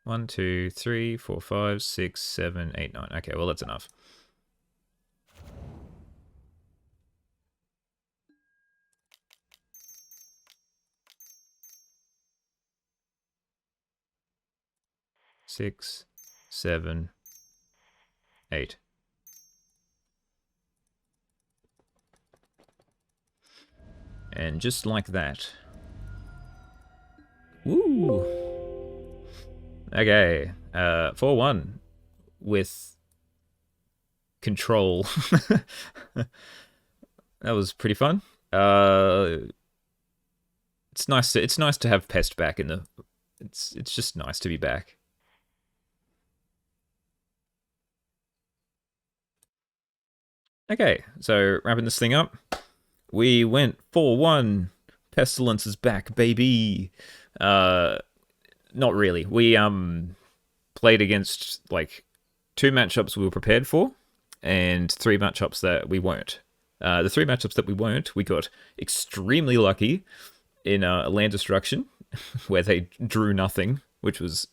[SPEAKER 1] 1, 2, 3, 4, 5, 6, 7, 8, 9. Okay, well that's enough. Six, 7, 8. And just like that. Woo! Okay, 4-1 with control. That was pretty fun. It's nice to have Pest back in the. It's just nice to be back. Okay, so wrapping this thing up, we went 4-1. Pestilence is back, baby. Not really. We played against like 2 matchups we were prepared for, and 3 matchups that we weren't. The 3 matchups that we weren't, we got extremely lucky in land destruction, where they drew nothing, which was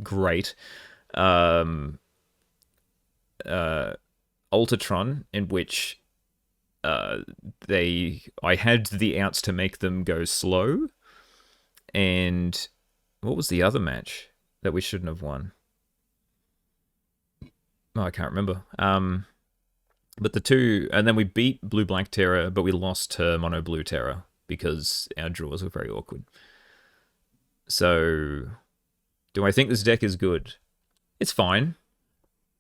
[SPEAKER 1] great. Ultratron, in which I had the outs to make them go slow, and what was the other match that we shouldn't have won? Oh, I can't remember. But the 2, and then we beat Blue-Black Terror, but we lost to Mono-Blue Terror because our draws were very awkward. So, do I think this deck is good? It's fine.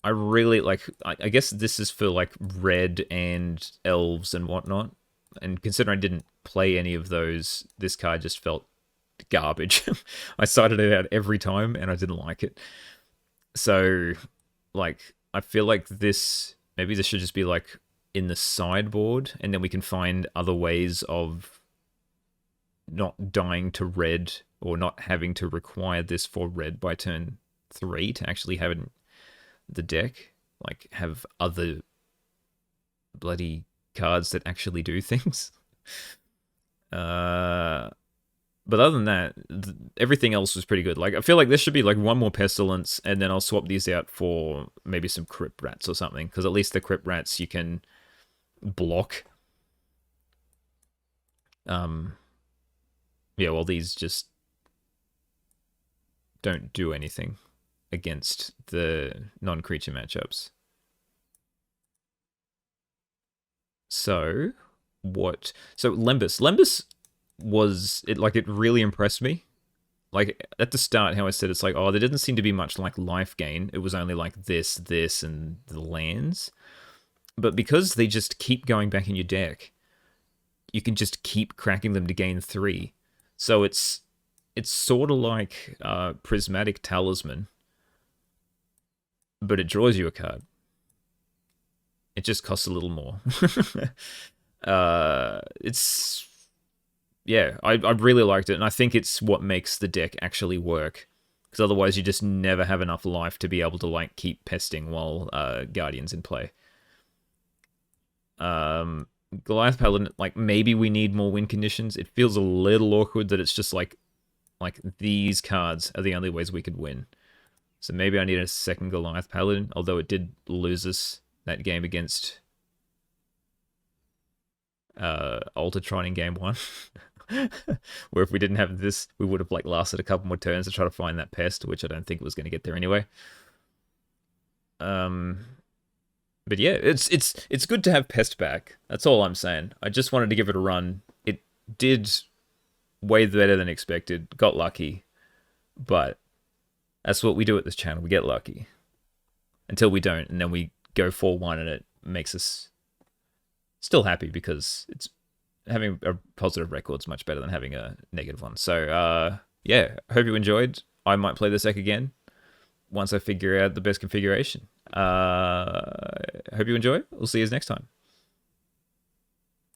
[SPEAKER 1] I really, like, I guess this is for, like, red and elves and whatnot. And considering I didn't play any of those, this card just felt garbage. I cited it out every time, and I didn't like it. So, like, I feel like this, maybe this should just be, like, in the sideboard, and then we can find other ways of not dying to red, or not having to require this for red by turn 3 to actually have the deck, like, have other bloody cards that actually do things. But other than that, everything else was pretty good. Like, I feel like this should be like 1 more Pestilence, and then I'll swap these out for maybe some Crypt Rats or something, because at least the Crypt Rats you can block. Yeah, well, these just don't do anything against the non-creature matchups. So, what? So, Lembas was, it really impressed me. Like, at the start, how I said, it's like, oh, there didn't seem to be much, like, life gain. It was only, like, this, and the lands. But because they just keep going back in your deck, you can just keep cracking them to gain 3. So it's sort of like Prismatic Talisman, but it draws you a card. It just costs a little more. Yeah, I really liked it, and I think it's what makes the deck actually work. Because otherwise you just never have enough life to be able to, like, keep pesting while Guardian's in play. Goliath Paladin, like, maybe we need more win conditions. It feels a little awkward that it's just like these cards are the only ways we could win. So maybe I need a second Goliath Paladin, although it did lose us that game against Tron in game 1. Where if we didn't have this, we would have like lasted a couple more turns to try to find that pest, which I don't think was going to get there anyway. But yeah, it's good to have pest back. That's all I'm saying. I just wanted to give it a run. It did way better than expected. Got lucky, but that's what we do at this channel. We get lucky until we don't, and then we go 4-1, and it makes us still happy because it's having a positive record is much better than having a negative one. So yeah, hope you enjoyed. I might play this deck again once I figure out the best configuration. Hope you enjoy. We'll see you next time.